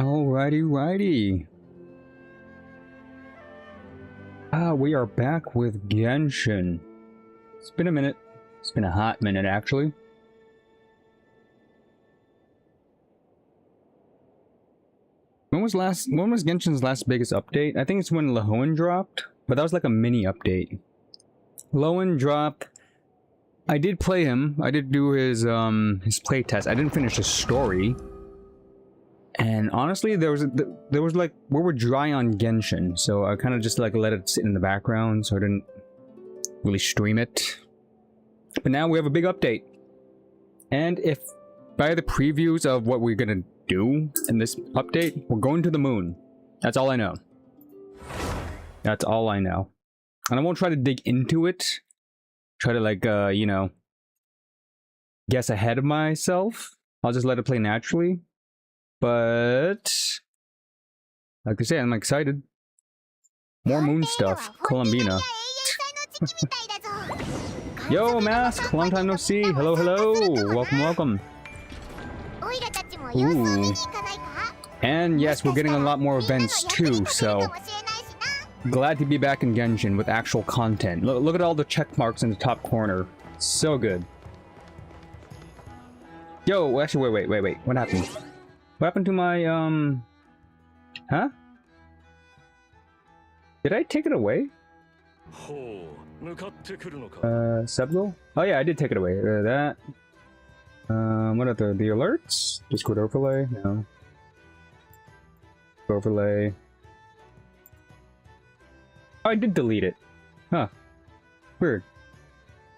Righty. We are back with Genshin. It's been a minute. It's been a hot minute, actually. When was Genshin's last biggest update? I think it's when Lahoen dropped, but that was like a mini update. Lahoen dropped. I did play him. I did do his playtest. I didn't finish the story. And honestly, there was like, we were dry on Genshin, so I kind of just like let it sit in the background, so I didn't really stream it. But now we have a big update. And if by the previews of what we're gonna do in this update, we're going to the moon. That's all I know. That's all I know. And I won't try to dig into it. Try to like, you know, guess ahead of myself. I'll just let it play naturally. But like I say, I'm excited. More moon stuff. Columbina. Yo, Mask! Long time no see. Hello, hello. Welcome. Ooh. And yes, we're getting a lot more events too, so glad to be back in Genshin with actual content. Look at all the check marks in the top corner. So good. Yo, actually, wait. What happened? What happened to my, huh? Did I take it away? Subgo? Oh yeah, I did take it away. That. What are the alerts? Discord overlay? No. Overlay. Oh, I did delete it. Huh. Weird.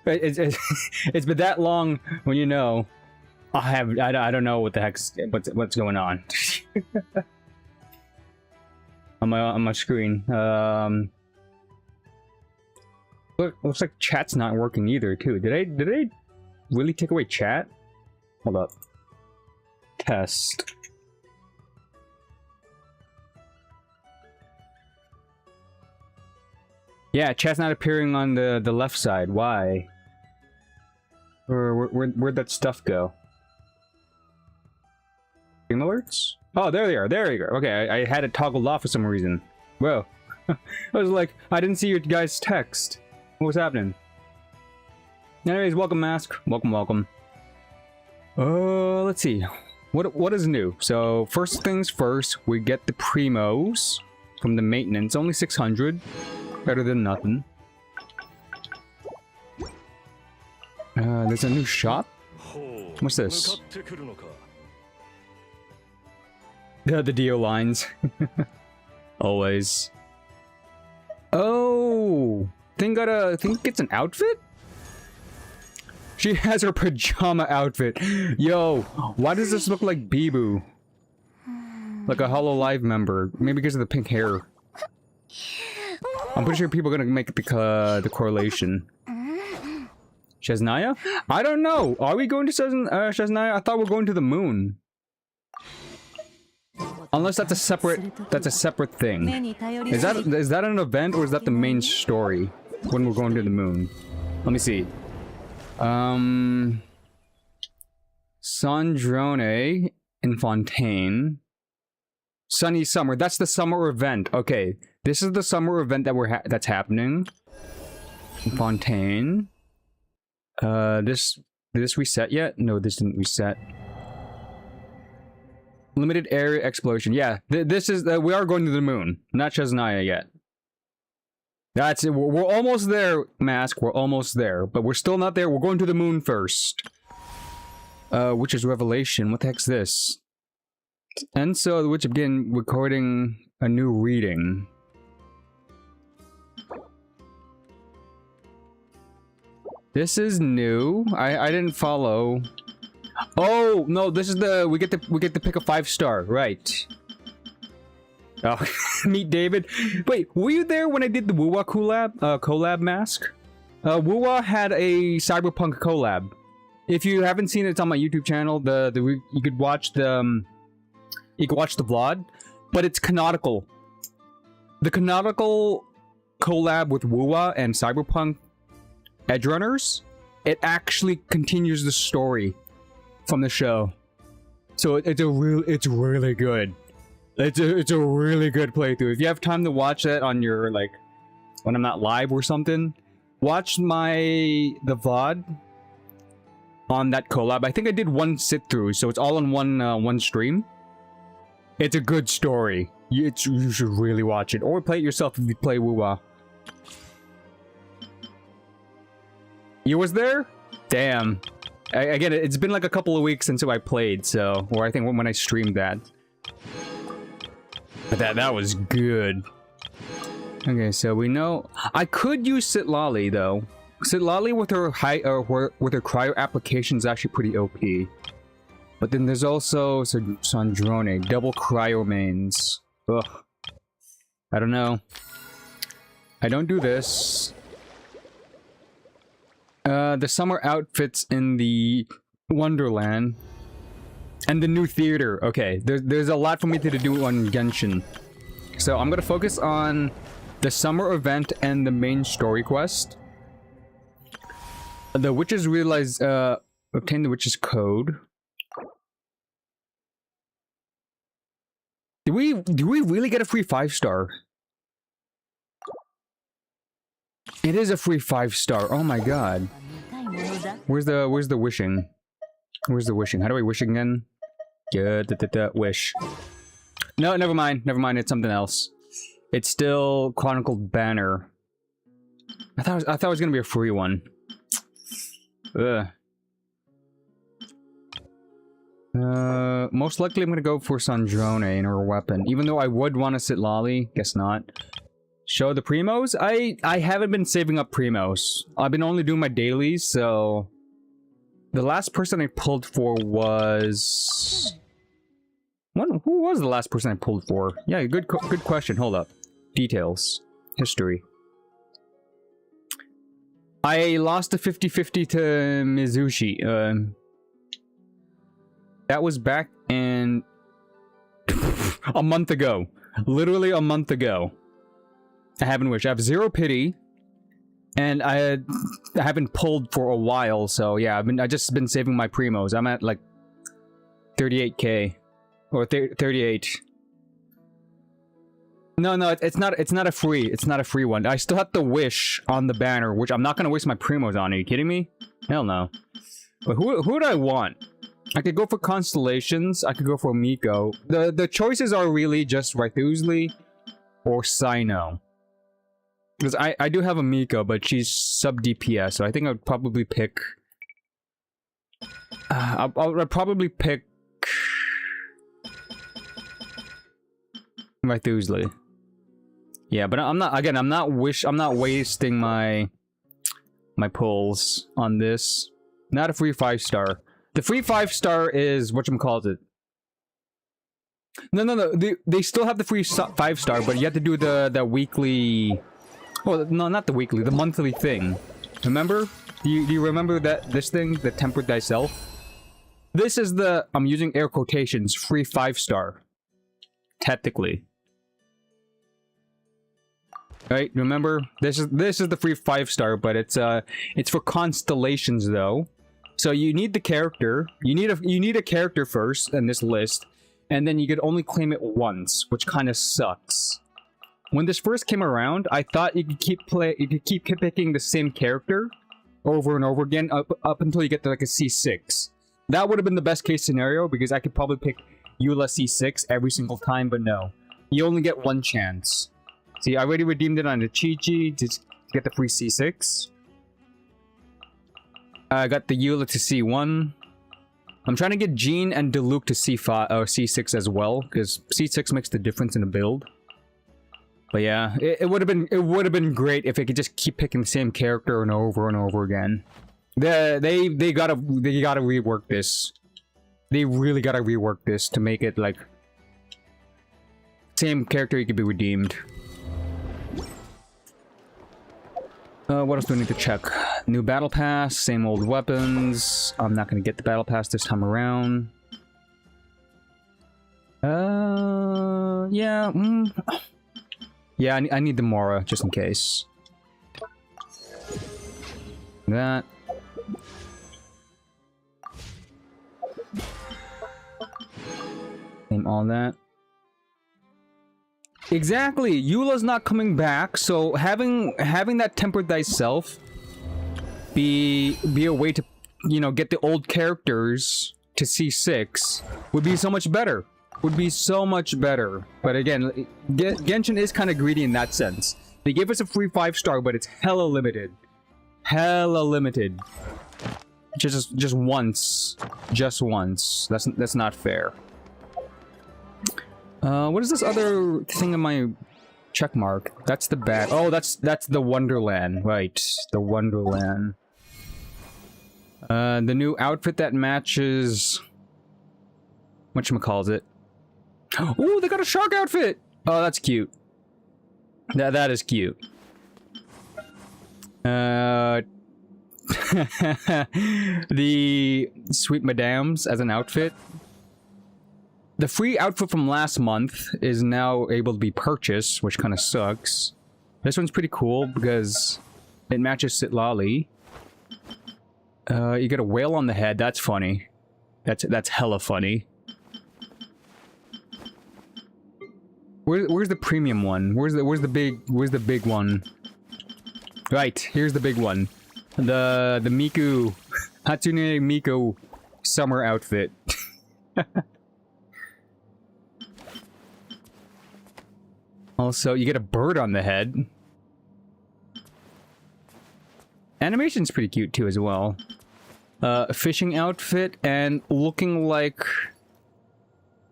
It's been that long when you know. I don't know what the heck's what's going on on my screen. Looks like chat's not working either too. Did I really take away chat? Hold up. Test. Yeah, chat's not appearing on the left side. Why? Where'd that stuff go? Game alerts? Oh, there they are. There you go. Okay, I had it toggled off for some reason. Whoa. I was like, I didn't see your guys' text. What was happening? Anyways, welcome, Mask. Welcome. Let's see. What is new? So, first things first, we get the primos from the maintenance. Only 600. Better than nothing. There's a new shop? What's this? The Dio lines. Always. Oh! Think it's an outfit? She has her pajama outfit. Yo, why does this look like Bibu? Like a Hololive member. Maybe because of the pink hair. I'm pretty sure people are gonna make the correlation. Shesnaya? I don't know. Are we going to Shesnaya? I thought we were going to the moon. Unless that's a separate thing. Is that an event or is that the main story when we're going to the moon? Let me see. Sandrone in Fontaine. Sunny Summer. That's the summer event. Okay, this is the summer event that that's happening. In Fontaine. Did this reset yet? No, this didn't reset. Limited area exploration. Yeah, this is we are going to the moon. Not Shesnaya yet. That's it. We're almost there, Mask. We're almost there, but we're still not there. We're going to the moon first. Which is Revelation. What the heck's this? And so the Witch of begin recording a new reading. This is new. I didn't follow. Oh no, this is the we get to pick a 5-star, right? Oh, meet David. Wait, were you there when I did the Wuwa collab Mask? Wuwa had a cyberpunk collab. If you haven't seen it, it's on my YouTube channel. You could watch the vlog, but it's canonical. The canonical collab with Wuwa and cyberpunk Edgerunners. It actually continues the story from the show, so it's really good. It's a really good playthrough. If you have time to watch that on your, like, when I'm not live or something, watch the VOD on that collab. I think I did one sit through, so it's all on one stream. It's a good story. You should really watch it, or play it yourself if you play WoWa. You was there? Damn. Again, it's been like a couple of weeks since I played, so, or I think when I streamed that. But that was good. Okay, so we know I could use Sitlali though. Sitlali with her with her cryo application is actually pretty OP. But then there's also Sandrone, double cryo mains. Ugh. I don't know. I don't do this. The summer outfits in the Wonderland. And the new theater. Okay, there's a lot for me to do on Genshin. So I'm gonna focus on the summer event and the main story quest. The witches realize, obtain the witch's code. Do we really get a free 5-star? It is a free 5-star. Oh my god. Where's the wishing? Where's the wishing? How do I wish again? Wish. No, never mind. Never mind. It's something else. It's still Chronicled Banner. I thought it was gonna be a free one. Ugh. Most likely I'm gonna go for Sandrone in her weapon. Even though I would want to sit Lolly. Guess not. Show the primos? I haven't been saving up primos. I've been only doing my dailies, so... The last person I pulled for was... Who was the last person I pulled for? Yeah, good question. Hold up. Details. History. I lost a 50-50 to Mizushi. That was back in... a month ago. Literally a month ago. I haven't wished. I have 0 pity. And I haven't pulled for a while, so yeah, I just been saving my primos. I'm at like 38k or 38. No, it's not a free one. I still have to wish on the banner, which I'm not gonna waste my primos on. Are you kidding me? Hell no. But who do I want? I could go for Constellations. I could go for Miko. The choices are really just Rythusli or Sino. Because I do have a Miko, but she's sub DPS, so I think I'd probably pick... I'd probably pick... Rythusli. Yeah, but I'm not... Again, I'm not wasting my pulls on this. Not a free 5-star. The free 5-star is... whatchamacallit. No. They still have the free 5-star, but you have to do the weekly... Well, no, not the weekly, the monthly thing. Remember? Do you remember this thing? The Tempered Thyself? This is the, I'm using air quotations, free 5-star. Technically. Right, remember? This is the free 5-star, but it's for Constellations though. So you need the character. You need a character first in this list, and then you could only claim it once, which kind of sucks. When this first came around, I thought you could keep picking the same character over and over again up until you get to like a C6. That would have been the best case scenario because I could probably pick Eula C6 every single time, but no. You only get one chance. See, I already redeemed it on the Chi-Chi to get the free C6. I got the Eula to C1. I'm trying to get Jean and Diluc to C5 or C6 as well, because C6 makes the difference in the build. But yeah, it would have been great if it could just keep picking the same character and over again. They gotta rework this. They really gotta rework this to make it like same character you could be redeemed. What else do I need to check? New battle pass, same old weapons. I'm not gonna get the battle pass this time around. Yeah. Yeah, I need the Mora, just in case. That. Name all that. Exactly. Eula's not coming back, so having that tempered thyself be a way to, you know, get the old characters to C6 would be so much better. Would be so much better. But again, Genshin is kind of greedy in that sense. They gave us a free 5-star, but it's hella limited. Hella limited. Just once. Just once. That's not fair. What is this other thing in my check mark? That's the bag. Oh, that's the Wonderland. Right. The Wonderland. The new outfit that matches... whatchamacallit? Oh, they got a shark outfit! Oh, that's cute. That is cute. The Sweet Madames as an outfit. The free outfit from last month is now able to be purchased, which kind of sucks. This one's pretty cool because it matches Sitlali. You get a whale on the head. That's funny. That's hella funny. Where's the premium one? Where's the big one? Right, here's the big one. The Miku Hatsune Miku summer outfit. Also, you get a bird on the head. Animation's pretty cute too as well. A fishing outfit and looking like...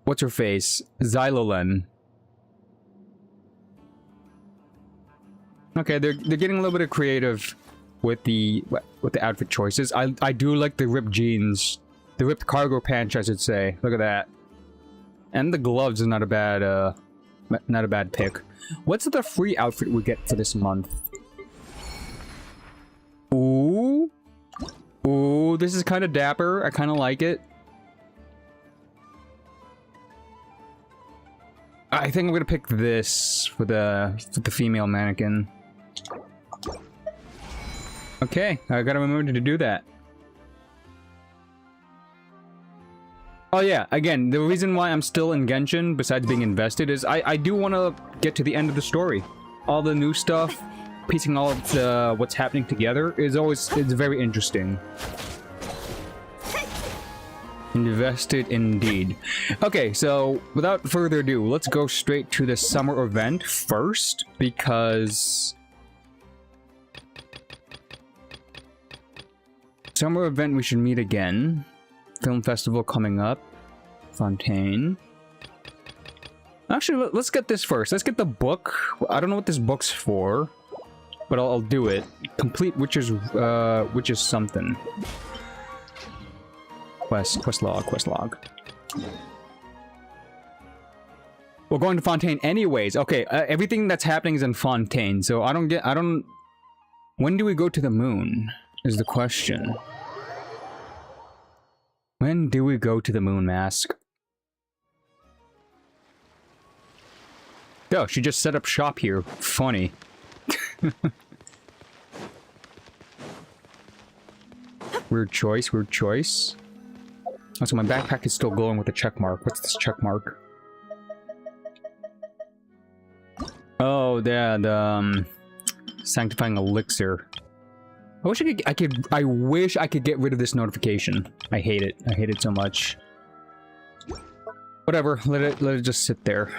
what's her face? Xylolen. Okay, they're getting a little bit of creative with the outfit choices. I do like the ripped jeans. The ripped cargo pants, I should say. Look at that. And the gloves is not a bad pick. What's the free outfit we get for this month? Ooh. Ooh, this is kind of dapper. I kind of like it. I think I'm gonna pick this for the female mannequin. Okay, I gotta remember to do that. Oh yeah, again, the reason why I'm still in Genshin, besides being invested, is I do want to get to the end of the story. All the new stuff, piecing all of the, what's happening together, it's very interesting. Invested indeed. Okay, so without further ado, let's go straight to the summer event first, because... summer event, we should meet again. Film festival coming up. Fontaine. Actually, let's get this first. Let's get the book. I don't know what this book's for, but I'll do it. Complete witch's something. Quest log. We're going to Fontaine anyways. Okay, everything that's happening is in Fontaine, so I don't... When do we go to the moon? Is the question. When do we go to the moon, Mask? Oh, she just set up shop here. Funny. Weird choice, weird choice. Also, my backpack is still glowing with a check mark. What's this check mark? Oh, the sanctifying elixir. I wish I could get rid of this notification. I hate it. I hate it so much. Whatever. Let it just sit there.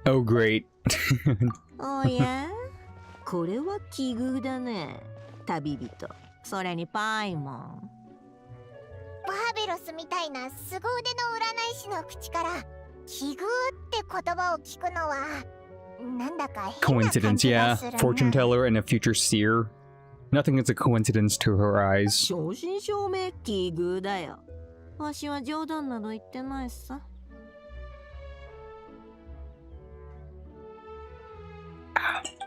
Oh, great. Oh, yeah? これは奇遇だね。旅人。それにパイモン。バーベロスみたいな凄腕の占い師の口から奇遇って言葉を聞くのはなんだか変な感じがするな。 Coincidence, yeah. Fortune teller and a future seer. Nothing is a coincidence to her eyes. 正真正銘奇遇だよ。わしは冗談など言ってないさ。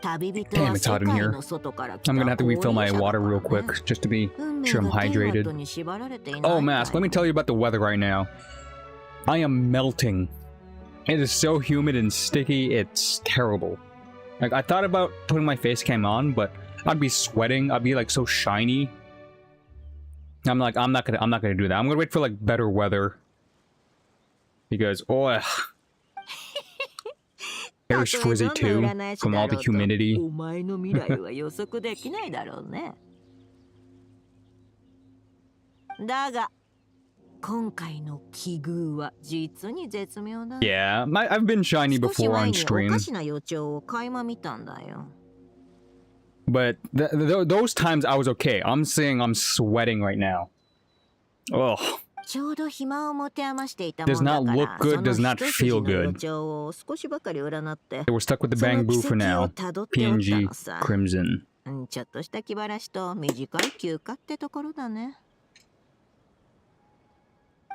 Damn, it's hot in here. I'm gonna have to refill my water real quick, just to be sure I'm hydrated. Oh, Mask, let me tell you about the weather right now. I am melting. It is so humid and sticky, it's terrible. Like, I thought about putting my face cam on, but I'd be sweating, I'd be like so shiny. I'm like, I'm not gonna do that. I'm gonna wait for like better weather. Because, oh, hair's frizzy too, from all the humidity. だが今回の奇遇は実に絶妙だ。Yeah, I've been shiny before on stream. おかしな予兆を垣間見たんだよ。But those times I was okay. I'm saying I'm sweating right now. Ugh. ちょうど暇を持て余していたもん Does だ not から、 look good, does not その一 feel 筋の予 good. 兆を少しばかり占って、 We're stuck with the その bamboo 奇 for 跡を now. たどっておった PNG のさ。 Crimson. ちょっとした気晴らしと短い休暇ってところだね。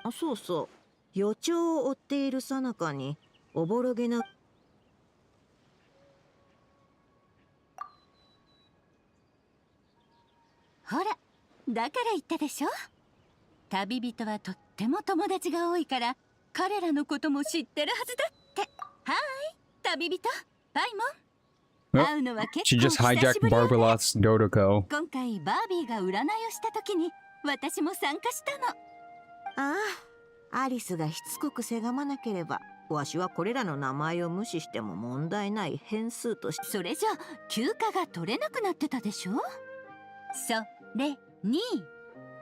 あ、そうそう。予兆を追っている最中におぼろげなほら、だから言ったでしょ。旅人はとっても友達が多いから彼らのことも知ってるはずだって。はーい、旅人パイモン。 会うのは結 She 構 just 久 hijacked しぶりよね。 Barbaroth's Dodoko. 今回バービーが占いをした時に私も参加したの。ああ、アリスがしつこくせがまなければ、わしはこれらの名前を無視しても問題ない変数として。それじゃ休暇が取れなくなってたでしょ。それに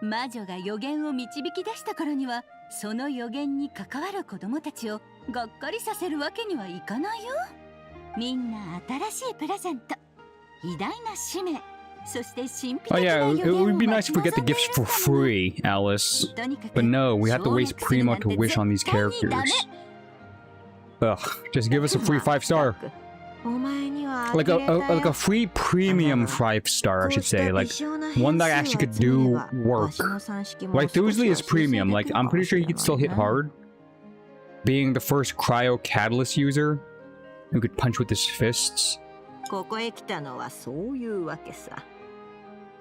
魔女が予言を導き出したからにはその予言に関わる子供たちをがっかりさせるわけにはいかないよ。みんな新しいプレゼント、偉大な使命、そして神秘的 Oh な yeah, 予 it 言を would be 待 nice ち if we 望 get the んでい gifts る for ために。 free, Alice. とにかく But no, we have to 省 waste 略する Primo なん to て wish on these 絶対にダメ。 characters. Ugh, just give us a free 5-star. お前には Like a free premium 5-star, I should say. Like one that actually could do work. Like Thusley is premium. Like I'm pretty sure he could still hit hard. Being the first cryo catalyst user who could punch with his fists. ここへ来たのはそういうわけさ。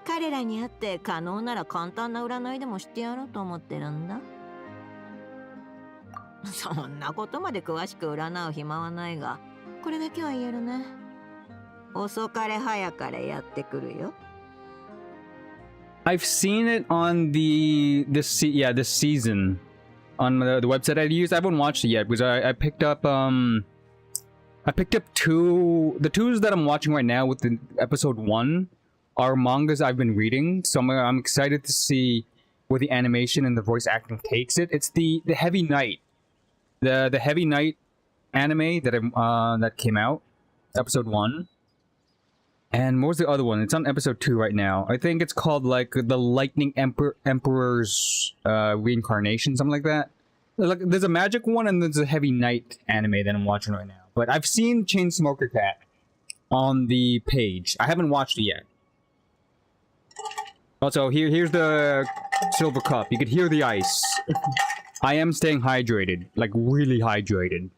彼らに会って可能なら簡単な占いでもしてやろうと思ってるんだ。そんなことまで詳しく占う暇はないが、これだけは言えるね。遅かれ早かれやってくるよ。I've seen it on this season on the website I used. I haven't watched it yet because I picked up the twos that I'm watching right now with the episode 1 are mangas I've been reading, so I'm excited to see where the animation and the voice acting takes it. It's the Heavy Knight, the Heavy Knight anime that came out, episode 1. And what was the other one? It's on episode 2 right now. I think it's called like the Lightning Emperor's reincarnation, something like that. Like, there's a magic one and there's a Heavy Knight anime that I'm watching right now. But I've seen Chainsmoker Cat on the page. I haven't watched it yet. Also, here's the silver cup. You could hear the ice. I am staying hydrated, like really hydrated.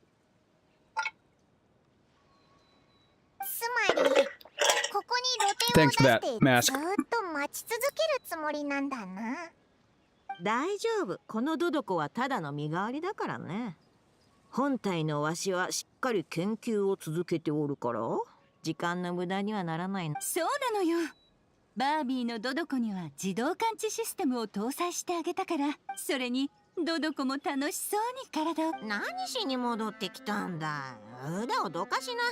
つまりここに露 Thanks 店 for を出 that, して Mask. ずっと待ち続けるつもりなんだな。大丈夫。このドドコはただの身代わりだからね。本体のわしはしっかり研究を続けておるから、時間の無駄にはならないの。そうなのよ。バービーのドドコには自動感知システムを搭載してあげたから、それにドドコも楽しそうに体を。何しに戻ってきたんだ。腕をどかしな。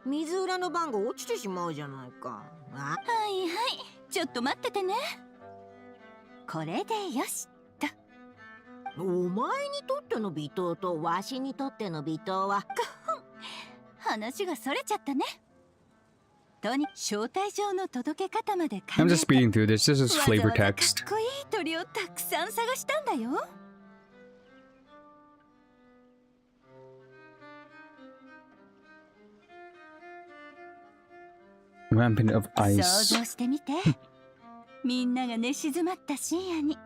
水裏の番号落ちてしまうじゃないか。はいはい、ちょっと待っててね。これでよしと。お前にとっての微糖とわしにとっての微糖は話がそれちゃったね。とに招待状の届け方まで考えて I'm just speeding through this. This is わ flavor ざわざ text. かっこいい鳥をたくさん探したんだよ。Rampant of 想 ice. 像してみて。みんなが寝静まった深夜に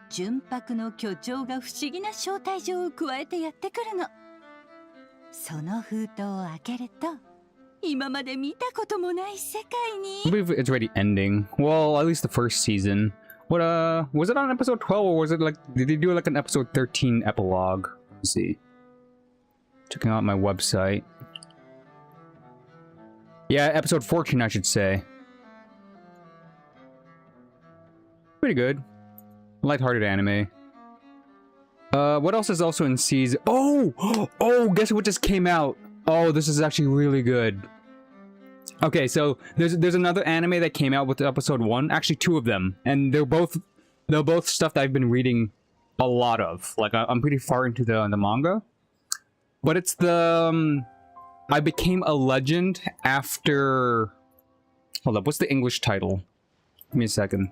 純白の巨鳥が不思議な招待状を加えてやってくるの。その封筒を開けると今まで見たこともない世界 I に。 believe it's already ending. Well, at least the first season. What was it on episode 12 or was it like did they do like an episode 13 epilogue? Let's see. Checking out my website. Yeah, episode 14 I should say. Pretty good. Lighthearted anime. What else is also in season? Oh, guess what just came out? Oh, this is actually really good. Okay, so there's another anime that came out with episode 1. Actually, 2 of them, and they're both stuff that I've been reading a lot of. Like I'm pretty far into the manga, but it's the I became a legend after. Hold up, what's the English title? Give me a second.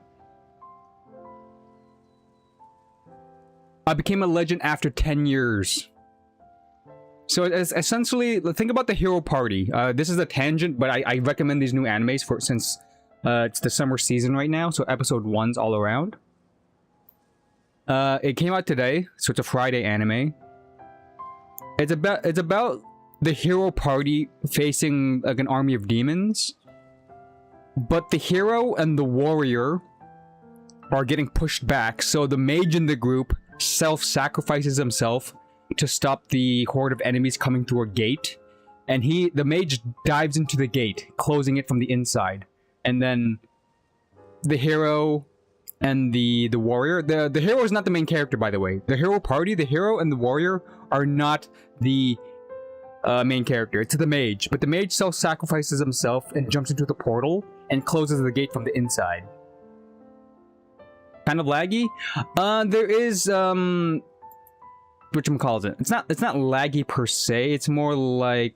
I became a legend after 10 years. So it's essentially, think about the hero party. This is a tangent, but I recommend these new animes since it's the summer season right now. So episode 1's all around. It came out today, so it's a Friday anime. It's about the hero party facing like an army of demons, but the hero and the warrior are getting pushed back. So the mage in the group self-sacrifices himself to stop the horde of enemies coming through a gate, and the mage dives into the gate, closing it from the inside. And then the hero and the warrior, the hero is not the main character, by the way. The hero party, the hero and the warrior are not the main character. It's the mage, but the mage self-sacrifices himself and jumps into the portal and closes the gate from the inside. Kind of laggy. There is whatchamacallit. It's not laggy per se. It's more like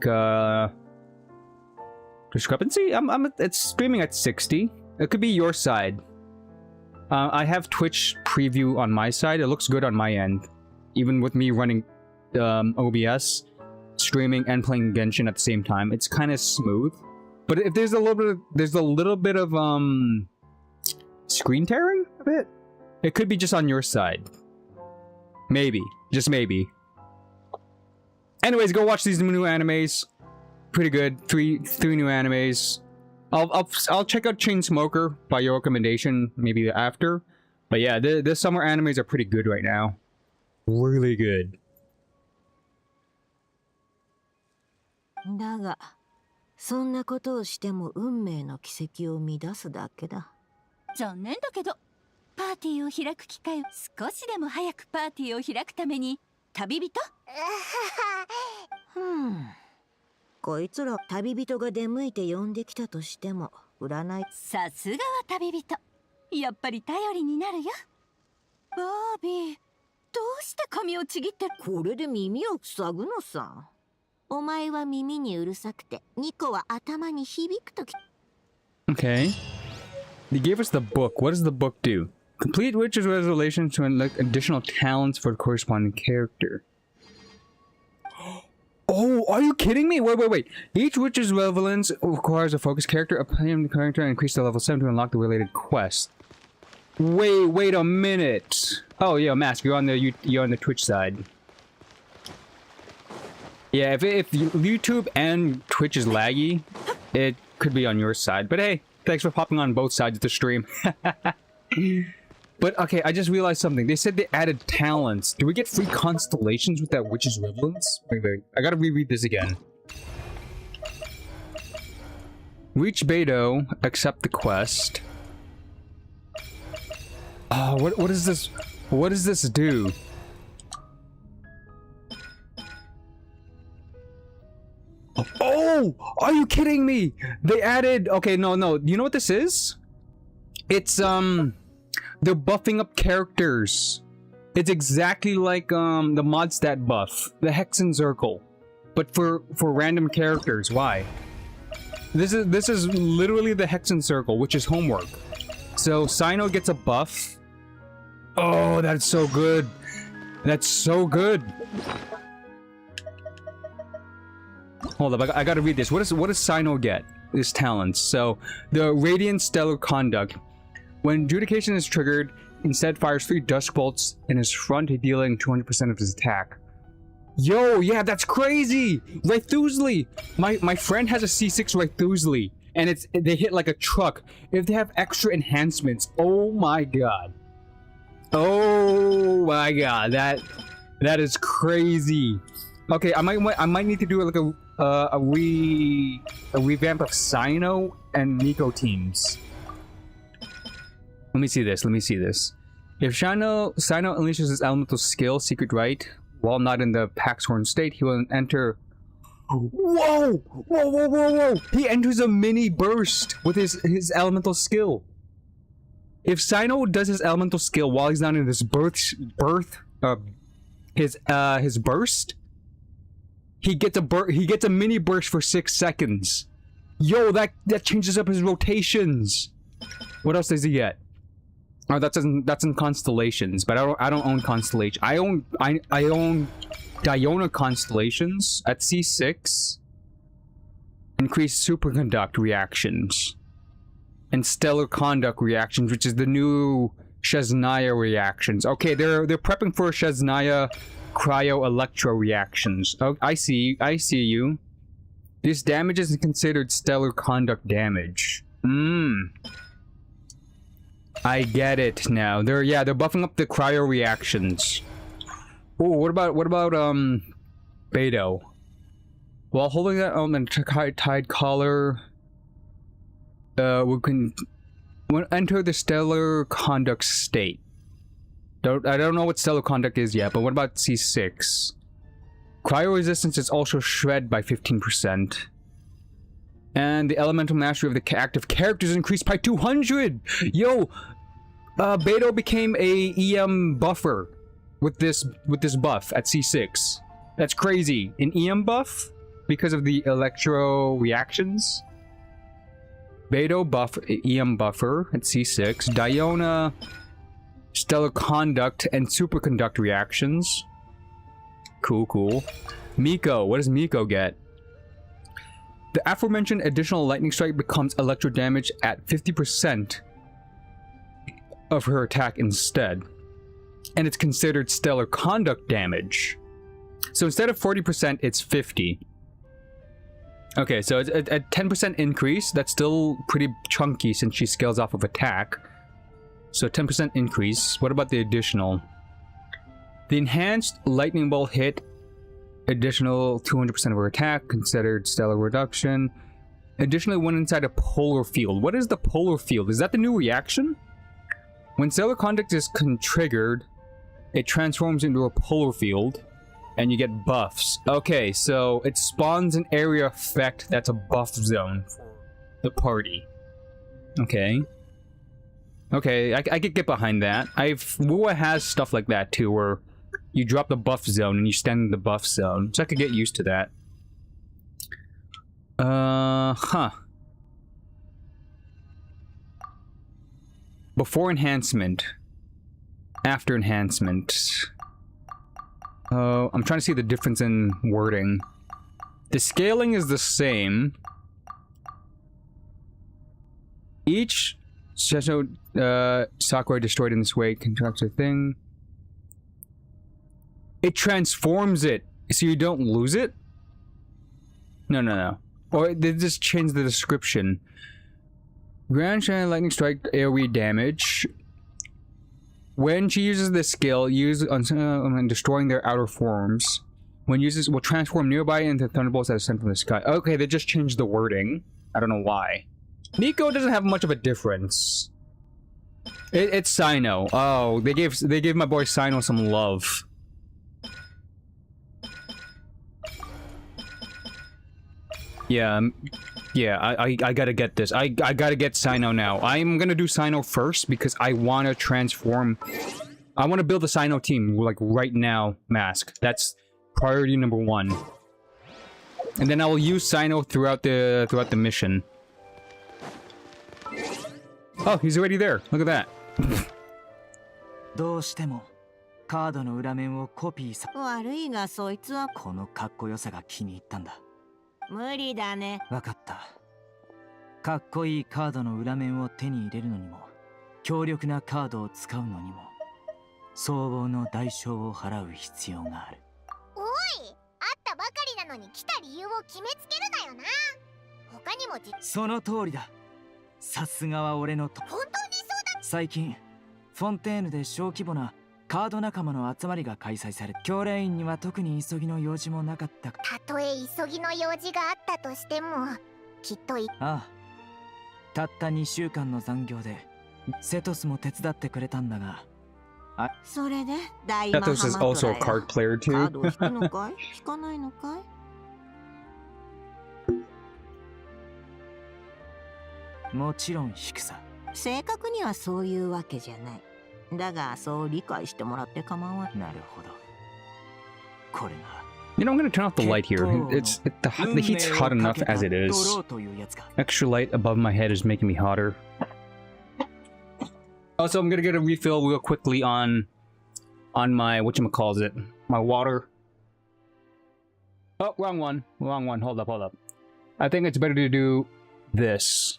discrepancy. It's streaming at 60. It could be your side. I have Twitch preview on my side. It looks good on my end, even with me running OBS, streaming and playing Genshin at the same time. It's kind of smooth. But if there's a little bit of screen tearing a bit. It could be just on your side. Maybe. Just maybe. Anyways, go watch these new animes. Pretty good. Three new animes. I'll check out Chainsmoker by your recommendation maybe after. But yeah, the summer animes are pretty good right now. Really good. だが、そんなことをしても運命の軌跡を乱すだけだ。残念だけど、パーティーを開く機会を少しでも早くパーティーを開くために旅人こいつら旅人が出向いて呼んできたとしても占い。さすがは旅人。やっぱり頼りになるよ。バービー、どうして髪をちぎって。これで耳を塞ぐのさ。お前は耳にうるさくて、ニコは頭に響くとき。Okay. They gave us the book. What does the book do? Complete Witch's Resolution to unlock additional talents for the corresponding character. Oh, are you kidding me? Wait. Each Witch's Relevance requires a focused character, a plain character, and increase to level 7 to unlock the related quest. Wait a minute. Oh, yeah, Mask, you're on the Twitch side. Yeah, if YouTube and Twitch is laggy, it could be on your side. But hey, thanks for popping on both sides of the stream. But okay, I just realized something. They said they added talents. Do we get free constellations with that Witch's Relevance? Wait. I gotta reread this again. Reach Beidou, accept the quest. Oh, what is this? What does this do? Oh, are you kidding me? They added, okay, no. You know what this is? It's, they're buffing up characters. It's exactly like, the mod stat buff, the Hexen Circle, but for random characters. Why? This is literally the Hexen Circle, which is homework. So Sino gets a buff. Oh, that's so good. That's so good. Hold up, I gotta read this. What does Sino get? His talents. So, the Radiant Stellar Conduct. When Judication is triggered, instead fires 3 Dusk Bolts in his front, dealing 200% of his attack. Yo, yeah, that's crazy! Rythusli! My friend has a C6 Rythusli, and they hit like a truck. If they have extra enhancements, oh my god. Oh my god, that is crazy. Okay, I might need to do like a revamp of Sino and Nico teams. Let me see this. If Sino unleashes his elemental skill, Secret Right, while not in the Paxhorn state, he will enter. Whoa! He enters a mini burst with his elemental skill. If Sino does his elemental skill while he's not in his burst, he gets a mini burst for 6 seconds. Yo, that changes up his rotations. What else does he get? Oh, that's in Constellations, but I don't own Constellation. I own Diona Constellations at C6. Increased superconduct reactions. And stellar conduct reactions, which is the new Shesnaya reactions. Okay, they're prepping for Shesnaya cryo electro reactions. Oh, I see you. This damage is considered stellar conduct damage. I get it now. They're buffing up the cryo reactions. Oh, what about Beto? While holding that element tied collar, we can enter the stellar conduct state. I don't know what stellar conduct is yet, but what about C6? Cryo resistance is also shred by 15%. And the elemental mastery of the active characters increased by 200! Yo! Beto became a EM buffer with this buff at C6. That's crazy. An EM buff? Because of the electro reactions? Beto buff, EM buffer at C6. Diona, stellar conduct and superconduct reactions. Cool. Miko, what does Miko get? The aforementioned additional lightning strike becomes electro damage at 50% of her attack instead. And it's considered stellar conduct damage. So instead of 40%, it's 50. Okay, so it's a 10% increase. That's still pretty chunky since she scales off of attack. So 10% increase. What about the additional? The enhanced lightning bolt hit, additional 200% of her attack, considered stellar reduction. Additionally, when inside a polar field. What is the polar field? Is that the new reaction? When stellar conduct is triggered, it transforms into a polar field, and you get buffs. Okay, so it spawns an area effect that's a buff zone for the party. Okay, I could get behind that. Wua has stuff like that too, where you drop the buff zone and you stand in the buff zone, so I could get used to that. Before enhancement. After enhancement. I'm trying to see the difference in wording. The scaling is the same. Each Sakurai destroyed in this way contracts a thing. It transforms it, so you don't lose it? No. Or they just changed the description. Grand Shine Lightning Strike AoE damage. When she uses this skill, used on destroying their outer forms. When uses will transform nearby into thunderbolts that ascend from the sky. Okay, they just changed the wording. I don't know why. Nico doesn't have much of a difference. It's Sino. Oh, they gave my boy Sino some love. Yeah, I gotta get this. I gotta get Sino now. I'm gonna do Sino first because I wanna transform. I wanna build a Sino team, like, right now, Mask. That's priority number 1. And then I will use Sino throughout the mission. Oh, he's already there. Look at that. どうしてもカードの裏面をコピーさ。悪いがそいつはこのかっこよさが気に入ったんだ。無理だね。わかった。かっこいいカードの裏面を手に入れるのにも、強力なカードを使うのにも、相応の代償を払う必要がある。おい、会ったばかりなのに来た理由を決めつけるなよな。他にもその通りだ。さすがは俺のと。本当にそうだ。最近フォンテーヌで小規模なカード仲間の集まりが開催され、教練員には特に急ぎの用事もなかった。たとえ急ぎの用事があったとしても、きっとああ、たった2週間の残業でセトスも手伝ってくれたんだが、それで大マハ Athos is マト also ラ a や card player カー too. ドを引くのかい引かないのかい？もちろん引くさ。正確にはそういうわけじゃない。だがそう理解してもらって構わない。なるほど。これが You know, I'm gonna turn off the light here. The heat's hot enough as it is. ドローというやつか。 Extra light above my head is making me hotter. Also, I'm gonna get a refill real quickly on my whatchamacallit, my water. Oh, wrong one. Hold up. I think it's better to do this.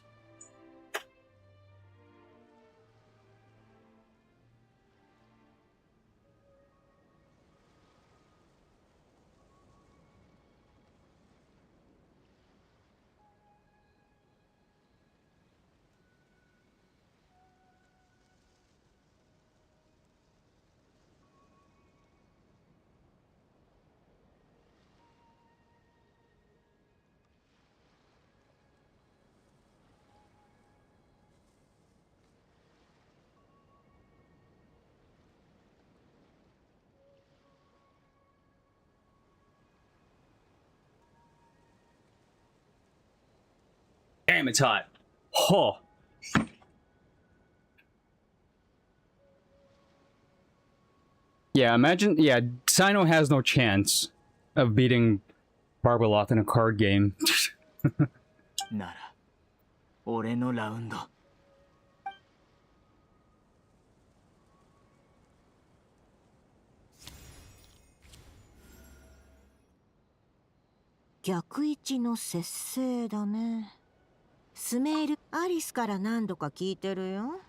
Damn, it's hot. Oh. Yeah, imagine. Yeah, Sino has no chance of beating Barbeloth in a card game. なら、俺のラウンド。逆位置の節制だね。スメール、アリスから何度か聞いてるよ。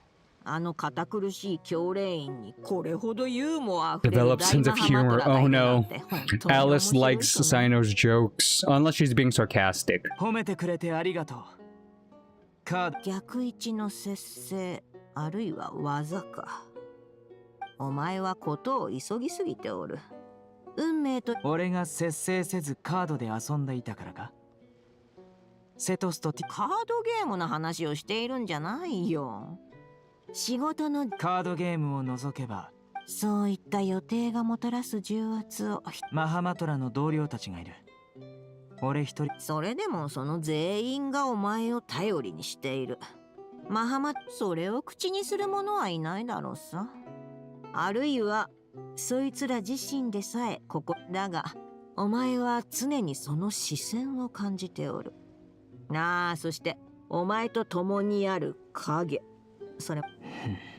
あの堅苦しい教練員にこれほどユーモアあふれる Develop 大 sense マ of ハマト humor. ラがい Oh るなん no. て本当に面 Alice 白い likes とね。 Sino's jokes, unless she's being sarcastic. 褒めてくれてありがとう。カード。逆位置の節制、あるいは技か。お前はことを急ぎすぎておる。運命と俺が節制せずカードで遊んでいたからか。セトスとティカードゲームの話をしているんじゃないよ。仕事のカードゲームを除けば、そういった予定がもたらす重圧を。マハマトラの同僚たちがいる。俺一人。それでもその全員がお前を頼りにしている。マハマ、それを口にする者はいないだろうさ。あるいはそいつら自身でさえここだが、お前は常にその視線を感じておる。なあ、そしてお前と共にある影。それ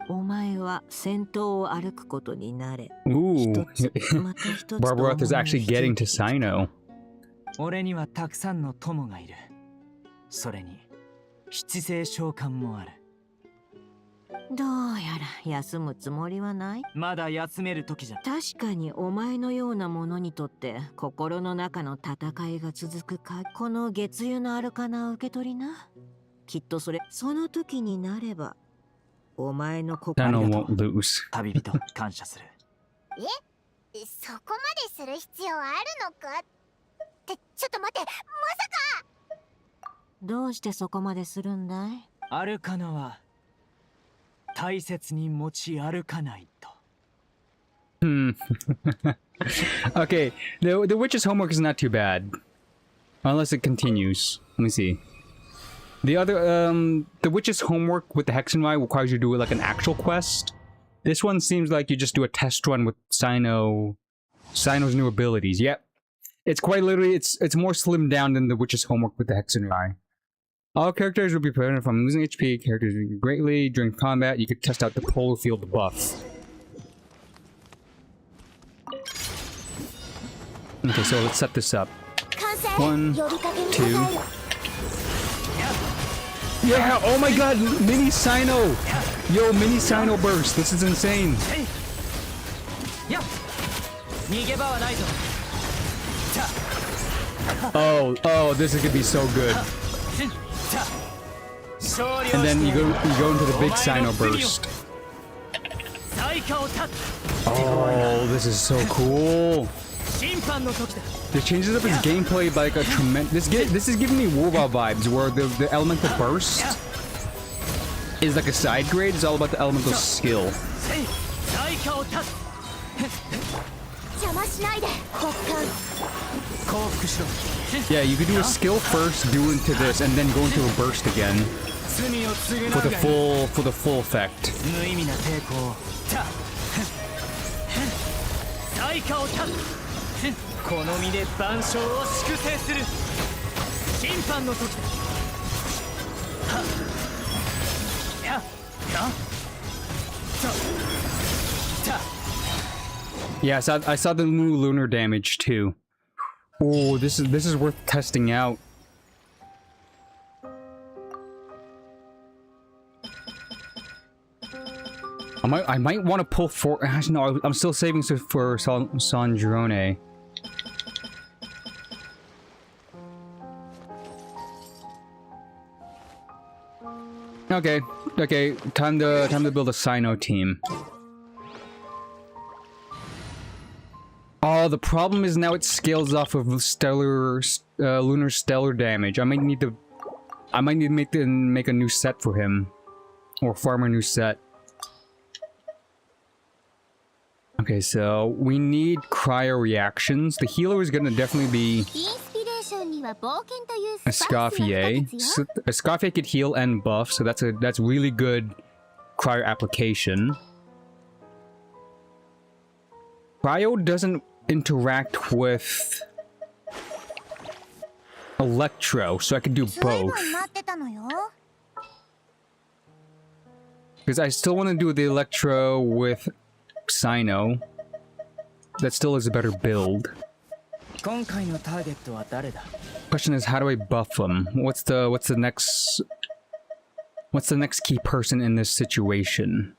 お前は先頭を歩くことになれ。 Ooh. 一つまた一つと Barberoth is actually getting to Sino. 俺にはたくさんの友がいる。それに七星召喚もある。どうやら休むつもりはない。まだ休める時じゃ。確かにお前のような者にとって心の中の戦いが続くか。この月油のアルカナを受け取りな。きっとその時になればお前の心 Sino ありがと won't lose. 旅人感謝する。そこまでする必要あるのかって、ちょっと待って、どうしてそこまでするんだい？アルカナは大切に持ち歩かないと。Hmm. Okay, the witch's homework is not too bad. Unless it continues. Let me see. The witch's homework with the Hexenrai requires you to do like an actual quest. This one seems like you just do a test run with Sino's new abilities. Yep. It's quite literally, it's more slimmed down than the witch's homework with the Hexenrai. All characters will be prevented from losing HP. Characters weaken greatly during combat. You could test out the polar field buff. Okay, so let's set this up. 完成。 One, 呼びかけに two. 応える。 Yeah! Oh my god! Mini Sino! Yo, Mini Sino burst! This is insane! やっ逃げ場はないぞ。 Oh, this is gonna be so good. And then you go into the big Sino burst. Oh, this is so cool. This changes up his gameplay by like a tremendous. This is giving me Warba vibes, where the elemental burst is like a side grade. It's all about the elemental skill. Yeah, you could do a skill first, do into this, and then go into a burst again for the full effect. Yeah, I saw the new lunar damage too. Oh, this is worth testing out. I might want to pull for. Actually, no, I'm still saving for Sandrone. Okay, time to build a Sino team. Oh, the problem is now it scales off of lunar stellar damage. I might need to make a new set for him, or farm a new set. Okay, so we need cryo reactions. The healer is gonna definitely be Escoffier. So Escoffier could heal and buff, so that's really good cryo application. Cryo doesn't interact with Electro, so I could do both. Because I still want to do the Electro with Sino. That still is a better build. Question is, how do I buff them? What's the next key person in this situation?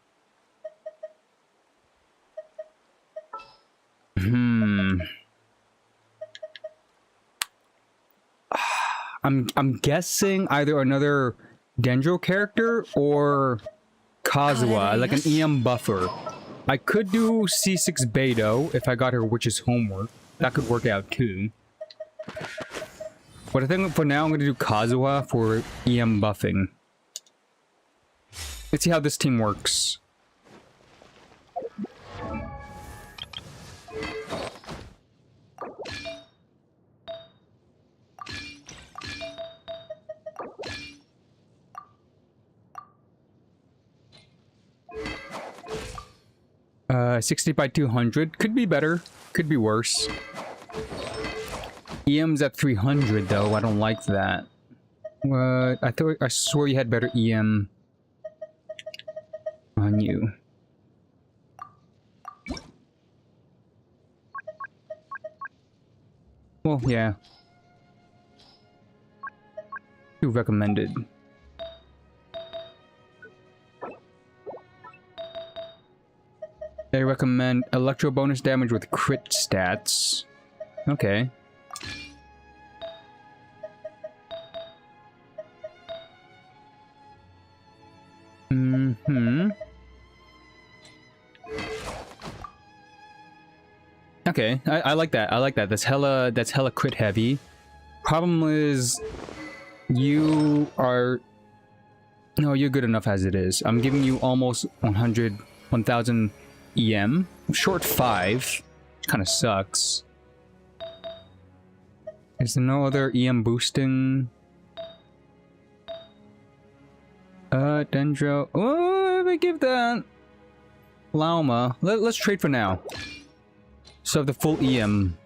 I'm guessing either another Dendro character or Kazuha, like an EM buffer. I could do C6 Beidou if I got her Witch's Homework. That could work out too. But I think for now I'm going to do Kazuha for EM buffing. Let's see how this team works. Uh, 60 by 200 could be better, could be worse. EM's at 300 though. I don't like that. I swore you had better EM on you. Well, yeah. Who recommended? They recommend electro bonus damage with crit stats. Okay. Okay, I like that. I like that. That's hella crit heavy. Problem is, you are... No, you're good enough as it is. I'm giving you almost 1,000 EM. Short 5. Kind of sucks. Is there no other EM boosting? Dendro. Oh, let me give that Lauma. Let's trade for now. So the full EM.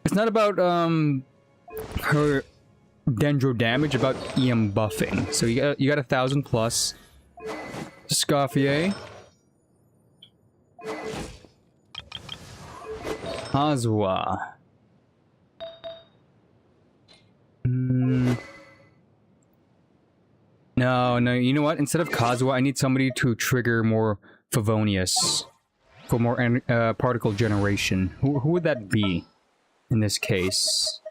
It's not about her Dendro damage, about EM buffing. So you got 1,000 plus. Scoffier. Kazuha. No, you know what? Instead of Kazuha, I need somebody to trigger more Favonius. For more particle generation. Who would that be? In this case.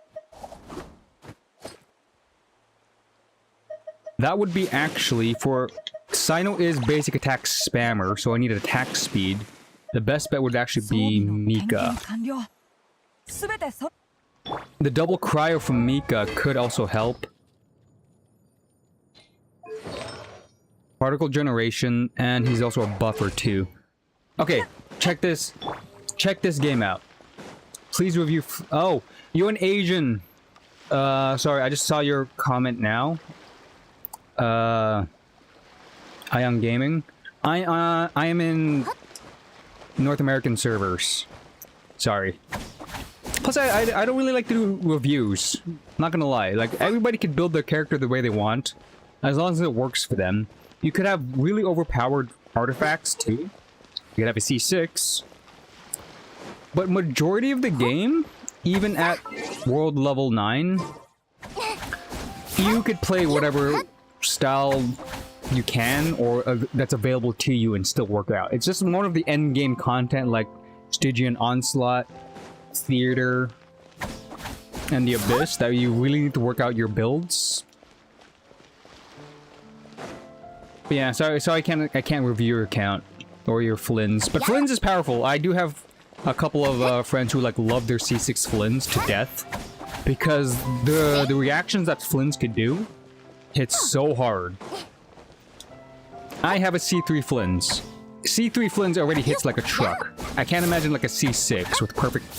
That would be actually for... Sino is basic attack spammer, so I need attack speed. The best bet would actually be Mika. The double cryo from Mika could also help. Particle generation, and he's also a buffer too. Okay, check this game out. Please review. Oh, you're an Asian. Sorry, I just saw your comment now. Ion Gaming. I am in North American servers. Sorry. Plus, I don't really like to do reviews. Not gonna lie. Like, everybody can build their character the way they want, as long as it works for them. You could have really overpowered artifacts, too. You could have a C6. But majority of the game, even at world level 9, you could play whatever style you can, or that's available to you and still work out. It's just more of the end game content like Stygian Onslaught, Theater, and the Abyss that you really need to work out your builds. But yeah, sorry, I can't review your account or your Flins. But Flins is powerful. I do have a couple of friends who like love their C6 Flins to death because the reactions that Flins could do hit so hard. I have a C3 Flins. C3 Flins already hits like a truck. I can't imagine like a C6 with perfect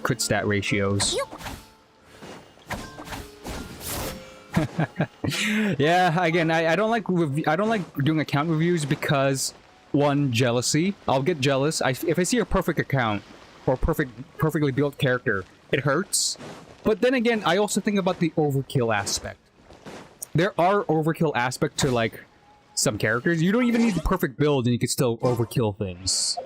crit stat ratios. Yeah, again, I don't like doing account reviews because one, jealousy. I'll get jealous. If I see a perfect account or perfectly built character, it hurts. But then again, I also think about the overkill aspect. There are overkill aspects to like some characters. You don't even need the perfect build and you can still overkill things.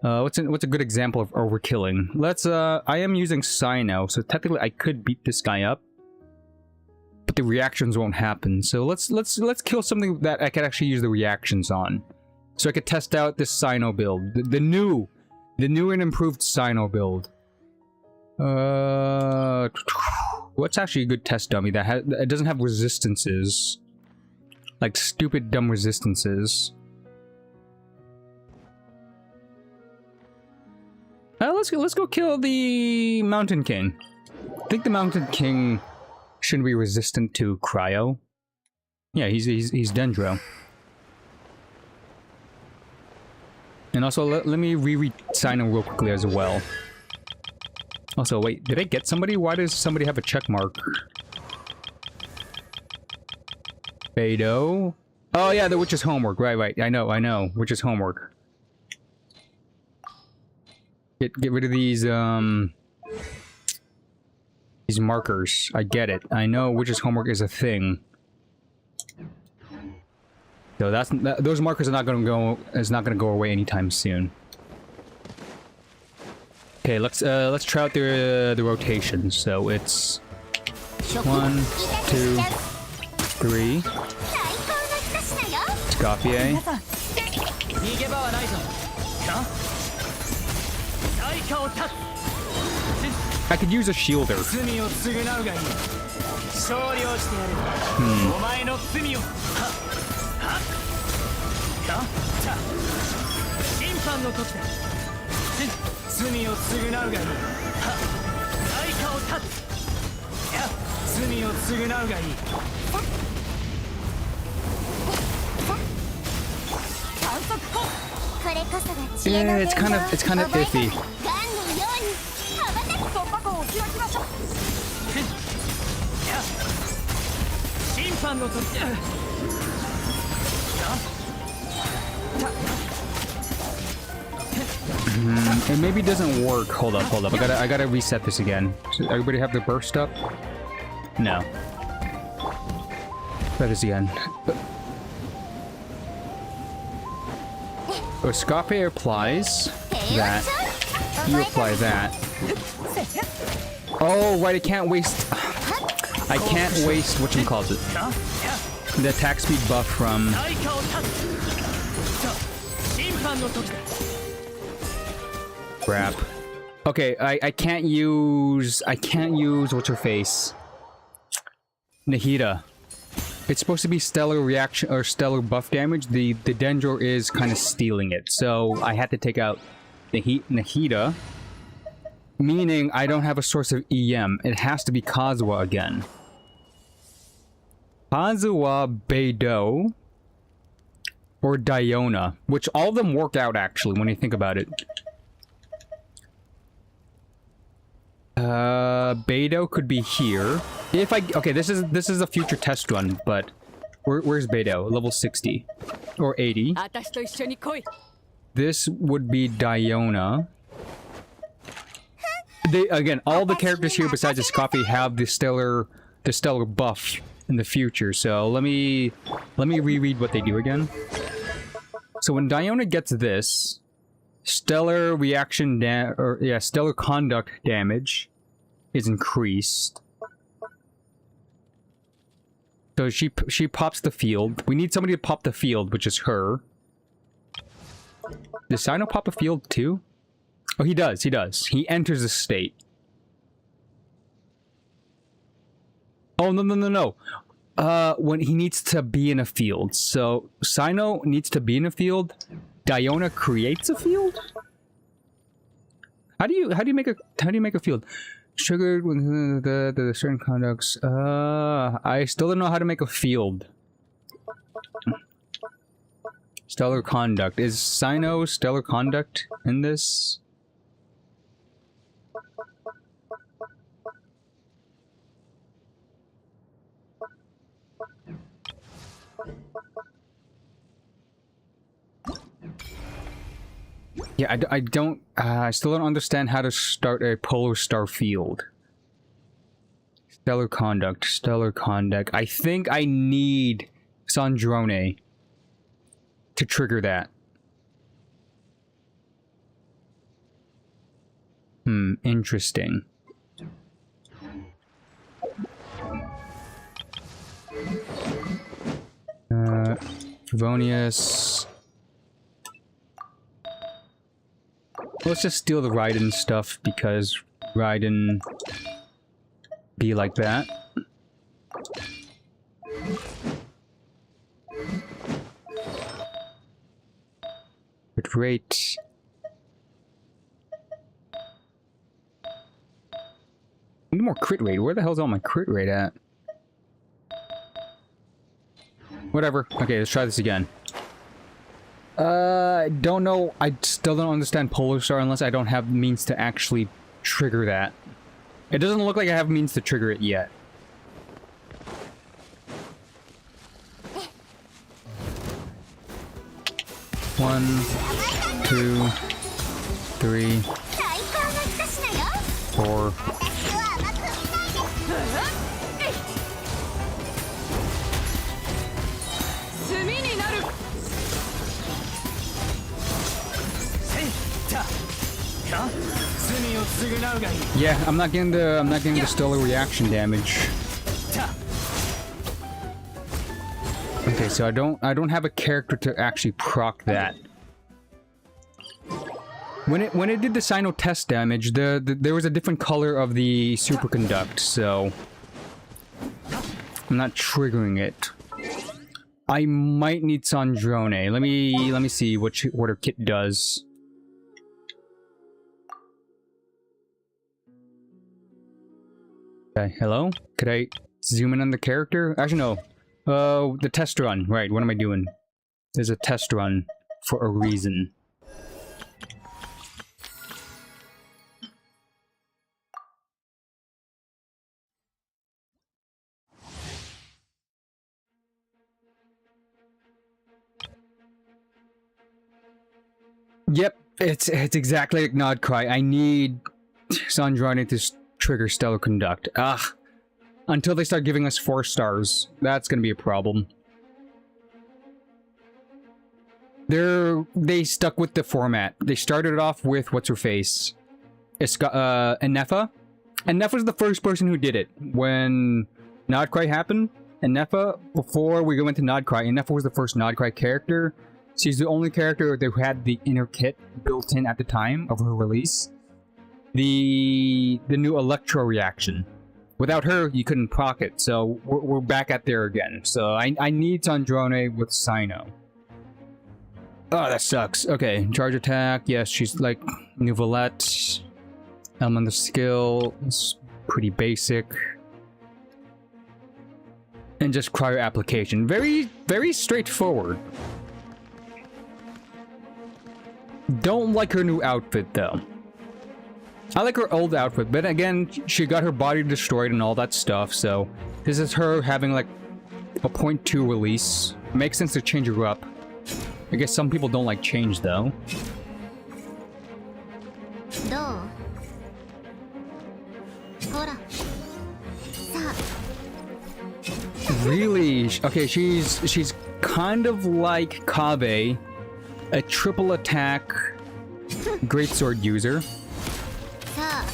What's a good example of overkilling? I am using Sino, so technically I could beat this guy up, but the reactions won't happen. So let's kill something that I could actually use the reactions on. So I could test out this Sino build. The new and improved Sino build. What's actually a good test dummy that it doesn't have resistances? Like stupid dumb resistances. Let's go kill the Mountain King. I think the Mountain King shouldn't be resistant to cryo. Yeah, he's Dendro. And also let me reread Sino real quickly as well. Also, wait, did I get somebody? Why does somebody have a check mark? Beidou. Oh yeah, the witch's homework. Right. I know. Witch's homework. Get rid of these markers. I get it. I know witch's homework is a thing. So those markers are not gonna go away anytime soon. Okay, let's try out the rotation. So it's 1, 2, 3. Scopier. I could use a shielder. Yeah, it's kind of iffy. It maybe doesn't work. Hold up. I gotta reset this again. So everybody have their burst up? No. Try this again. So Scopier applies that. You apply that. Oh, right, I can't waste whatchamacallit. The attack speed buff from... Crap. Okay, I can't use what's her face? Nahida. It's supposed to be stellar reaction or stellar buff damage. The Dendro is kind of stealing it. So I had to take out Nahida. Meaning I don't have a source of EM. It has to be Kazuha again. Kazuha, Beidou, or Diona. Which all of them work out actually when you think about it. Beidou could be here. If I okay, this is a future test run, but where's Beidou? Level 60 or 80. This would be Diona. They again, all the characters here besides this copy have the stellar buff in the future. So let me reread what they do again. So when Diona gets this, stellar reaction stellar conduct damage is increased. So she pops the field. We need somebody to pop the field, which is her. Does Sino pop a field too? Oh, he does. He enters the state. Oh, no. When he needs to be in a field. So Sino needs to be in a field. Diona creates a field? How do you make a field? Triggered with the certain conducts. I still don't know how to make a field. Stellar conduct. Is Sino stellar conduct in this? Yeah, I still don't understand how to start a polar star field. Stellar conduct. I think I need Sandrone to trigger that. Interesting. Favonius. Let's just steal the Raiden stuff because Raiden be like that. Crit rate. I need more crit rate. Where the hell's all my crit rate at? Whatever. Okay, let's try this again. I don't know. I still don't understand Polar Star unless I don't have means to actually trigger that. It doesn't look like I have means to trigger it yet. One, 2, 3, 4. Yeah, I'm not getting the stellar reaction damage. Okay, so I don't have a character to actually proc that. When it did the Sino test damage, there was a different color of the superconduct, so I'm not triggering it. I might need Sandrone. Let me see what her kit does. Okay, hello? Could I zoom in on the character? Actually, no. The test run. Right, what am I doing? There's a test run for a reason. Yep, it's exactly like Nodcry. I need Sandrone to trigger stellar conduct. Until they start giving us 4 stars, that's gonna be a problem. They stuck with the format. They started off with what's her face, Enefa. Enefa was the first person who did it when Nodcry happened. Enefa, before we go into Nodcry, Enefa was the first Nodcry character. She's the only character that had the inner kit built in at the time of her release. The new Electro reaction. Without her, you couldn't proc it, so we're back at there again. So I need Sandrone with Sino. Oh, that sucks. Okay, charge attack. Yes, she's like Nouvellette. Element of skill is pretty basic. And just cryo application. Very, very straightforward. Don't like her new outfit though. I like her old outfit, but again, she got her body destroyed and all that stuff, so this is her having like a 0.2 release. Makes sense to change her up. I guess some people don't like change though. どうほらさ Really? Okay, she's kind of like Kabe, a triple attack greatsword user. さあ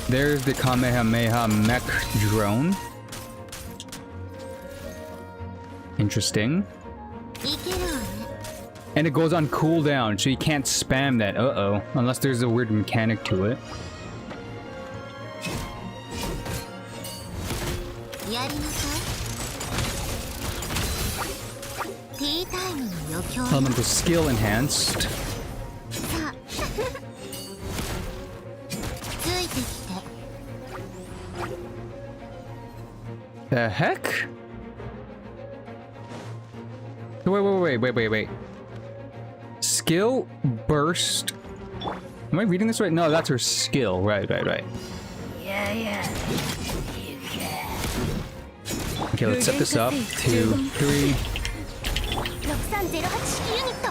There's the Kamehameha mech drone. Interesting. いけるわね And it goes on cooldown, so you can't spam that. Uh-oh. Unless there's a weird mechanic to it. やりなさいティータイムの余興よ Elemental skill enhanced. さあついてきて The heck? Wait. Skill burst. Am I reading this right? No, that's her skill. Right. Yeah. Okay, let's set this up. 2, 3. 6308式ユニット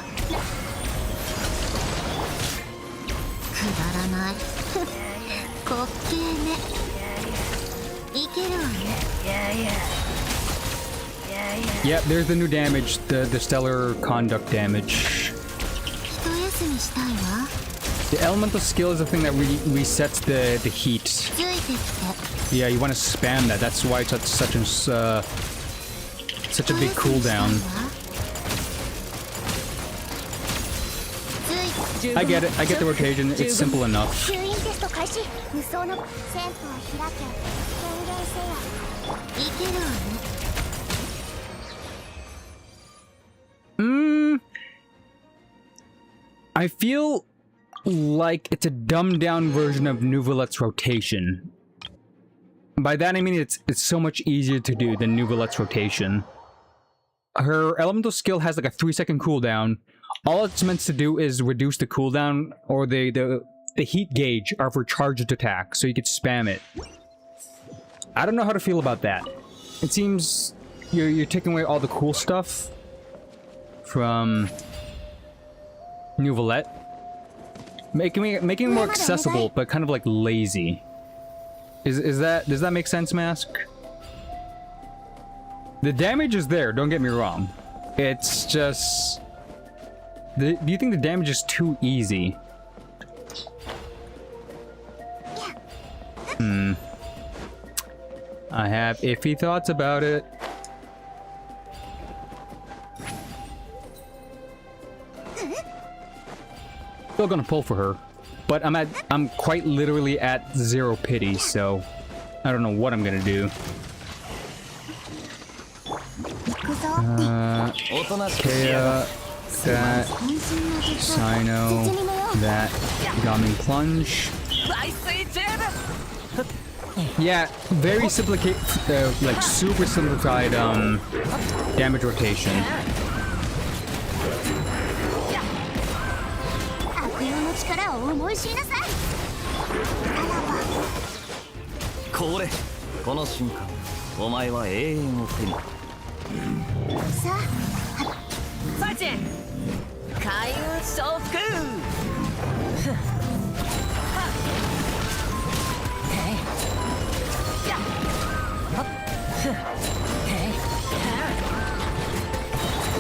くだらない滑稽ねいけるわね Yep, there's the new damage, the stellar conduct damage. 一休みしたいわ The elemental skill is the thing that resets the heat. ついてきて Yeah, you want to spam that. That's why it's such a big cooldown. I get it. I get the rotation. It's simple enough. 吸引テスト開始無双の旋風を開け宣言せよいけるわね I feel like it's a dumbed down version of Nouvellette's rotation. By that I mean it's so much easier to do than Nouvellette's rotation. Her elemental skill has like a 3-second cooldown. All it's meant to do is reduce the cooldown or the heat gauge of her charged attack, so you could spam it. I don't know how to feel about that. It seems you're taking away all the cool stuff from Nouvellette. Making it more accessible, but kind of like lazy. Does that make sense, Mask? The damage is there, don't get me wrong. It's just... do you think the damage is too easy? I have iffy thoughts about it. Still gonna pull for her, but I'm quite literally at 0 pity, so I don't know what I'm gonna do. Kea, that, Sino, that, Gaming Plunge. Yeah, very like super simplified damage rotation. 悪用の力を思い知りなさいこれこの瞬間お前は永遠を手にさサイチン開運承服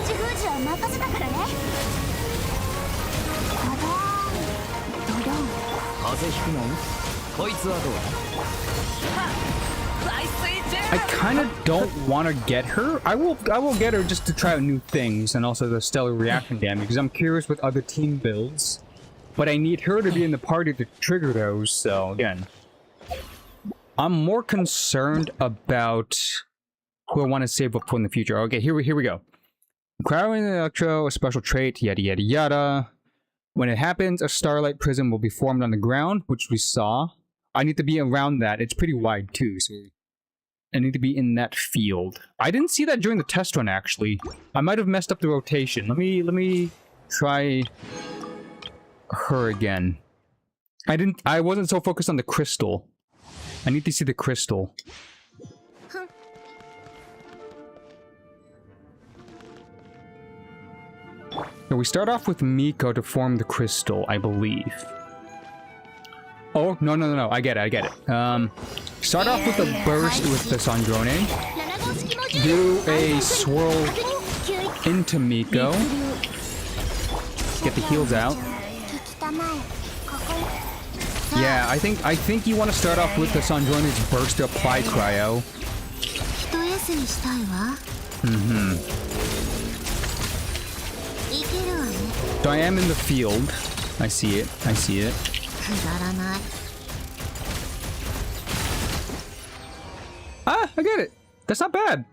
口封じは任せたからねドドン風邪ひくなよこいつはどうだ I kind of don't want to get her. I will get her just to try out new things and also the stellar reaction damage because I'm curious with other team builds. But I need her to be in the party to trigger those, so again. I'm more concerned about who I want to save up for in the future. Okay, here we go. Cryo and Electro, a special trait, yada yada yada. When it happens, a starlight prism will be formed on the ground, which we saw. I need to be around that. It's pretty wide too, so I need to be in that field. I didn't see that during the test run, actually. I might have messed up the rotation. Let me try her again. I wasn't so focused on the crystal. I need to see the crystal. So we start off with Miko to form the crystal, I believe. Oh, no. I get it. Start off with a burst with the Sandrone. Do a swirl into Miko. Get the heals out. Yeah, I think you want to start off with the Sandrone's burst to apply cryo. So I am in the field. I see it. Ah, I get it. That's not bad.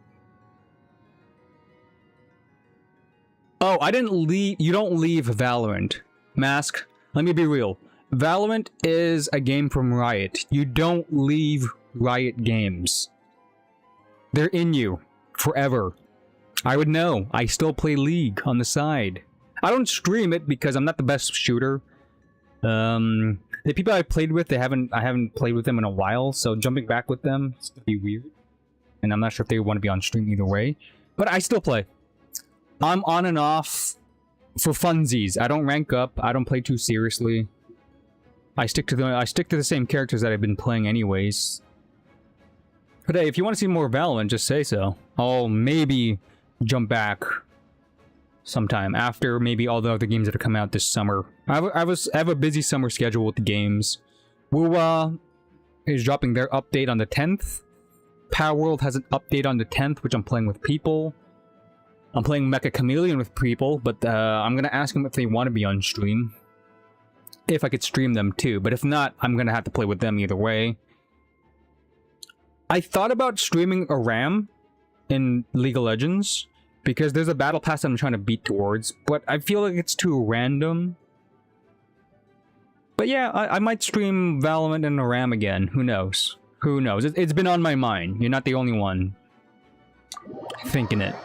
Oh, I didn't leave. You don't leave Valorant. Mask, let me be real. Valorant is a game from Riot. You don't leave Riot games. They're in you. Forever. I would know. I still play League on the side. I don't stream it because I'm not the best shooter. The people I played with, I haven't played with them in a while, so jumping back with them is gonna be weird. And I'm not sure if they want to be on stream either way. But I still play. I'm on and off for funsies. I don't rank up. I don't play too seriously. I stick to the same characters that I've been playing anyways. But hey, if you want to see more Valorant, just say so. I'll maybe jump back sometime after maybe all the other games that have come out this summer. I have a busy summer schedule with the games. Wuwa is dropping their update on the 10th. Power World has an update on the 10th, which I'm playing with people. I'm playing Mecha Chameleon with people, but I'm gonna ask them if they want to be on stream. If I could stream them too, but if not, I'm gonna have to play with them either way. I thought about streaming a RAM in League of Legends, because there's a battle pass I'm trying to beat towards, but I feel like it's too random. But yeah, I might stream Valorant and a RAM again. Who knows? Who knows? It's been on my mind. You're not the only one thinking it.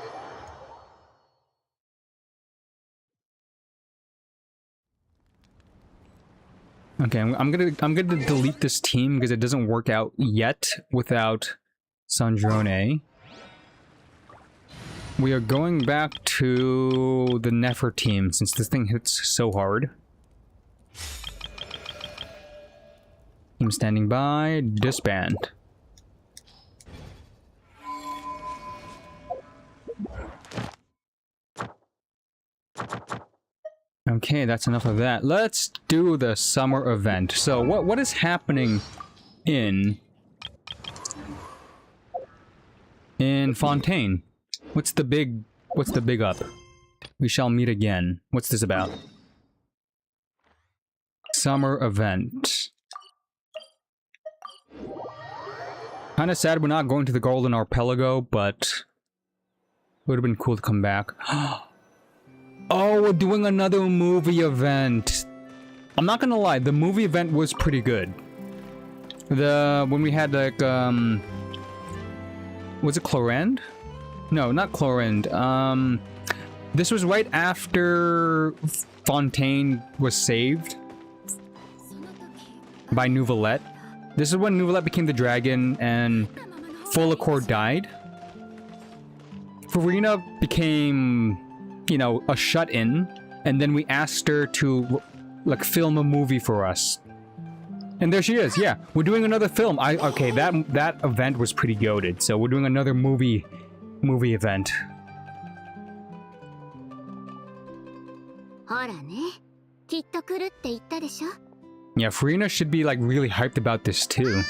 Okay, I'm gonna delete this team because it doesn't work out yet without Sandrone. We are going back to the Nefer team since this thing hits so hard. Team standing by, disband. Okay, that's enough of that. Let's do the summer event. So what is happening in Fontaine? What's the big up? We shall meet again. What's this about? Summer event. Kinda sad we're not going to the Golden Archipelago, but would have been cool to come back. Oh, we're doing another movie event. I'm not gonna lie, the movie event was pretty good. When we had like was it Clorend? No, not Clorend. This was right after Fontaine was saved by Nouvelette. This is when Nouvelette became the dragon and Folacor died. Farina became, you know, a shut-in, and then we asked her to like film a movie for us. And there she is. Yeah, we're doing another film. Okay, that event was pretty goated. So we're doing another movie event. Yeah, Farina should be like really hyped about this too.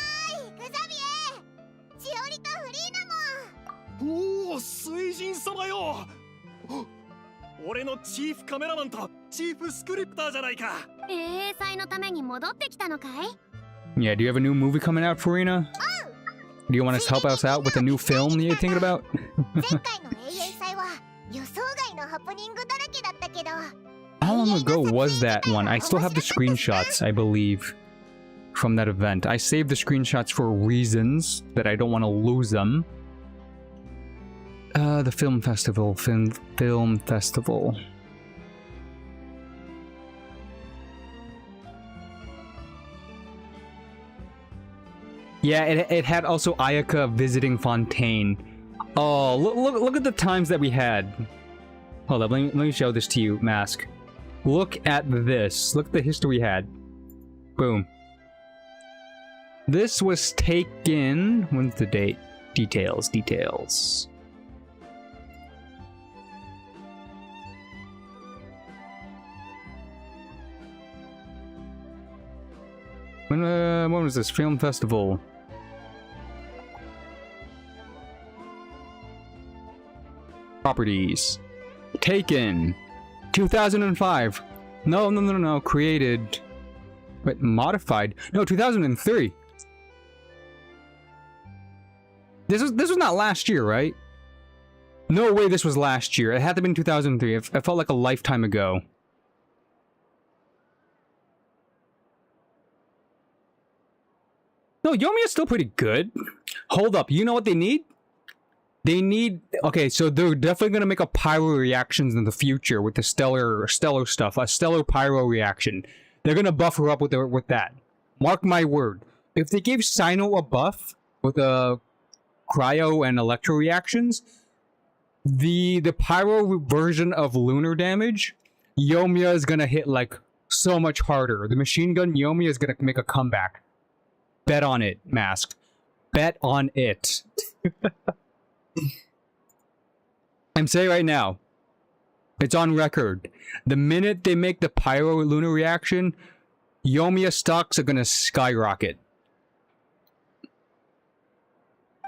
俺のチーフカメラマンとチーフスクリプターじゃないか。英才のために戻ってきたのかい？ Yeah, do you have a new movie coming out, Farina? Do you want to help us out with a new film you're thinking about? 前回の永遠祭は予想外のハプニングだらけだったけど How long ago was that one? I still have the screenshots, I believe, from that event. I saved the screenshots for reasons that I don't want to lose them. The film festival. Film festival. Yeah, it had also Ayaka visiting Fontaine. Oh, look at the times that we had. Hold up, let me show this to you, Mask. Look at this. Look at the history we had. Boom. This was taken... When's the date? Details. When was this? Film festival. Properties. Taken. 2005. No. Created. Wait, modified. No, 2003. This was not last year, right? No way this was last year. It had to have been 2003. It felt like a lifetime ago. No, Yomiya's still pretty good. Hold up, you know what they need? They need... Okay, so they're definitely gonna make a pyro reactions in the future with the stellar stuff. A stellar pyro reaction. They're gonna buff her up with that. Mark my word. If they gave Sino a buff with a cryo and electro reactions, the pyro version of lunar damage, Yomiya is gonna hit like so much harder. The machine gun Yomiya is gonna make a comeback. Bet on it, Mask. Bet on it. I'm saying right now, it's on record. The minute they make the pyro lunar reaction, Yomiya stocks are gonna skyrocket.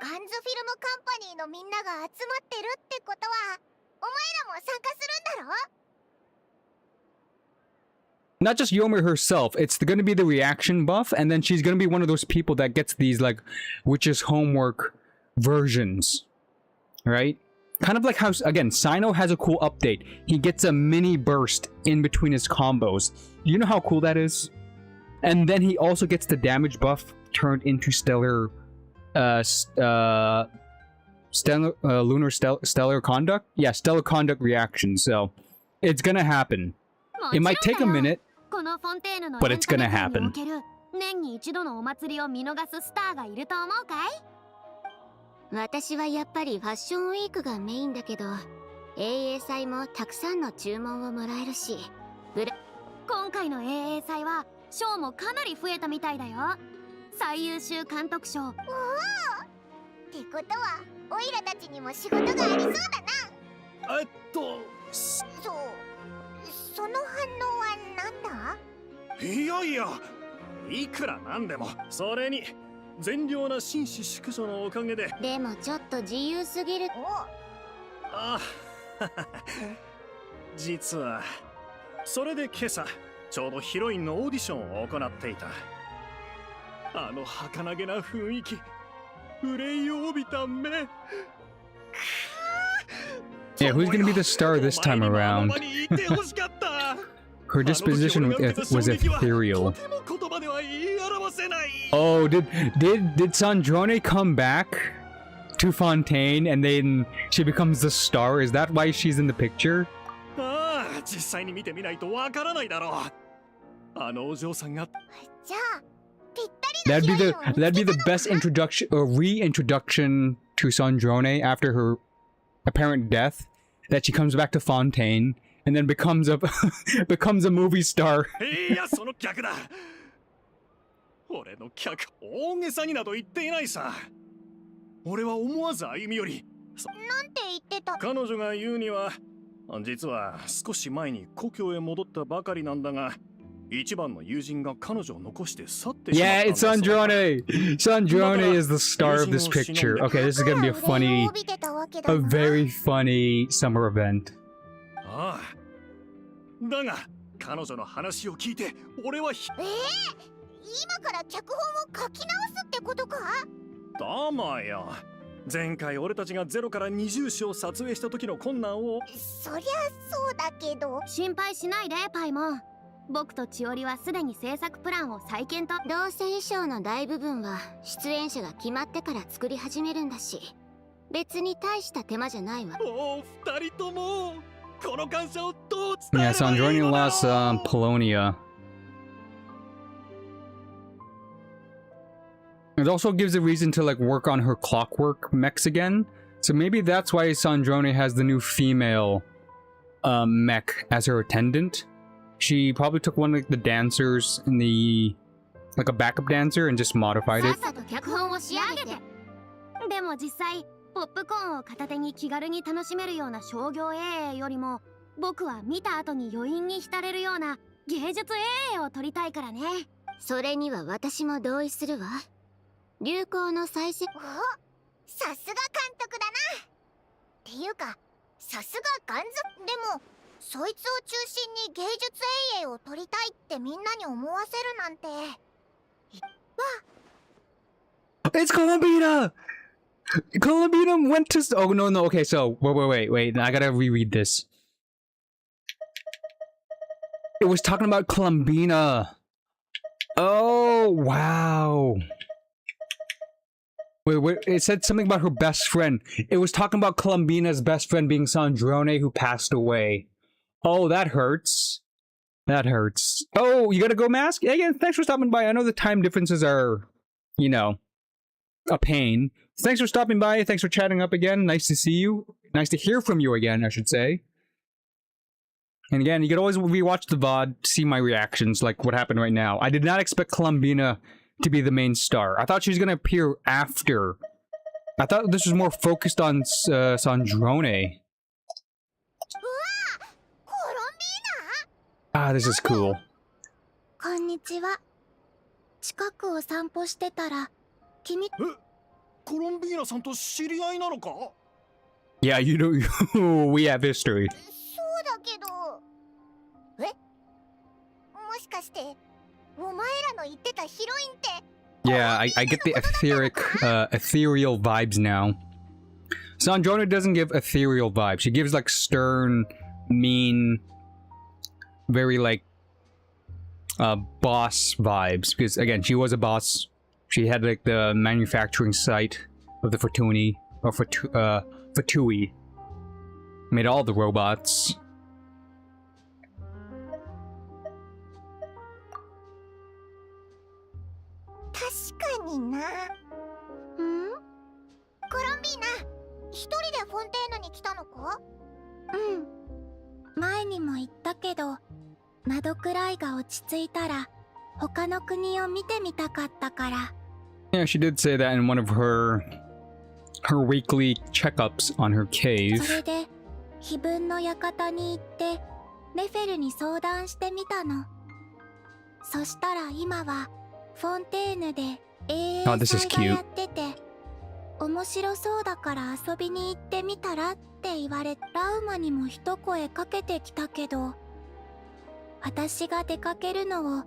ガンズフィルムカンパニーのみんなが集まってるってことはお前らも参加するんだろ Not just Yomiya herself, it's gonna be the reaction buff, and then she's gonna be one of those people that gets these, like, witch's homework versions. Right? Kind of like how, again, Sino has a cool update. He gets a mini burst in between his combos. You know how cool that is? And then he also gets the damage buff turned into stellar... lunar stellar conduct? Yeah, stellar conduct reaction, so... It's gonna happen. It might take a minute, but it's gonna happen. 年に一度のお祭りを見逃すスターがいると思うかい私はやっぱりファッションウィークがメインだけど英英祭もたくさんの注文をもらえるし今回の英英祭は賞もかなり増えたみたいだよ最優秀監督賞おおってことはオイラたちにも仕事がありそうだなその反応はなんだいやいやいくらなんでもそれに善良な紳士淑女のおかげででもちょっと自由すぎるあ実はそれで今朝ちょうどヒロインのオーディションを行っていたあの儚げな雰囲気憂いを帯びた目 Yeah, who's gonna be the star this time around? Her disposition was ethereal. Oh, did Sandrone come back to Fontaine and then she becomes the star? Is that why she's in the picture? That'd be the best introduction or reintroduction to Sandrone after her apparent death. That she comes back to Fontaine and then becomes a becomes a movie star. 俺の客大げさになど言っていないさ俺は思わず歩み寄りなんて言ってた彼女が言うには実は少し前に故郷へ戻ったばかりなんだが一番の友人が彼女を残して去ってしまったんだ Yeah, it's Sandrone! Sandrone is the star of this picture. Okay, this is gonna be a very funny summer event. ああだが彼女の話を聞いて俺はや今から脚本を書き直すってことか？どうもよ。前回俺たちが0から20詩を撮影した時の困難を。そりゃそうだけど。心配しないでパイモン。僕と千織はすでに制作プランを再検討。どうせ衣装の大部分は出演者が決まってから作り始めるんだし、別に大した手間じゃないわ。おお、二人ともこの感謝をどう伝え Yeah, ればいい Sandrone のだろう。 lost Polonia. It also gives a reason to like work on her clockwork mechs again. So maybe that's why Sandrone has the new female mech as her attendant. She probably took one of the dancers in the like a backup dancer and just modified さ it. っさと脚本を仕上げて。でも実際ポップコーンを片手に気軽に楽しめるような商業映画よりも、僕は見た後に余韻に浸れるような芸術映画を撮りたいからね。それには私も同意するわ。流行の再生。お、さすが監督だな。っていうか、さすがガンズ。でもそいつを中心に芸術映画を撮りたいってみんなに思わせるなんて。It's Columbina! Columbina went to... Oh, no, no. Okay, so... Wait. I gotta reread this. It was talking about Columbina. Oh, wow. Wait. It said something about her best friend. It was talking about Columbina's best friend being Sandrone, who passed away. Oh, that hurts. That hurts. Oh, you gotta go, Mask? Yeah, again, thanks for stopping by. I know the time differences are, you know, a pain. Thanks for stopping by. Thanks for chatting up again. Nice to see you. Nice to hear from you again, I should say. And again, you can always rewatch the VOD, see my reactions, like what happened right now. I did not expect Columbina to be the main star. I thought she was going to appear after. I thought this was more focused on Sandrone. Ah, this is cool. こんにちは。近くを散歩してたら、君。コロンビーナさんと知り合いなのか？ Yeah, you know, we have history. そうだけど。え？もしかして、お前らの言ってたヒロインって。Yeah, I get the ethereal vibes now. Sandrone doesn't give ethereal vibes. She gives like stern, mean, very like boss vibes. Because again, she was a boss. She had like the manufacturing site of the Fatui. Made all the robots. 確かにな。コロンビーナ、一人でフォンテーヌに来たのか？前にも言ったけど、窓くらいが落ち着いたら他の国を見てみたかったから。Yeah, she did say that in one of her weekly checkups on her そ cave. れで碑文の館に行ってネフェルに相談してみたの。そしたら今はフォンテーヌで英英 Oh, this is 祭が cute. やってて、面白そうだから遊びに行ってみたらって言われ、ラウマにも一声かけてきたけど、私が出かけるのを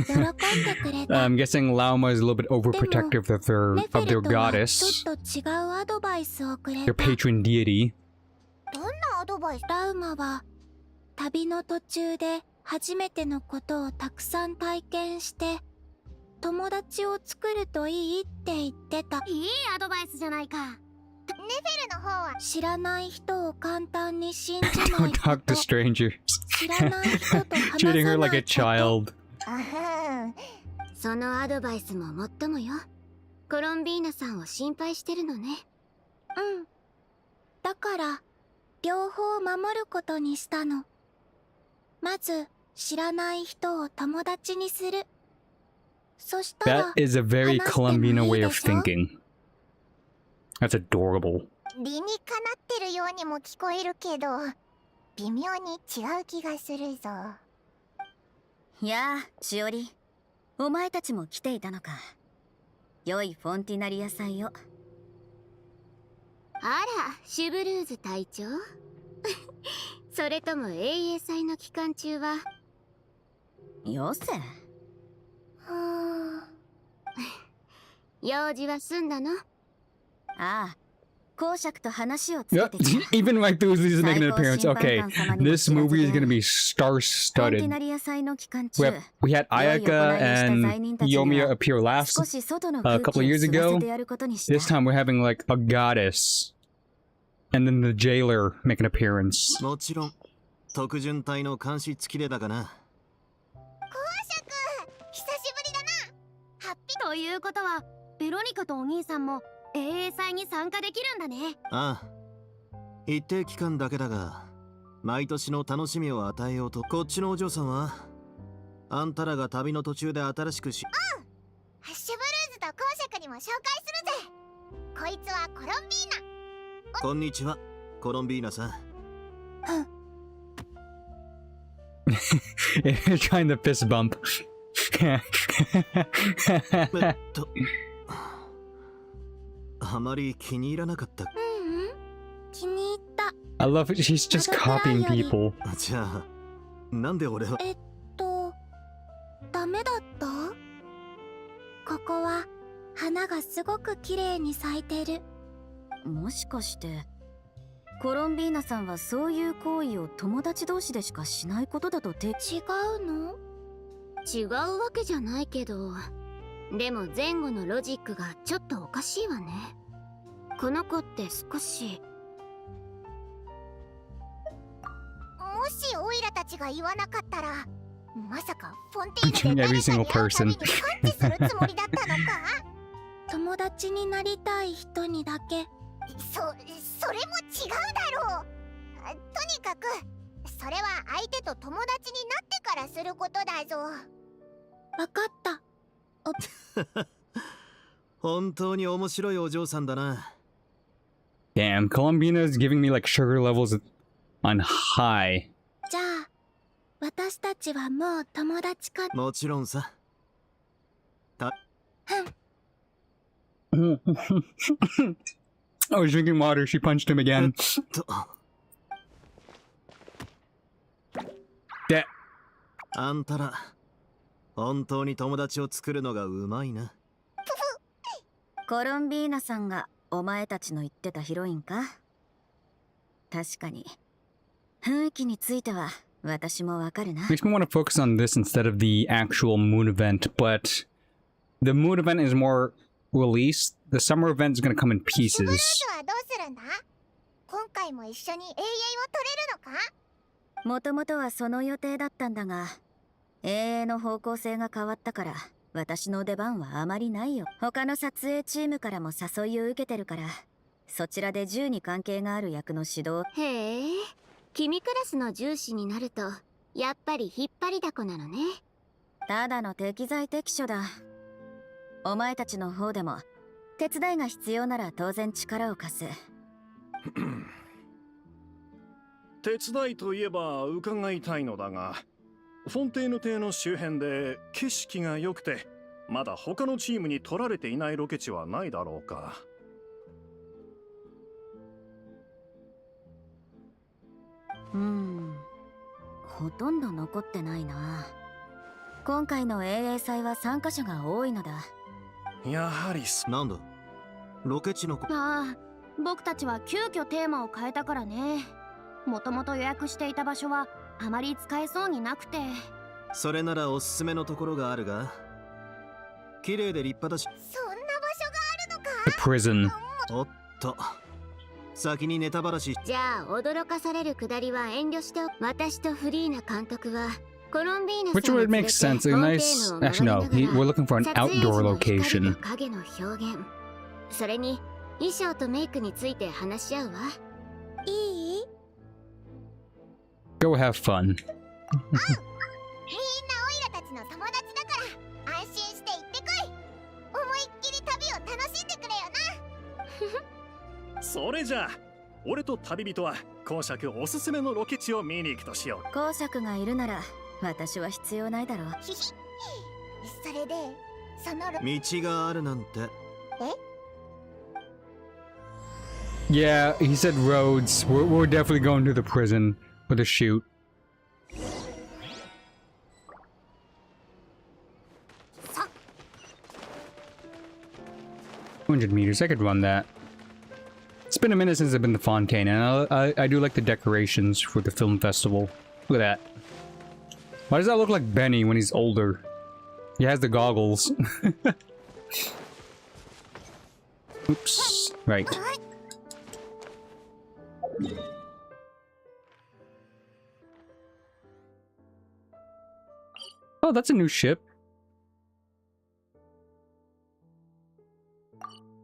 喜んでくれた。I'm guessing Lauma is a little bit overprotective of ネ their フェルとは goddess, ちょっと違うアドバイスをくれ their た。 patron deity. どんなアドバイス？ラウマは旅の途中で初めてのことをたくさん体験して友達を作るといいって言ってた。いいアドバイスじゃないか。ネフェルの方は知らない人を簡単に信じない Don't こ talk と。 to strangers. 知らない人と話さ Treating な her い like a こと。 child. あはん。そのアドバイスももっともよ。コロンビーナさんを心配してるのね。だから両方守ることにしたの。まず知らない人を友達にする。そしたら That is a very 話してもいい Columbina way of でしょ？ thinking. That's adorable. 理にかなってるようにも聞こえるけど、微妙に違う気がするぞ。やあ、しおり。お前たちも来ていたのか。良いフォンティナリア祭を。あら、シュブルーズ隊長それとも英英祭の期間中は。よせ。は用事は済んだの？ああ、公爵と話をつけ Yep. てきた。 Even like those is making an appearance. Okay, this movie is gonna be star-studded. コンティナリア祭の期間中、 We had Ayaka and Yomiya appear 少 last し外の a 空気 couple を years 吸わ ago. せてやることにした This time we're having like a goddess, and then the jailer make an appearance. もちろん特巡隊の監視付きでだがな。久しぶりだな。ハッピーということはベロニカとお兄さんも英英祭に参加できるんだね。ああ、一定期間だけだが毎年の楽しみを与えようと。こっちのお嬢さんはあんたらが旅の途中で新しくし、ハッシュブルーズと公爵にも紹介するぜ。こいつはコロンビーナ。こんにちは、コロンビーナさん。Trying to fist bump. あまり気に入らなかった。気に入った。 I love it. She's just copying people. じゃあなんで俺は。ダメだった？ここは花がすごく綺麗に咲いてる。もしかしてコロンビーナさんはそういう行為を友達同士でしかしないことだと違違うの？違うわけじゃないけど、でも前後のロジックがちょっとおかしいわね。この子って少し。もしオイラたちが言わなかったら、まさかフォンテーヌで誰かに会うたびに感知するつもりだったのか？友達になりたい人にだけ。それも違うだろう。とにかくそれは相手と友達になってからすることだぞ。わかった。本当に面白いお嬢さんだな。Damn, Columbina is giving me like sugar levels on high. じゃあ私たちはもう友達か？もちろんさ。I was drinking water. She punched him again. で、あんたら本当に友達を作るのがうまいな。コロンビーナさんがお前たちの言ってたヒロインか？確かに雰囲気については私もわかるな。 makes me want to focus on this instead of the actual moon event, but the moon event is more released. The summer event is going to come in ブルー pieces. ズはどうするんだ？今回も一緒に永遠を取れるのか？もともとはその予定だったんだが、永遠の方向性が変わったから私の出番はあまりないよ。他の撮影チームからも誘いを受けてるから、そちらで銃に関係がある役の指導。へえ、君クラスの重視になるとやっぱり引っ張りだこなのね。ただの適材適所だ。お前たちの方でも手伝いが必要なら当然力を貸す。手伝いといえば伺いたいのだが、フォンテーヌ邸の周辺で景色が良くてまだ他のチームに取られていないロケ地はないだろうか？ほとんど残ってないな。今回の英英祭は参加者が多いのだ。やはりなんだロケ地のああ、僕たちは急遽テーマを変えたからね。もともと予約していた場所はあまり使えそうになくて。それならおすすめのところがあるが、綺麗で立派だし。そんな場所があるのか？ The prison. おっと、先にネタばらし。じゃあ驚かされるくだりは遠慮して。私とフリーナ監督はコロンビーナさん Which を would 連れ make て sense. A フォンテ nice. ーヌを Actually, no. 回りなが We're ら looking for an 撮影時 outdoor の光 location. と影の表現、それに衣装とメイクについて話し合うわ。いい？ Go have fun. みんなオイラたちの友達だから安心して行ってこい。思いっきり旅を楽しんでくれよな。それじゃあ俺と旅人は公爵おすすめのロケ地を見に行くとしよう。公爵がいるなら私は必要ないだろう。ひひ。それでその道があるなんて。Yeah, he said roads. We're definitely going to the prison with a shoot. さ200 meters. I could run that. It's been a minute since I've been to Fontaine, and I do like the decorations for the film festival. Look at that. Why does that look like Benny when he's older? He has the goggles. Oops. Right. Oh, that's a new ship.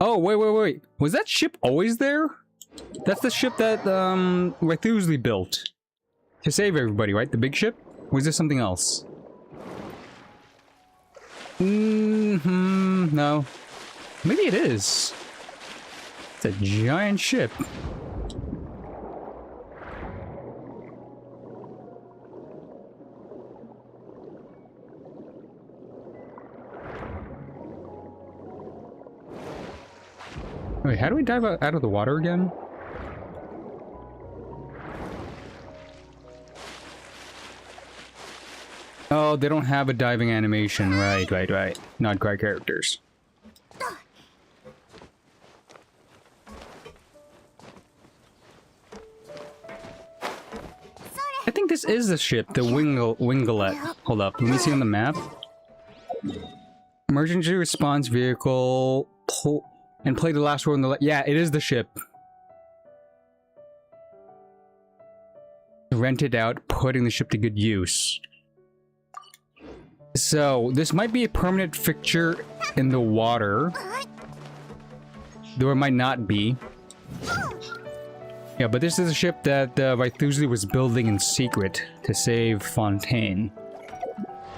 Oh, wait. Was that ship always there? That's the ship that, Rythusley built. To save everybody, right? The big ship? Or is this something else? No. Maybe it is. It's a giant ship. Wait, how do we dive out of the water again? Oh, they don't have a diving animation. Right. Not quite characters. I think this is the ship, the Winglet. Hold up, let me see on the map. Emergency response vehicle. And play the last word on the left. Yeah, it is the ship. Rent it out, putting the ship to good use. So, this might be a permanent fixture in the water. Though it might not be. Yeah, but this is a ship that Rythusley was building in secret to save Fontaine.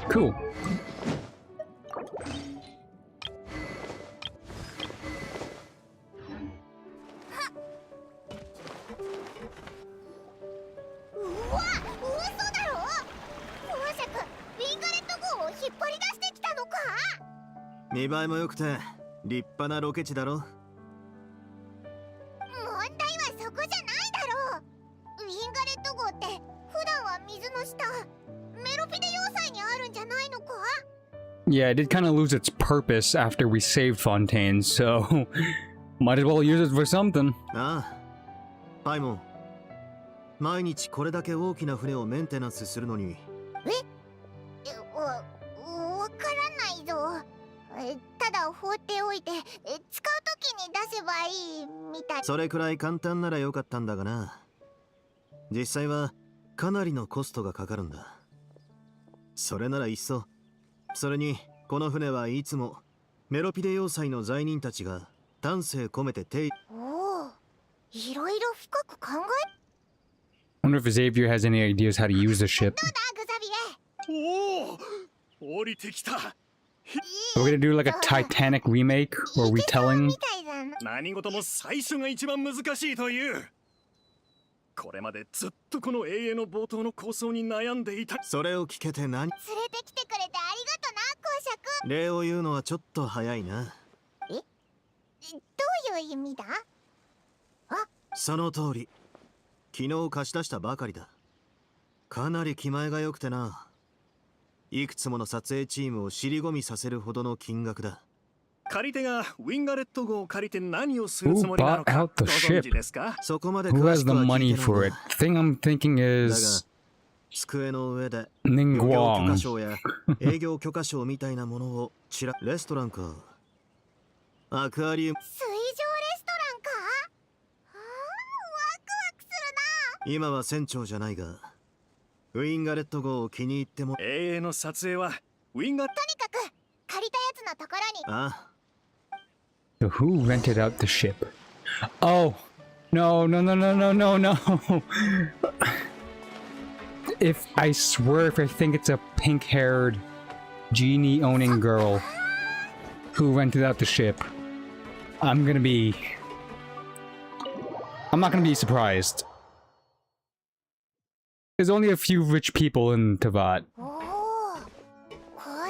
Cool.見栄えも良くて立派なロケ地だろ。問題はそこじゃないだろう。ウィンガレット号って普段は水の下メロピデ要塞にあるんじゃないのか？ Yeah, it did kind of lose its purpose after we saved Fontaine, so might as well use it for something. ああ、パイモン。毎日これだけ大きな船をメンテナンスするのに。わからないぞ。ただ放っておいて使う時に出せばいいみたい。それくらい簡単ならよかったんだがな。実際はかなりのコストがかかるんだ。それならいっそ。それにこの船はいつもメロピデ要塞の罪人たちが丹精込めておお、いろいろ深く考え。I wonder if Xavier has any ideas how to use the ship. どうだグザビエ。おお、降りてきた。Are we gonna do like a Titanic remake or retelling? みたいだな。何事も最初が一番難しいという。これまでずっとこの永遠の冒頭の構想に悩んでいた。それを聞けて何？連れてきてくれてありがとな、公爵。礼を言うのはちょっと早いな。どういう意味だ？その通り。昨日貸し出したばかりだ。かなり気前が良くてな。いくつもの撮影チームを尻込みさせるほどの金額だ。借り手がウィンガレット号を借りて何をするつもりなのか Who bought out ご the 存知ですか？そこまで Who 詳 has し the くは聞 money いてない for が it? The thing I'm thinking is 机の上で Ning 漁業許可 Guang. 証や営業許可証みたいなものをレストランかアクアリウム水上レストランか？ワクワクするな。今は船長じゃないがウィンガレット号を気に入っても永遠の撮影はウィンガ。とにかく借りたやつのところに。あ So who rented out the ship? Oh, no. If I swear, if I think it's a pink-haired genie-owning girl who rented out the ship, I'm not gonna be surprised. There's only a few rich people in Tavat. おお、こ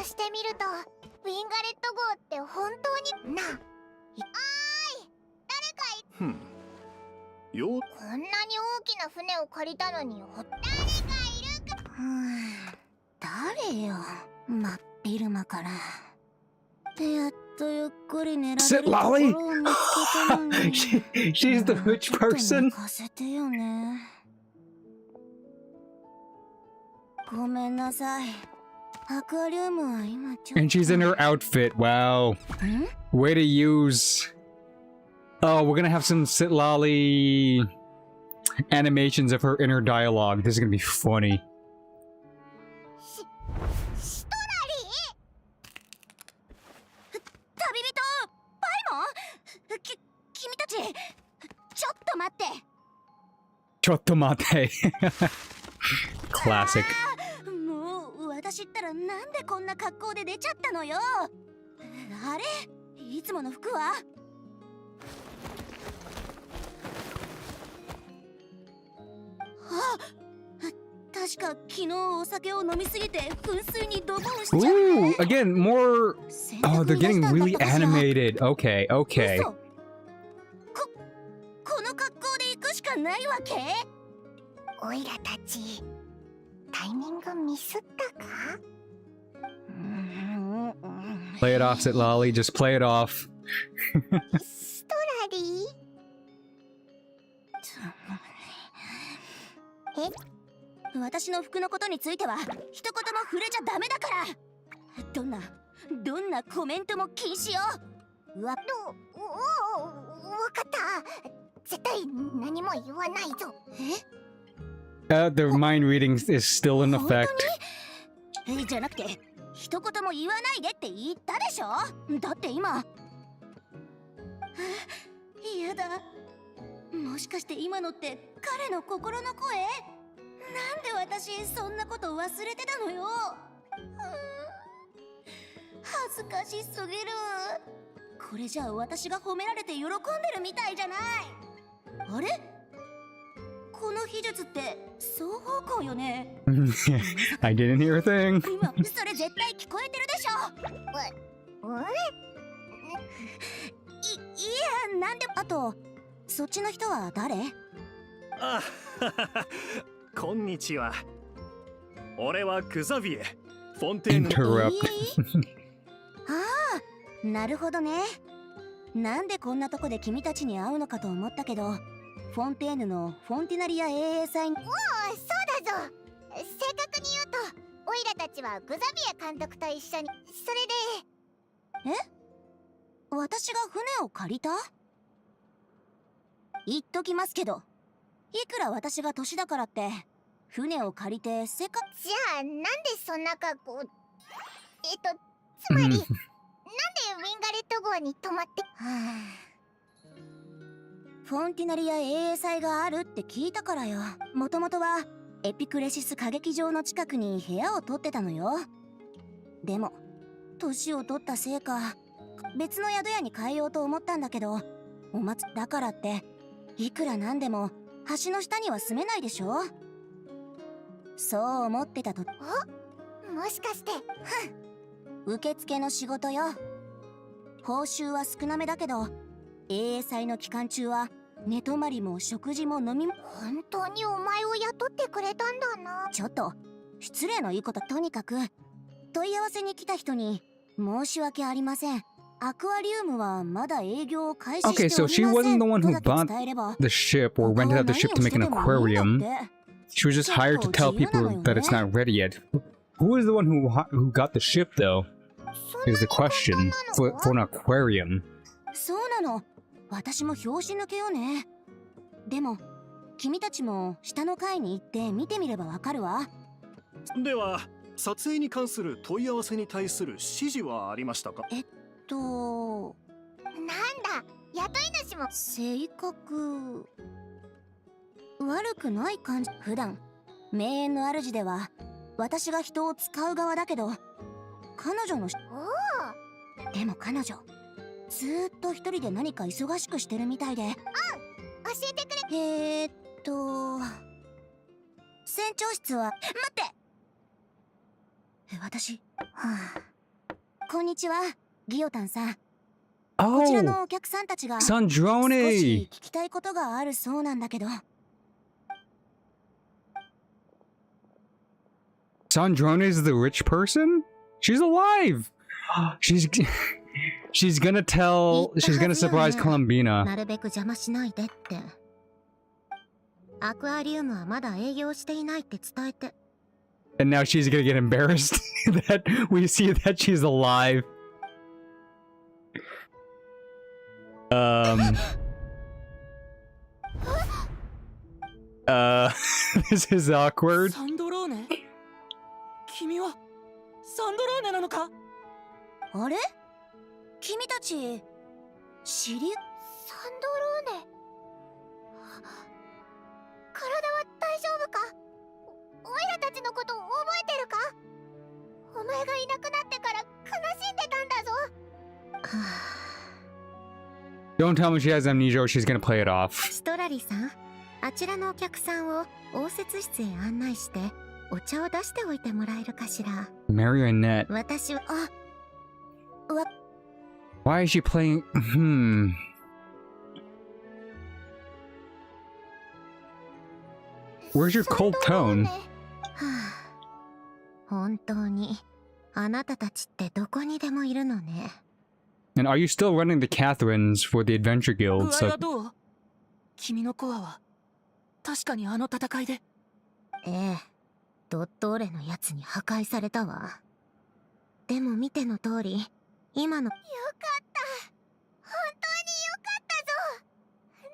うしてみるとウィンガレット号って本当にな。誰かよこんなに大きな船を借りたのに誰かいるか。誰よ、真っ昼間から。ってやって Sit Lolly? She's the rich person? ごめんなさい。アクアリウムは今ちょっと。 And she's in her outfit. Wow. Way to use. Oh, we're gonna have some Sit Lolly animations of her inner dialogue. This is gonna be funny. シトラリー？旅人パイモン？君たちちょっと待って。 Chotomate. Classic. もう私ったらなんでこんな格好で出ちゃったのよ。あれいつもの服は？あ、確か昨日お酒を飲みすぎて噴水にドボンしちゃって。 Ooh, again, more. Oh, they're getting really animated. Okay, okay. 嘘。この格好で行くしかないわけ？おいらたちタイミングミスったか？ Play it off, Sit Lolly. Just play it off. ストラリー？私の服のことについては一言も触れちゃダメだから。どんなコメントも禁止よ。わかった。絶対何も言わないぞ。The mind reading is still in effect. じゃなくて一言も言わないでって言ったでしょ。だって今。嫌だ。もしかして今のって彼の心の声？なんで私そんなこと忘れてたのよ。恥ずかしすぎる。これじゃあ私が褒められて喜んでるみたいじゃない。あれ？この秘術って双方向よね。I didn't hear a thing. 今それ絶対聞こえてるでしょ。いや、なんで。あとそっちの人は誰？あ、こんにちは。俺はクザビエ。フォンテーヌ。Interrupt. ああ、なるほどね。なんでこんなとこで君たちに会うのかと思ったけど、フォンテーヌのフォンティナリア衛祭に。おお、そうだぞ。正確に言うとオイラたちはグザビエ監督と一緒に。それで。私が船を借りた？言っときますけど、いくら私が年だからって船を借りてじゃあなんでそんな格好？つまりなんでウィンガレット号に泊まって。フォンティナリア衛泳祭があるって聞いたからよ。もともとはエピクレシス歌劇場の近くに部屋を取ってたのよ。でも年を取ったせいか別の宿屋に変えようと思ったんだけど、お祭りだからっていくらなんでも橋の下には住めないでしょ。そう思ってたと。もしかして。受付の仕事よ。報酬は少なめだけど衛泳祭の期間中は寝泊まりも食事も飲みも。本当にお前を雇ってくれたんだな。ちょっと失礼のいいこと。とにかく問い合わせに来た人に申し訳ありません。アクアリウムはまだ営業を開始しておりません。 Okay, so she wasn't the one who bought the ship or rented out the ship to make an aquarium. She was just hired to tell people that it's not ready yet. Who is the one who got the ship though? Is the question for an aquarium. そうなの。私も拍子抜けよね。でも君たちも下の階に行って見てみればわかるわ。では撮影に関する問い合わせに対する指示はありましたか？なんだ、雇い主も性格悪くない感じ。普段名園の主では私が人を使う側だけど、彼女のでも彼女ずーっと一人で何か忙しくしてるみたいで。教えてくれ。船長室は。待って、私、こんにちは、ギオタンさん。こちらのお客さんたちが少し聞きたいことがあるそうなんだけど。Sandrone is the rich person? She's alive! She's... She's gonna surprise Columbina. なるべく邪魔しないでって。アクアリウムはまだ営業していないって伝えて。And now she's gonna get embarrassed that we see that she's alive. This is awkward. サンドローネ？君はサンドローネなのか？あれ？君たち、知り？サンドローネ。体は大丈夫か？おいらたちのこと覚えてるか？お前がいなくなってから悲しんでたんだぞ。Don't tell me she has amnesia or she's gonna play it off. ストラリさん、あちらのお客さんを応接室へ案内してお茶を出しておいてもらえるかしら。Marionette. 私は、Why is she playing? Where's your cold tone? 本当にあなたたちってどこにでもいるのね。And are you still running the Catherines for the Adventure 具 Guild? 合 So はどう？君のコアは確かにあの戦いで。ええ、ドットーレのやつに破壊されたわ。でも見ての通り、今の。よかった。本当によかったぞ。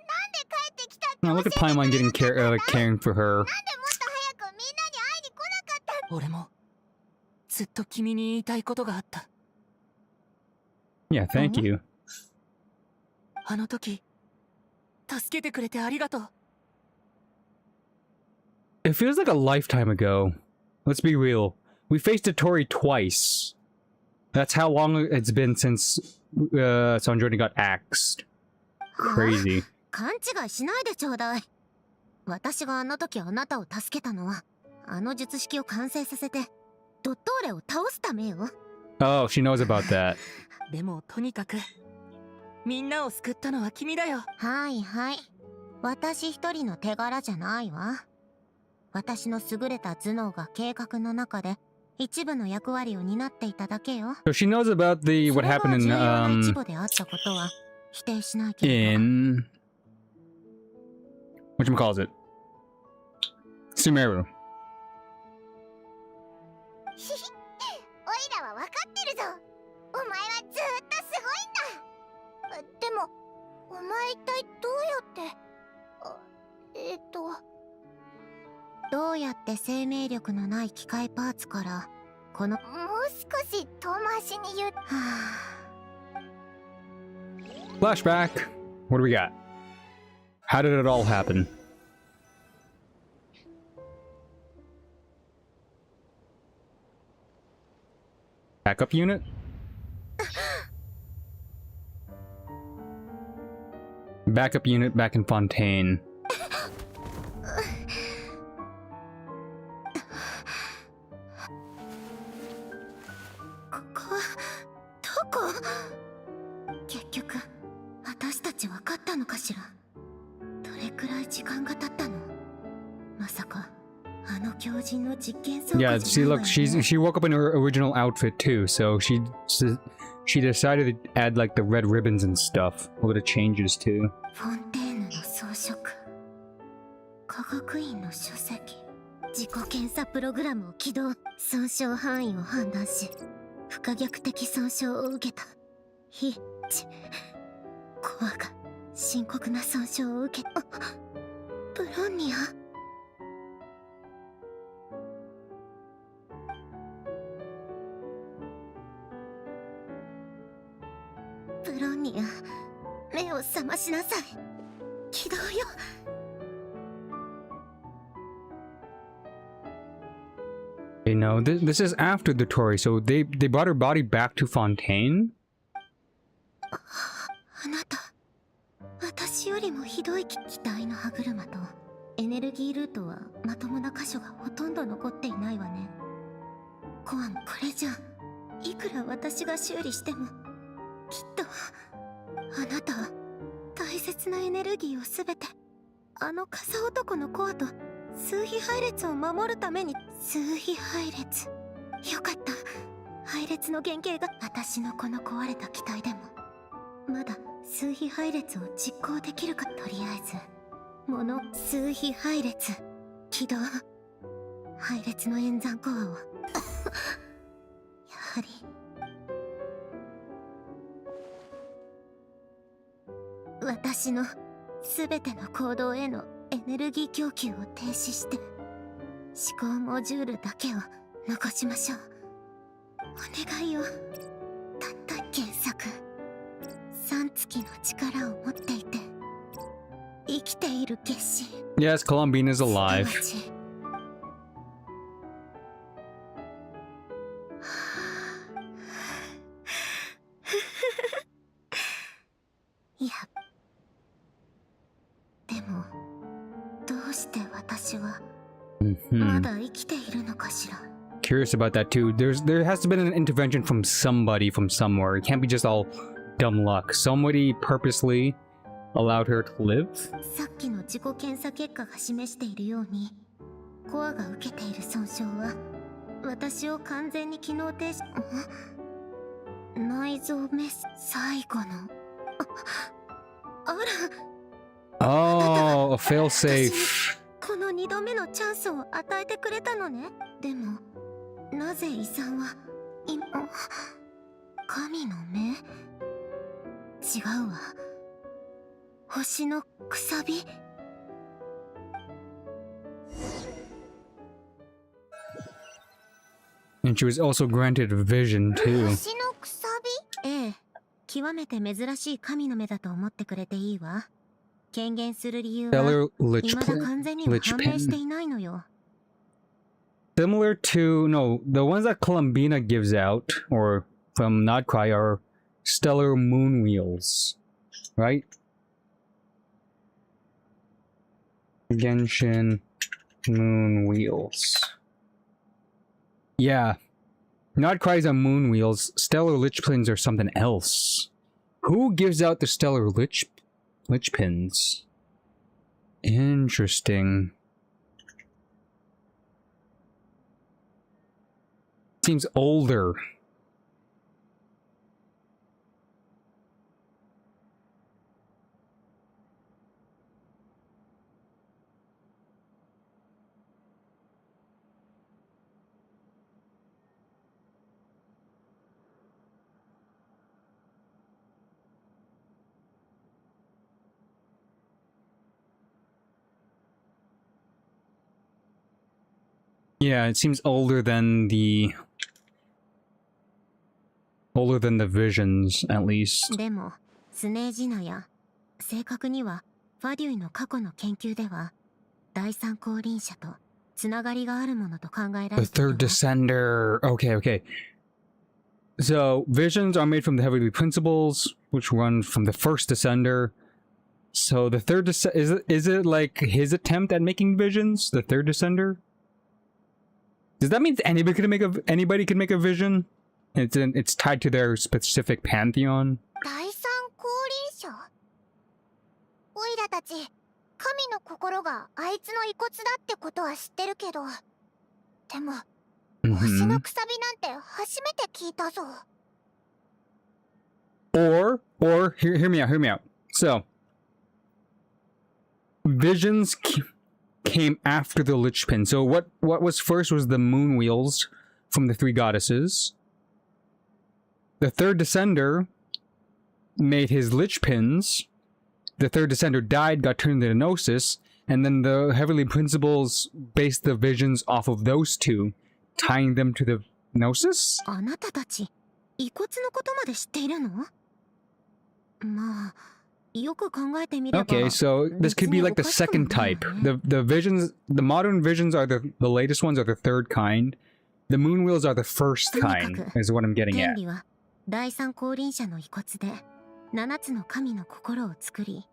なんで帰ってきたって oh, look at Paimon getting caring for her. なんでもっと早くみんなに会いに来なかった俺もずっと君に言いたいことがあった。Yeah, thank you. あの時助けてくれてありがとう。It feels like a lifetime ago. Let's be real. We faced a Tori twice. That's how long it's been since Sanjoni got axed. Crazy. 勘違いしないでちょうだい。私があの時あなたを助けたのは、あの術式を完成させて、ドットーレを倒すためよ。Oh, she knows about that. でもとにかくみんなを救ったのは君だよ。はいはい。私一人の手柄じゃないわ。私の優れた頭脳が計画の中で一部の役割を担っていただけよ。So she knows about the what happened in それが重要な一部であったことは否定しないけれど。in whatchamacallit? Sumeru. ひひ、おいらは分かってるぞ。お前はずっとすごいんだ。でも、お前一体どうやってどうやって生命力のない機械パーツからこのもう少し遠回しに言う。Flashback. What do we got? How did it all happen? Backup unit? Backup unit back in Fontaine. ここはどこ？結局私たち分かったのかしら。どれくらい時間が経ったの？まさかあの狂人の実験装置じゃないわよね。 Yeah, see, look, she woke up in her original outfit too, so she decided to add like the red ribbons and stuff. A little changes too. フォンテーヌの装飾、科学院の書籍、自己検査プログラムを起動、損傷範囲を判断し不可逆的損傷を受けた。コアが深刻な損傷を受けた。ブロンニア。ブロンニア、目を覚ましなさい。起動よ。You know, this is after the Tory, so they brought her body back to Fontaine? あなた、私よりもひどい機体の歯車とエネルギールートはまともな箇所がほとんど残っていないわね。コアもこれじゃいくら私が修理してもきっとあなたは大切なエネルギーをすべてあの傘男のコアと数比配列を守るために。数比配列、よかった。配列の原型が私のこの壊れた機体でもまだ数比配列を実行できるか。とりあえず数比配列起動。配列の演算コアをやはり私の全ての行動へのエネルギー供給を停止して思考モジュールだけを残しましょう。お願いよ。たった原作3月の力を持っていて生きている決心。 Yes, Columbine is alive. すなわちいやでもどうして私はまだ生きているのかしら。 Curious about that too. There has to be an intervention from somebody from somewhere. It can't be just all dumb luck. Somebody purposely allowed her to live? さっきの自己検査結果が示しているようにコアが受けている損傷は私を完全に機能停止。内臓メス最後のあら Oh, a failsafe. この2度目のチャンスを与えてくれたのね。でもなぜ遺産は今神の目違うわ。星のくさび。And she was also granted a vision too. 星のくさび。ええ、極めて珍しい神の目だと思ってくれていいわ。権限する理由は Stellar 未だ完全には Lich 判明して Pin. いないのよ。 Similar to, no, the ones that Columbina gives out, or from Notcry, are stellar moon wheels, right? Genshin moon wheels. Yeah. Notcry's are moon wheels. Stellar lich pins are something else. Who gives out the stellar lich pins? Interesting. Seems older. Yeah, it seems older than the visions, at least. でもスネージナや正確にはファデュイの過去の研究では第三降臨者とつながりがあるものと考えられ The ている third descender. Okay. So visions are made from the heavenly principles, which run from the first descender. So the third is it like his attempt at making visions? The third descender. Does that mean anybody can make a vision? It's tied to their specific pantheon. 第三降臨者。オイラたち神の心があいつの遺骨だってことは知ってるけど、でも星のくさびなんて初めて聞いたぞ。 Or hear me out. So visions came after the lich pin. So what was first was the moon wheels from the three goddesses. The third descender made his lich pins. The third descender died, got turned into Gnosis, and then the heavenly principles based the visions off of those two, tying them to the Gnosis? あなたたち遺骨のことまで知っているの？まあよく考えてみれば Okay, so this could be like the second type. The visions, the modern visions are the latest ones are the third kind. The moon wheels are the first kind, is what I'm getting 天 at. 理は第三降臨者の遺骨で7つの神の心を作り、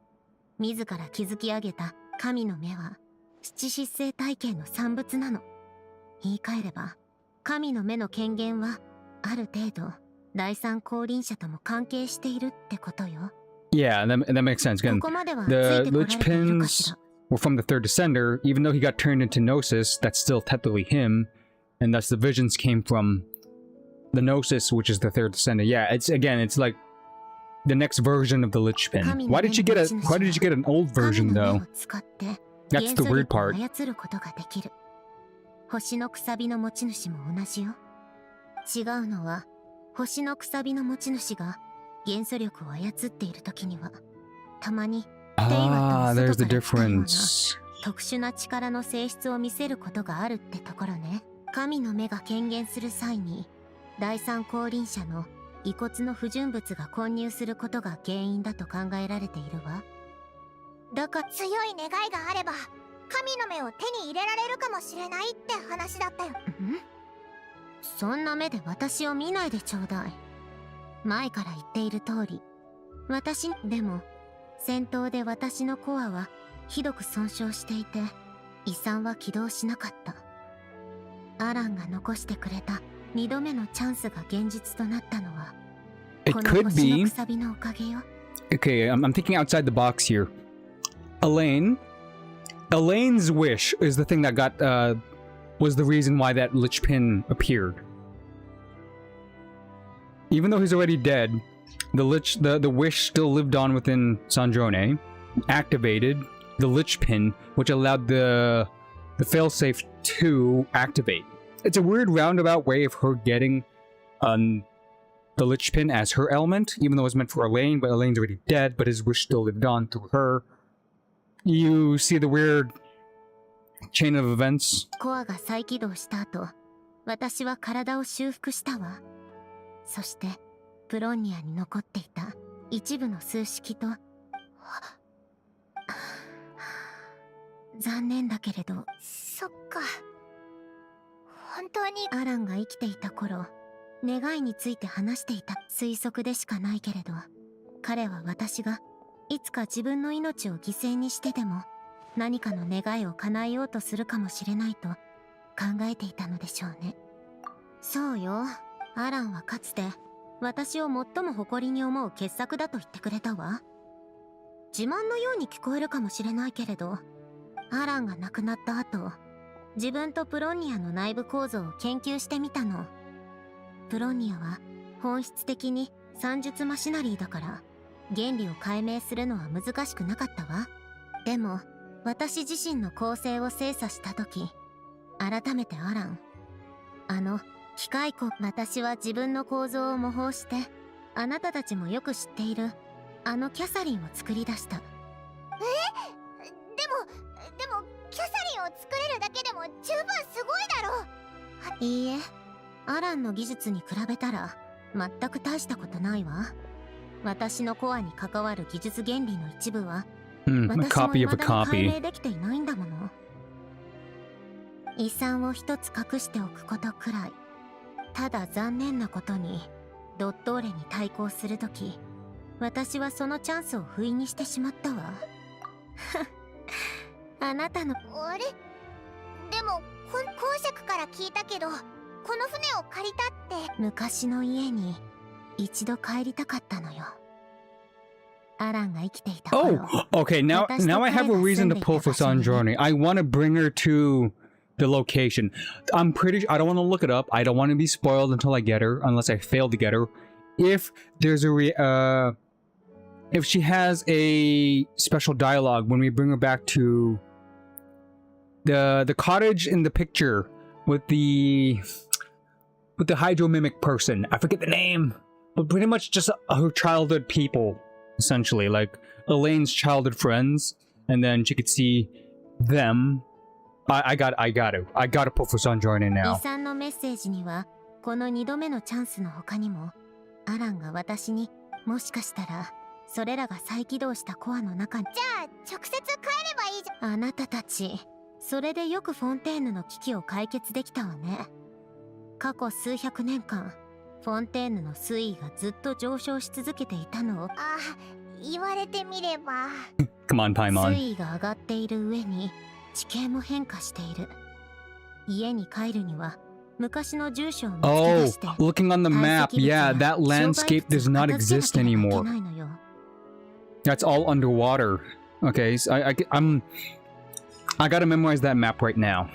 自ら築き上げた神の目は七失星体系の産物なの。言い換えれば神の目の権限はある程度第三降臨者とも関係しているってことよ。 Yeah, that makes sense. Again, ここまではつい the てこられ lich ているかし pins ら。 were from the third descender, even though he got turned into Gnosis, that's still technically him, and thus the visions came from the Gnosis, which is the third descendant. Yeah, it's like the next version of the Lich Pin. Why did you get an old version though? That's the weird part. 星のくさびの持ち主も同じよ。違うのは、星のくさびの持ち主が元素力を操っているときには、たまに there's the difference. 特殊な力の性質を見せることがあるってところね。神の目が権限する際に、第三降臨者の遺骨の不純物が混入することが原因だと考えられているわ。だから強い願いがあれば、神の目を手に入れられるかもしれないって話だったよ。そんな目で私を見ないでちょうだい。前から言っている通り、でも、戦闘で私のコアはひどく損傷していて、遺産は起動しなかった。アランが残してくれた2度目のチャンスが現実となったのは、この星のくさびのおかげよ。Okay, I'm thinking outside the box here. Elaine's wish is the thing that was the reason why that Lich Pin appeared. Even though he's already dead, the wish still lived on within Sandrone, activated the Lich Pin, which allowed the failsafe to activate. It's a weird roundabout way of her getting the Lich Pin as her element, even though it was meant for Elaine, but Elaine's already dead, but his wish still lived on through her. You see the weird chain of events. コアが再起動した後、私は体を修復したわ。そして、プロンニアに残っていた一部の数式と、残念だけれど、そっか。本当にアランが生きていた頃、願いについて話していた推測でしかないけれど、彼は私がいつか自分の命を犠牲にしてでも何かの願いを叶えようとするかもしれないと考えていたのでしょうね。そうよ、アランはかつて私を最も誇りに思う傑作だと言ってくれたわ。自慢のように聞こえるかもしれないけれど、アランが亡くなった後、自分とプロンニアの内部構造を研究してみたの。プロンニアは本質的に算術マシナリーだから原理を解明するのは難しくなかったわ。でも私自身の構成を精査した時、改めてアラン、機械庫、私は自分の構造を模倣してあなたたちもよく知っているキャサリンを作り出した。でもキャサリンを作れるだけでも十分すごいだろう。いいえ、アランの技術に比べたら全く大したことないわ。私のコアに関わる技術原理の一部は、私も未だに解明できていないんだもの。遺産を一つ隠しておくことくらい。ただ残念なことに、ドットーレに対抗するとき、私はそのチャンスを不意にしてしまったわ。あなたのあれでも公爵から聞いたけど、この船を借りたって昔の家に一度帰りたかったのよ。アランが生きていた頃。Oh, okay. Now I have a reason to pull for Sandrone. I want to bring her to the location. I'm pretty sure I don't want to look it up. I don't want to be spoiled until I get her, unless I fail to get her. If there's if she has a special dialogue when we bring her back to the cottage in the picture with the hydro mimic person. I forget the name, but pretty much just her childhood people, essentially, like Elaine's childhood friends, and then she could see them. I gotta put for Sandrone now. 遺産のメッセージにはこの2度目のチャンスの他にも、アランが私にもしかしたらそれらが再起動したコアの中に。じゃあ直接帰ればいいじゃん。あなたたち、それでよくフォンテーヌの危機を解決できたわね。過去数百年間、フォンテーヌの水位がずっと上昇し続けていたのを。言われてみれば。Come on, Paimon. 水位が上がっている上に地形も変化している。家に帰るには昔の住所を見つけ出して。Oh, looking on the map, yeah, that landscape does not exist anymore. That's all underwater. Okay, so I gotta memorize that map right now.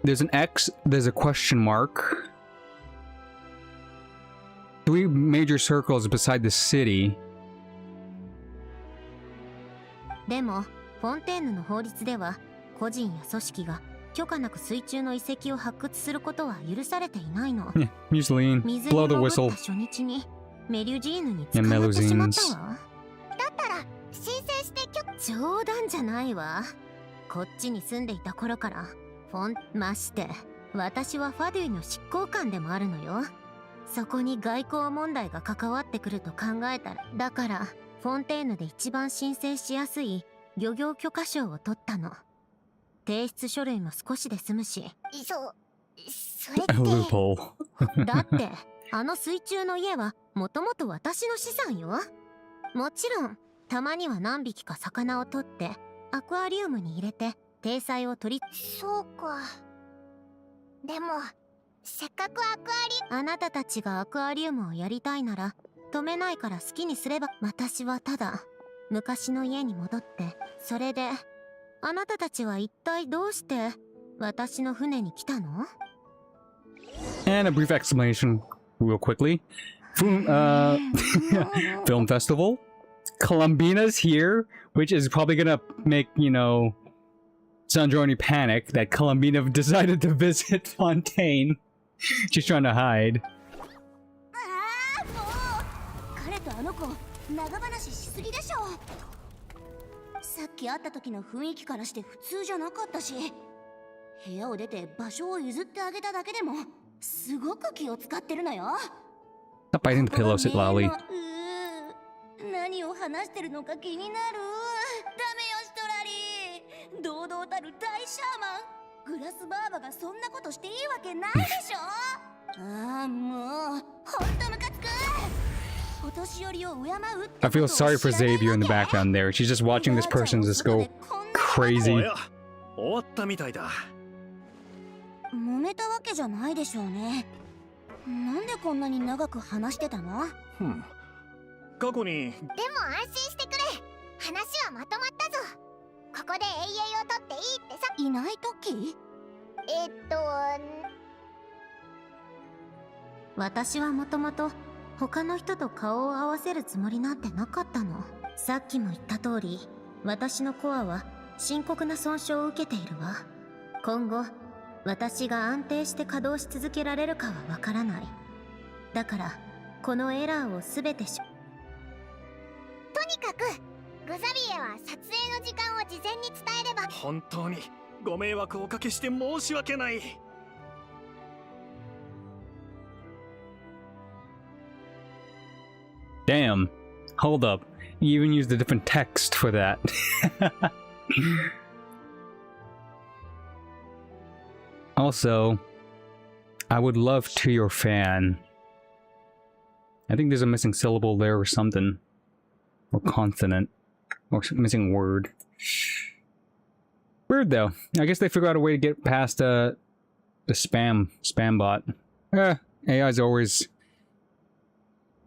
There's an X, there's a question mark. 3 major circles beside the city. でもフォンテーヌの法律では個人や組織が許可なく水中の遺跡を発掘することは許されていないの。 Yeah, Museline, 水 blow に the 潜った whistle. 初日にメリュジーヌに捕まってしまったわ。だったら申請して冗談じゃないわ。こっちに住んでいた頃からフォンまして私はファデュイの執行官でもあるのよ。そこに外交問題が関わってくると考えたら、だからフォンテーヌで一番申請しやすい漁業許可証を取ったの。提出書類も少しで済むし。それっ A て loophole. だってあの水中の家はもともと私の資産よ。もちろんたまには何匹か魚を取ってアクアリウムに入れて体裁を取り。そうか。でもせっかくアクアリあなたたちがアクアリウムをやりたいなら止めないから好きにすれば。私はただ昔の家に戻って、それであなたたちは一体どうして私の船に来たの？ And a brief explanation, real quickly. Film festival. Columbina's here, which is probably gonna make, you know, Sandroni panic that Columbina decided to visit Fontaine. She's trying to hide. 彼とあの子長話しすぎでしょ。さっき会った時の雰囲気からして普通じゃなかったし、部屋を出て場所を譲ってあげただけでもすごく気を使ってるのよ。 Stop biting the pillow, sit Lolly. 何を話してるのか気になる。ダメよシトラリー。堂々たる大シャーマングラスバーバがそんなことしていいわけないでしょ。ああもうほんとムカつく。お年寄りを敬うって I feel sorry for Xavier in the background there. She's just watching this person just go お crazy. や終わったみたいだ。揉めたわけじゃないでしょうね。なんでこんなに長く話してたの？過去にでも安心してくれ。話はまとまったぞ。ここで永遠を取っていいってさ。いない時？私はもともと他の人と顔を合わせるつもりなんてなかったの。さっきも言った通り、私のコアは深刻な損傷を受けているわ。今後私が安定して稼働し続けられるかはわからない。だからこのエラーをすべてとにかくグザビエは撮影の時間を事前に伝えれば。本当にご迷惑をおかけして申し訳ない。Damn. Hold up. You even used a different text for that. Also, I would love to your fan. I think there's a missing syllable there or something. Or consonant. Or missing word. Weird though. I guess they figured out a way to get past the spam bot. AI is always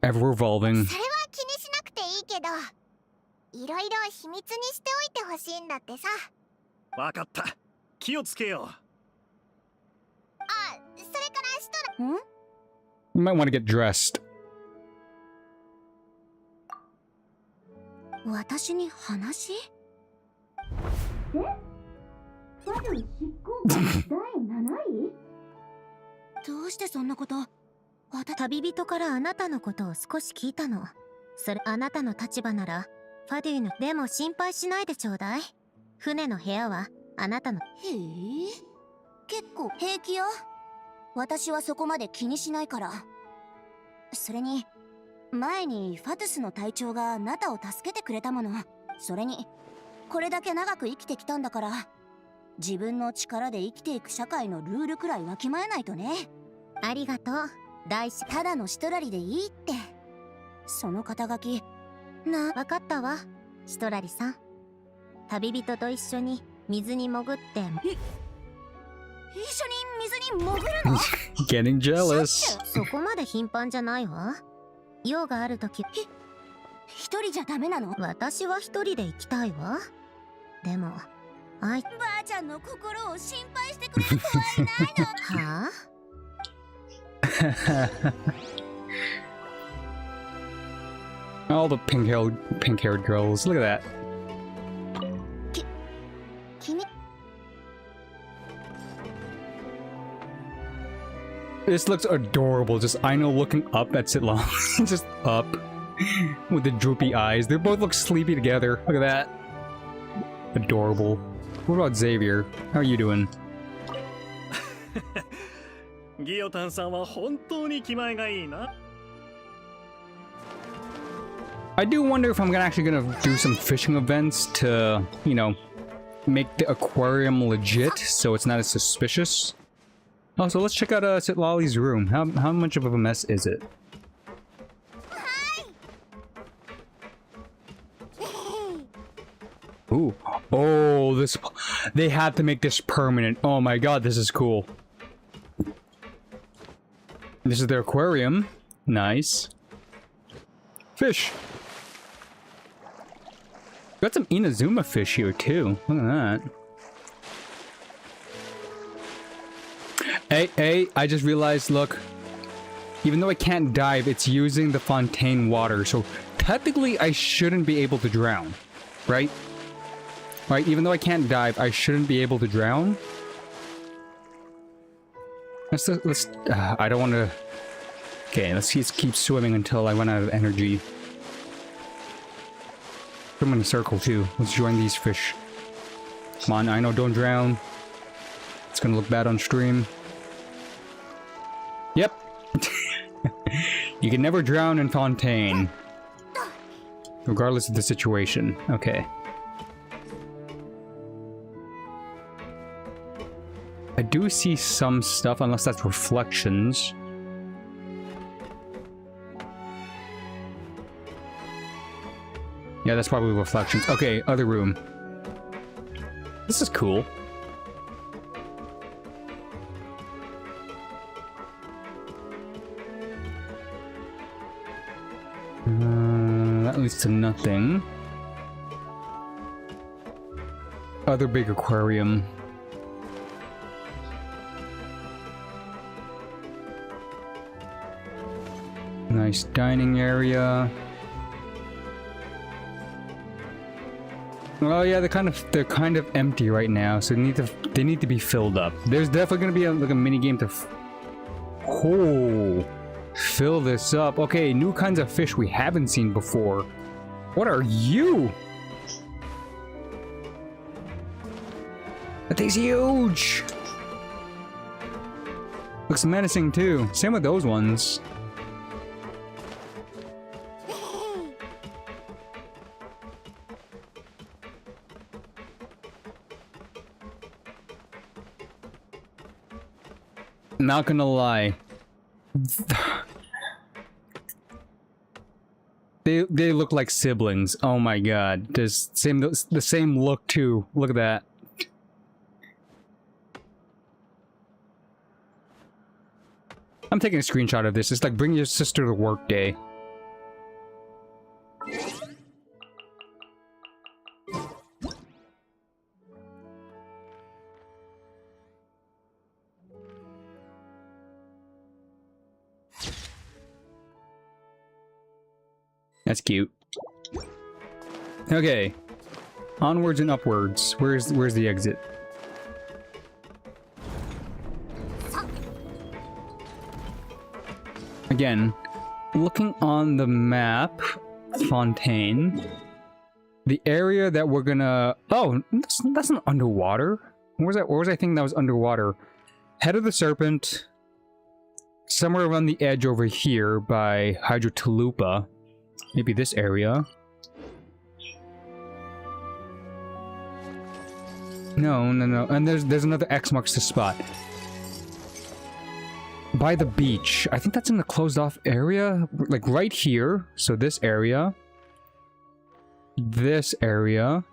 ever evolving. それは気にしなくていいけど、いろいろ秘密にしておいてほしいんだってさ。わかった。気をつけよう。あ、それからシトラ。You might want to get dressed. 私に話？どうしてそんなこと？旅人からあなたのことを少し聞いたの。それあなたの立場ならファデュイの。でも心配しないでちょうだい。船の部屋はあなたの。へえ、結構平気よ。私はそこまで気にしないから。それに前にファトゥスの隊長があなたを助けてくれたもの。それにこれだけ長く生きてきたんだから、自分の力で生きていく社会のルールくらいわきまえないとね。ありがとう。ただのシトラリでいいって。その肩書きな。わかったわ、シトラリさん。旅人と一緒に水に潜って。一緒に水に潜るの？ Getting jealous. そこまで頻繁じゃないわ。用があるとき。一人じゃダメなの？私は一人で行きたいわ。でもあいばあちゃんの心を心配してくれる子はいないの。はあ All the pink-haired girls. Look at that. 君 This looks adorable. Just Aino looking up at Sitlong. Just up. With the droopy eyes. They both look sleepy together. Look at that. Adorable. What about Xavier? How are you doing? ギオタンさんは本当に気前がいいな。 I do wonder if I'm actually gonna do some fishing events to, you know, make the aquarium legit so it's not as suspicious. Oh, so let's check out Sitlali's room. How much of a mess is it? Ooh. Oh, this... They had to make this permanent. Oh my god, this is cool. This is their aquarium. Nice. Fish. Got some Inazuma fish here too. Look at that. Hey, I just realized, look. Even though I can't dive, it's using the fontaine water. So technically I shouldn't be able to drown. Right? Right, even though I can't dive, I shouldn't be able to drown. Let's I don't want to... Okay, let's keep swimming until I run out of energy. Put them in a circle too. Let's join these fish. Come on, I know, don't drown. It's gonna look bad on stream. Yep. You can never drown in Fontaine. Regardless of the situation. Okay. I do see some stuff, unless that's reflections. Yeah, that's probably reflections. Okay, other room. This is cool. That leads to nothing. Other big aquarium. Nice dining area. Oh yeah, they're kind of empty right now, so they need to be filled up. There's definitely gonna be like a mini game to fill this up. Okay, new kinds of fish we haven't seen before. What are you? That thing's huge. Looks menacing too. Same with those ones. Not gonna lie. They look like siblings. Oh my god. There's the same look too. Look at that. I'm taking a screenshot of this. It's like bring your sister to work day. That's cute. Okay. Onwards and upwards. Where's the exit? Again, looking on the map, Fontaine, the area that we're gonna... Oh, that's not underwater. Where was I thinking that was underwater? Head of the Serpent, somewhere around the edge over here by Hydrotalupa. Maybe this area. No. And there's another X marks the spot. By the beach. I think that's in the closed off area. Like right here. So this area. This area.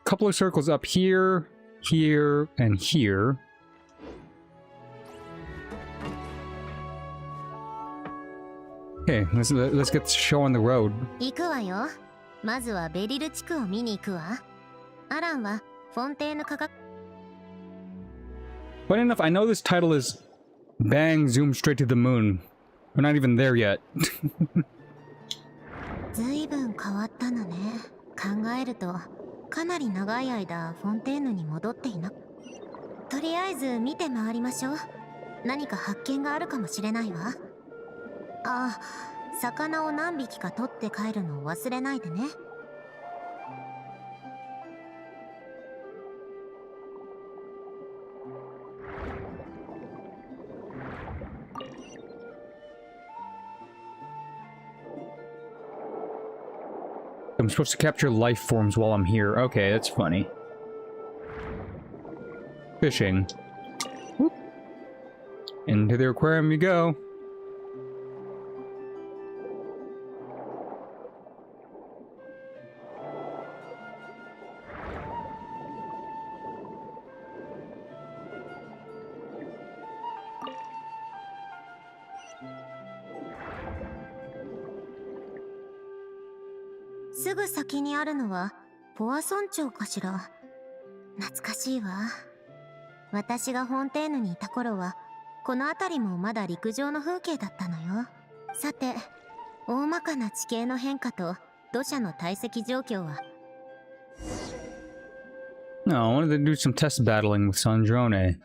Couple of circles up here, here, and here. Okay, let's get the show on the road. 行くわよ。まずはベリル地区を見に行くわ。アランはフォンテーヌ科学 Funny enough, I know this title is Bang Zoom Straight to the Moon. We're not even there yet. ずいぶん変わったのね。考えるとかなり長い間フォンテーヌに戻っていな。とりあえず見て回りましょう。何か発見があるかもしれないわ。あ、魚を何匹か取って帰るのを忘れないでね。I'm supposed to capture life forms while I'm here. Okay, that's funny. Fishing. Whoop. Into the aquarium you go.「すぐ先にあるのはポアソン町かしら。懐かしいわ。私がフォンテーヌにいた頃はこの辺りもまだ陸上の風景だったのよ。さて、大まかな地形の変化と土砂の堆積状況は。 No, I wanted to do some test battling with Sandrone.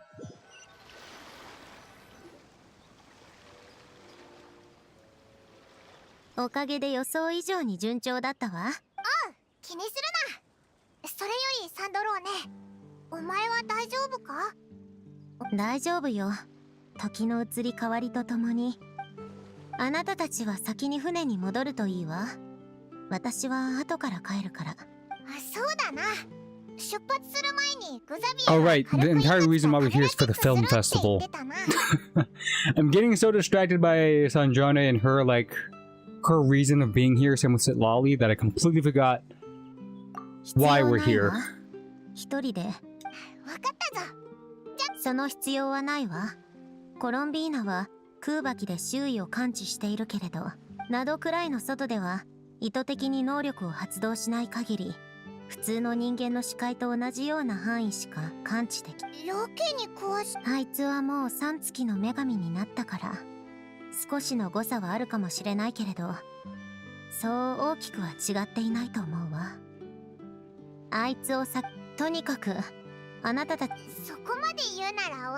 おかげで予想以上に順調だったわ。気にするな。それよりサンドローネ、お前は大丈夫か？大丈夫よ。時の移り変わりとともにあなたたちは先に船に戻るといいわ。私は後から帰るから。そうだな。出発する前にグザビ Oh, ア right. The entire reason why we're here is for the film festival. I'm getting so distracted by Sandrone and her, like, her reason of being here, same with Sitlali, that I completely forgot why we're here. 一人で。わかったぞ。その必要はないわ。コロンビーナは空爆で周囲を感知しているけれど、窓くらいの外では意図的に能力を発動しない限り、普通の人間の視界と同じような範囲しか感知でき。やけに詳しい。あいつはもう3月の女神になったから、少しの誤差はあるかもしれないけれど、そう大きくは違っていないと思うわ。あいつをとにかくあなたたち。そこまで言うなら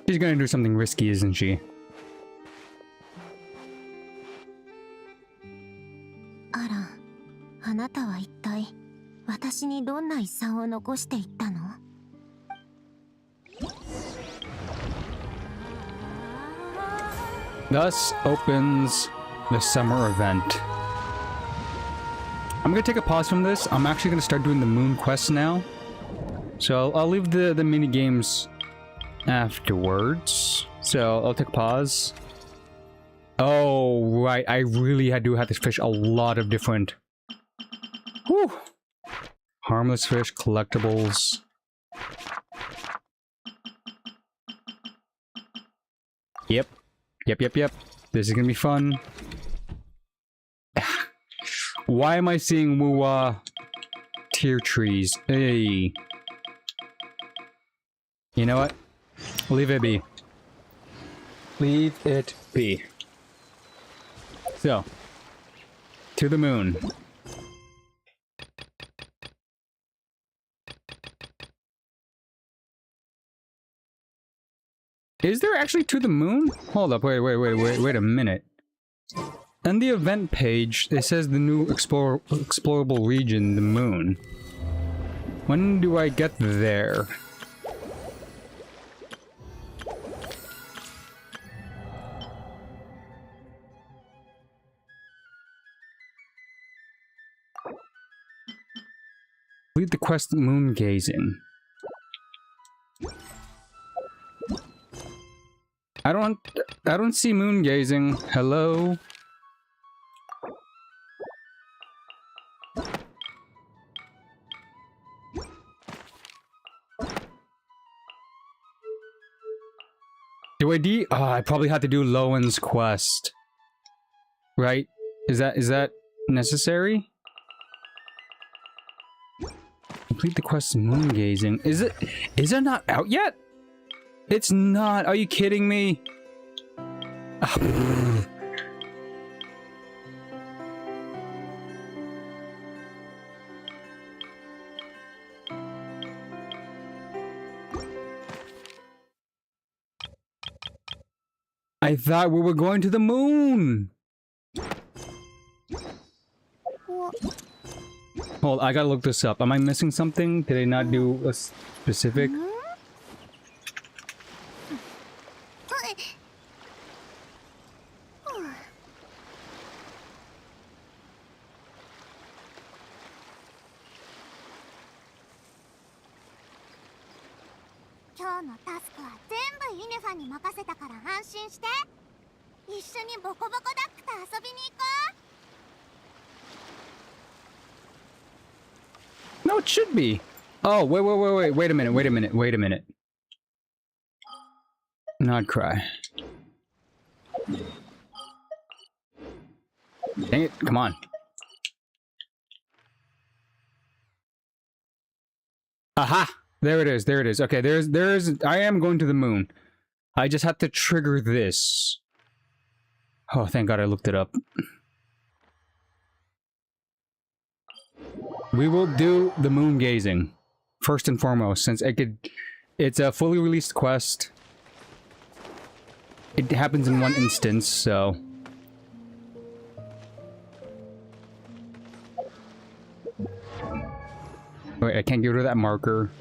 She's gonna do something risky, isn't she? アラン、あなたは一体私にどんな遺産を残していったの？ Thus opens the summer event. I'm gonna take a pause from this. I'm actually gonna start doing the moon quests now. So I'll leave the mini games afterwards. So I'll take a pause. Oh, right. I really do have to fish a lot of different... Whew. Harmless fish, collectibles. Yep. Yep. This is gonna be fun. Why am I seeing Wuwa tier trees? Hey. You know what? Leave it be. Leave it be. So, to the moon. Is there actually to the moon? Hold up, wait a minute. On the event page, it says the new explorable region, the moon. When do I get there? Complete the quest moon gazing. I don't see moon gazing. Hello? Do I probably have to do Lowen's quest. Right? Is that necessary? Complete the quest moon gazing. Is it not out yet? It's not. Are you kidding me? I thought we were going to the moon. Hold, I gotta look this up. Am I missing something? Did I not do a specific? No, it should be. Oh, wait a minute. Not cry. Dang it, come on. Aha! There it is. Okay, I am going to the moon. I just have to trigger this. Oh, thank God I looked it up. We will do the moon gazing first and foremost, since it's a fully released quest. It happens in one instance, so. Wait, I can't get rid of that marker.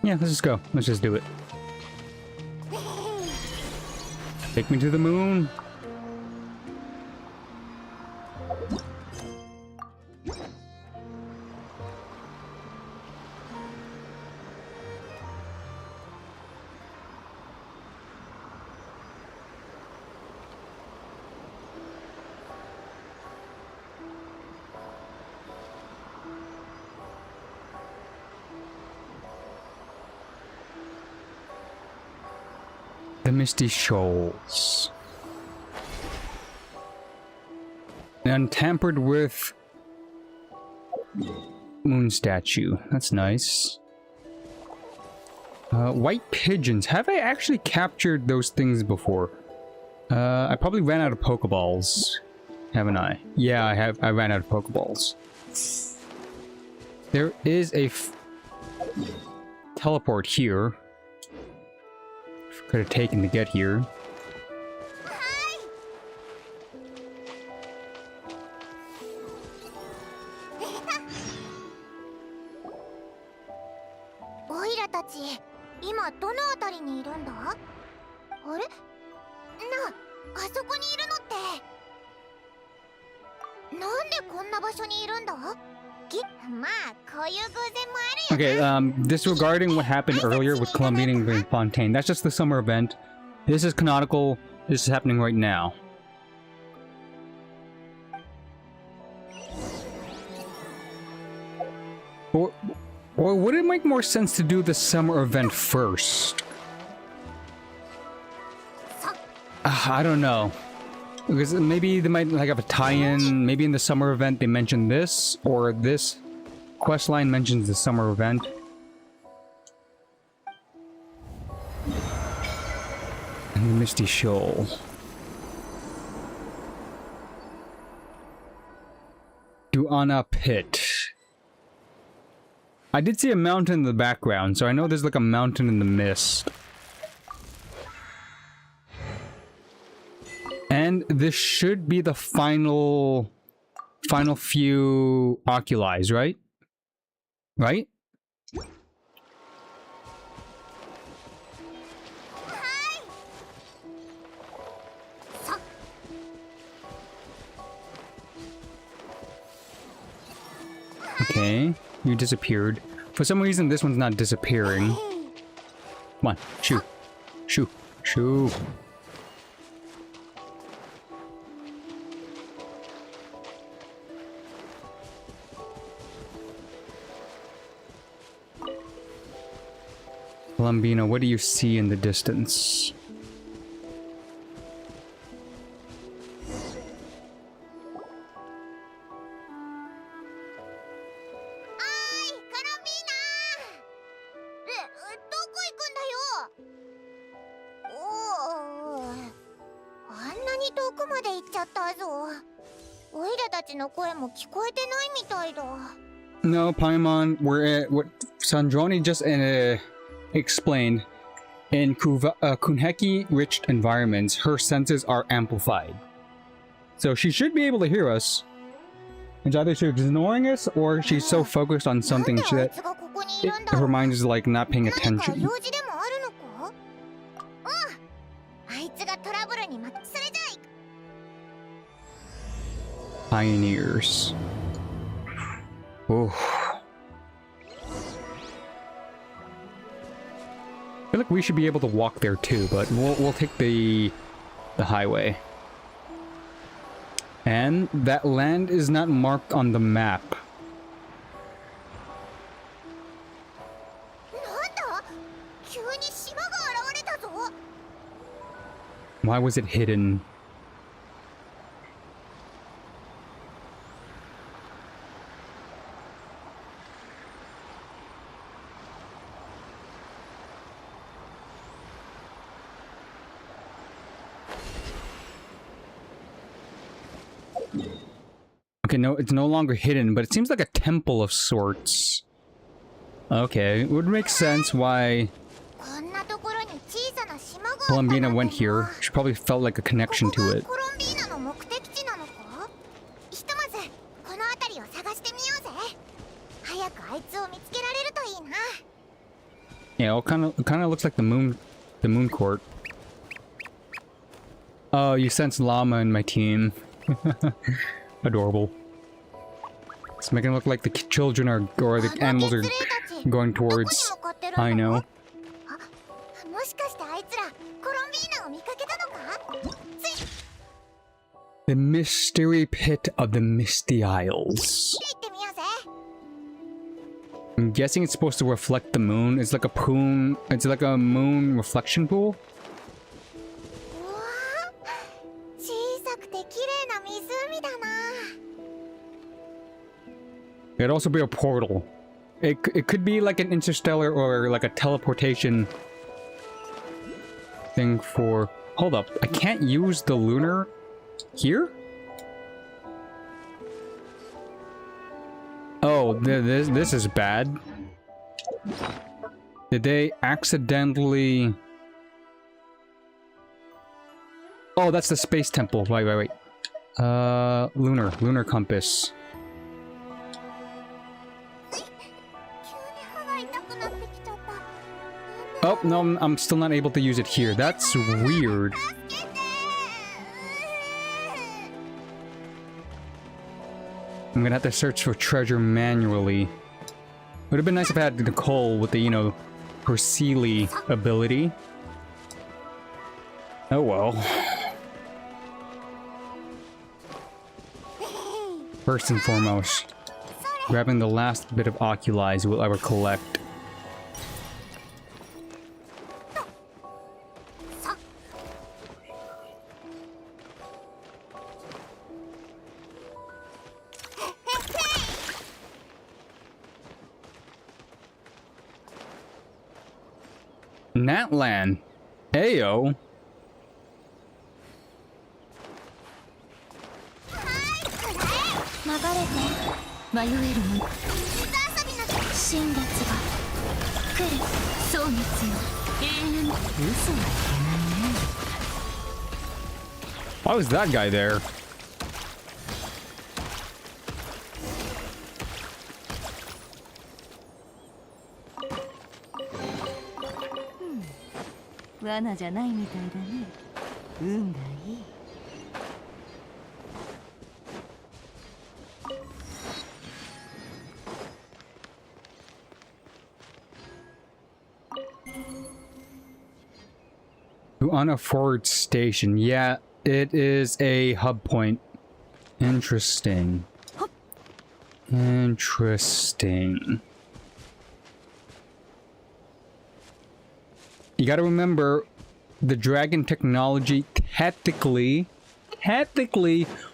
Yeah, let's just go. Let's just do it. Take me to the moon. The Misty Shoals. An untampered with moon statue. That's nice. White pigeons. Have I actually captured those things before? I probably ran out of Pokeballs. Haven't I? Yeah, I have. I ran out of Pokeballs. There is a teleport here. Could have taken to get here. Okay, disregarding what happened earlier with Columbian and Fontaine, that's just the summer event. This is canonical. This is happening right now. Or would it make more sense to do the summer event first? I don't know. Because maybe they might like have a tie-in. Maybe in the summer event they mention this, or this quest line mentions the summer event. And the Misty Shoal. Duana Pit. I did see a mountain in the background, so I know there's like a mountain in the mist. And this should be the final few oculi, right? Right? Okay, you disappeared. For some reason, this one's not disappearing. Come on, shoo. Shoo. Shoo. Columbina, what do you see in the distance? No, Paimon, we're at what Sandroni just explained. In Kunheki-rich environments, her senses are amplified. So she should be able to hear us. It's either she's ignoring us or she's so focused on something that her mind is like not paying attention. Pioneers. Oh. I feel like we should be able to walk there too, but we'll take the highway. And that land is not marked on the map. Why was it hidden? Okay, no, it's no longer hidden, but it seems like a temple of sorts. Okay, it would make sense why Columbina went here. She probably felt like a connection to it. Yeah, it kind of looks like the moon court. Oh, you sense llama in my team. Adorable. It's making it look like the children are, or the animals are going towards. I know. The mystery pit of the Misty Isles. I'm guessing it's supposed to reflect the moon. It's like a poon. It's like a moon reflection pool. It'd also be a portal. It could be like an interstellar or like a teleportation thing for... Hold up, I can't use the lunar here? Oh, this is bad. Did they accidentally... Oh, that's the space temple. Wait. Lunar compass. Oh, no, I'm still not able to use it here. That's weird. I'm gonna have to search for treasure manually. Would have been nice if I had Nicole with the, you know, her Sealy ability. Oh well. First and foremost, grabbing the last bit of oculies we'll ever collect. Natlan. Ayo. Why was that guy there? On a forward station. Yeah, it is a hub point. Interesting. You gotta remember, the dragon technology technically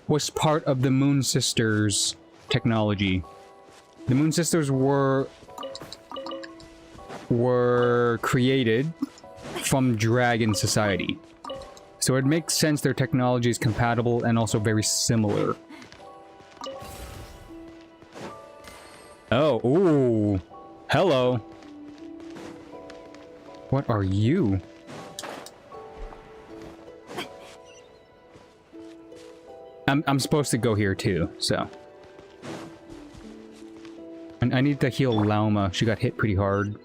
was part of the Moon Sisters technology. The Moon Sisters were created from Dragon Society. So it makes sense their technology is compatible and also very similar. Oh, ooh. Hello. What are you? I'm supposed to go here too, so. And I need to heal Lauma. She got hit pretty hard.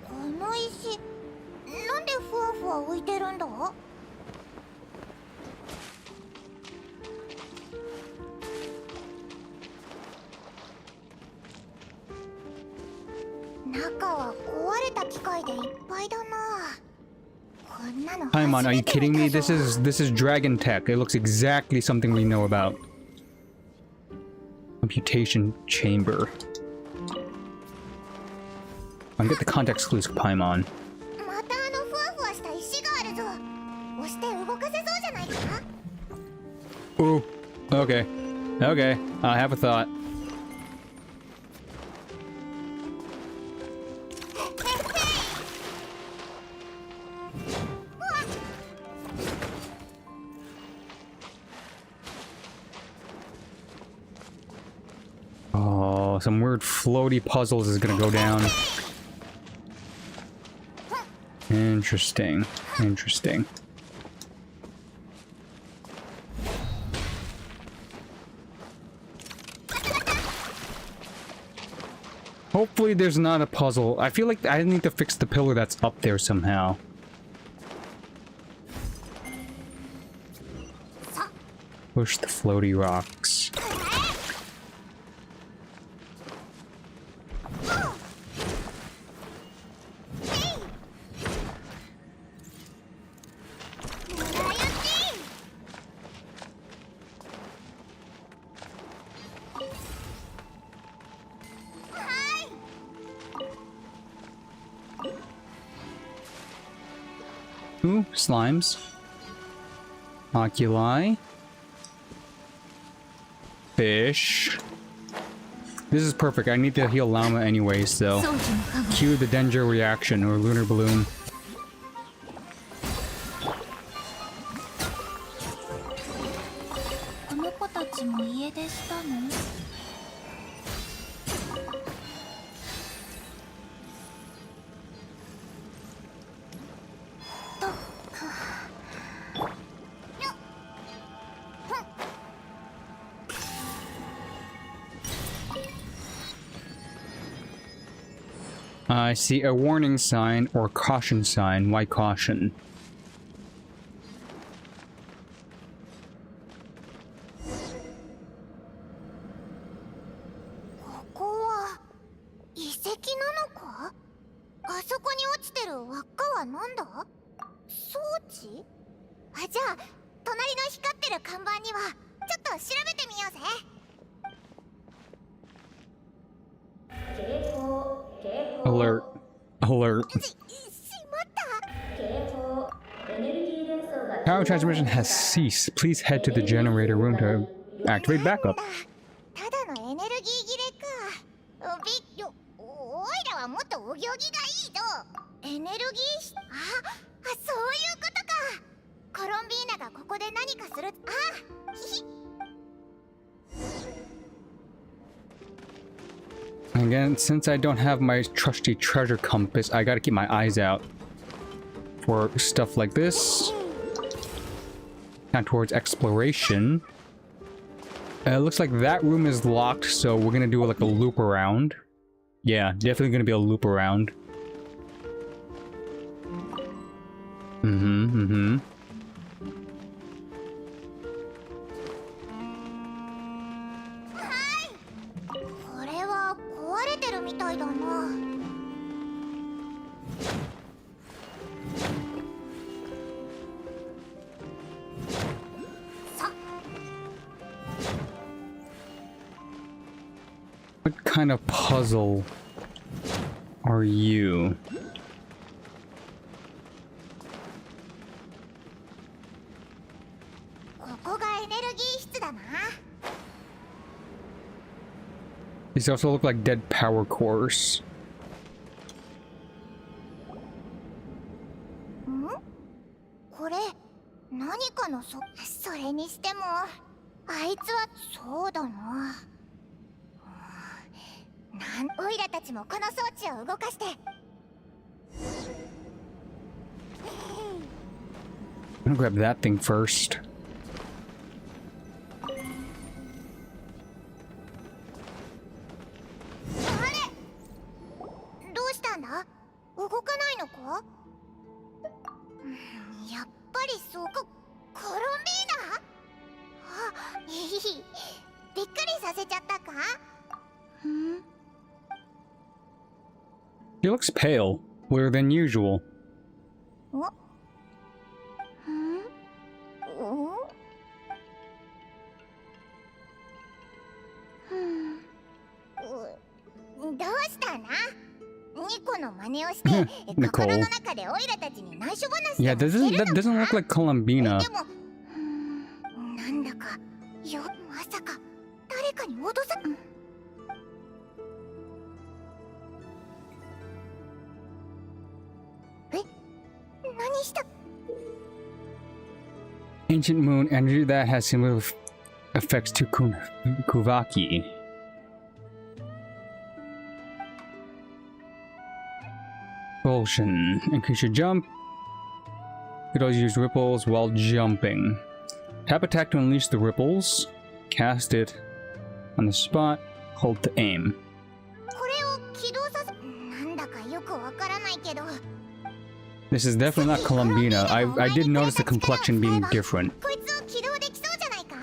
この石なんでふわふわ浮いてるんだ？中は壊れた機械でいっぱいだな。こんなの Paimon, are you kidding me? This is Dragon Tech. It looks exactly something we know about. Computation chamber. I'll get the context clues for Paimon. またあのふわふわした石があるぞ。押して動かせそうじゃないか？ Ooh. Okay. Okay. I have a thought. Oh, some weird floaty puzzles is gonna go down. Interesting. Interesting. Hopefully there's not a puzzle. I feel like I need to fix the pillar that's up there somehow. Push the floaty rocks. Ooh, slimes. Oculi. Fish. This is perfect. I need to heal Llama anyways, so cue the danger reaction or lunar balloon. I see a warning sign or caution sign. Why caution? Alert. Alert. Power transmission has ceased. Please head to the generator room to activate backup. ただのエネルギー切れか。おいらはもっとお行儀がいいぞ。エネルギーそういうことか。コロンビーナがここで何かする。ひひ。 Again, since I don't have my trusty treasure compass, I gotta keep my eyes out for stuff like this. Now towards exploration. It looks like that room is locked, so we're gonna do like a loop around. Yeah, definitely gonna be a loop around. Mm-hmm. こ What kind of puzzle are you? These also look like dead power cores. これ何かのそれにしてもあいつはそうだな。オイラたちもこの装置を動かして。I'm gonna grab that thing first. どうしたんだ？動かないのか？やっぱりそうか。コロンビーナ？あ、いい。びっくりさせちゃったか？He looks pale, paler than usual. どうしたな？ニコの真似をして、心の中でオイラたちに内緒話を Yeah, that doesn't look like Columbina. でも、なんだか、まさか誰かに脅さ。何した？ Ancient moon energy that has similar effects to Kuvaki. Propulsion. Increase your jump. You could always use ripples while jumping. Tap attack to unleash the ripples. Cast it on the spot. Hold to aim. これを起動させ、なんだかよくわからないけど。 This is definitely not Columbina. I did notice the complexion being different. こいつを起動できそうじゃないか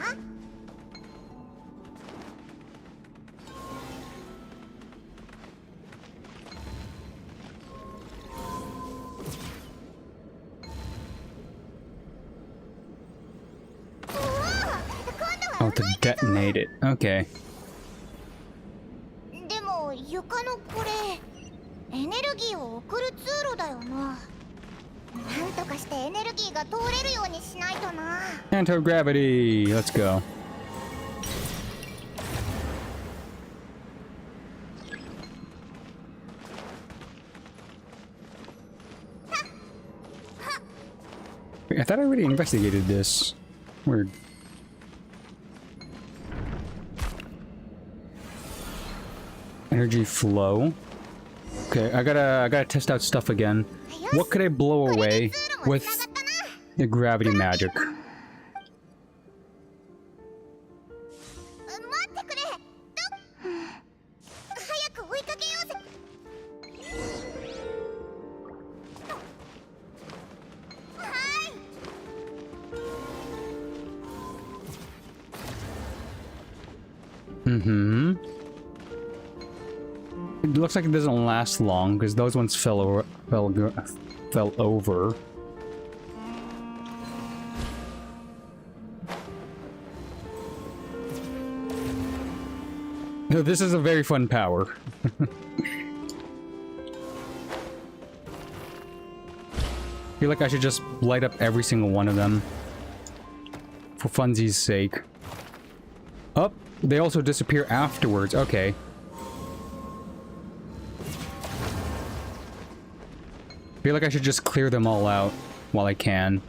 ？Oh, to detonate it. Okay. でも床のこれエネルギーを送る通路だよな。なんとかしてエネルギーが通れるようにしないとな。Anti-gravity. Let's go. Wait, I thought I already investigated this. Weird. Energy flow. Okay, I gotta test out stuff again. What could I blow away with the gravity magic? 待ってくれ。早く追いかけようぜ。はい。Mm-hmm. It looks like it doesn't last long because those ones fell over. No, this is a very fun power. I feel like I should just light up every single one of them for funsies' sake. Oh, they also disappear afterwards. Okay. I feel like I should just clear them all out while I can.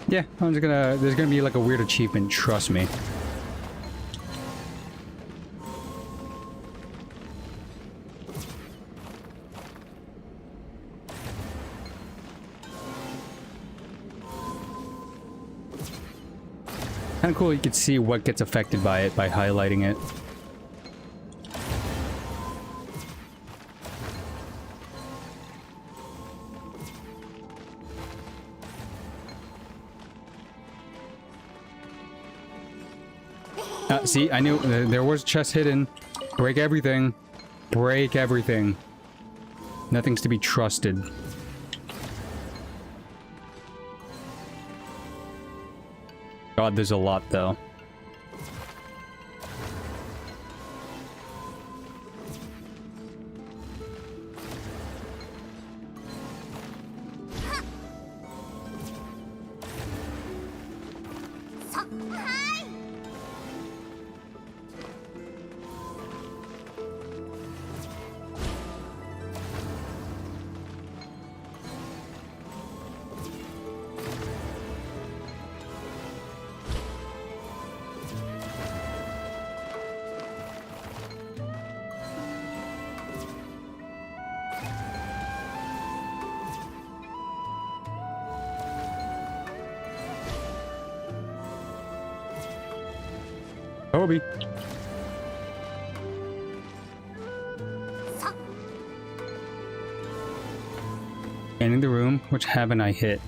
Yeah, I'm just gonna... There's gonna be like a weird achievement, trust me. Kinda cool, you can see what gets affected by it by highlighting it. See, I knew there was chest hidden. Break everything. Break everything. Nothing's to be trusted. God, there's a lot though. Kobe. And in the room, which haven't I hit?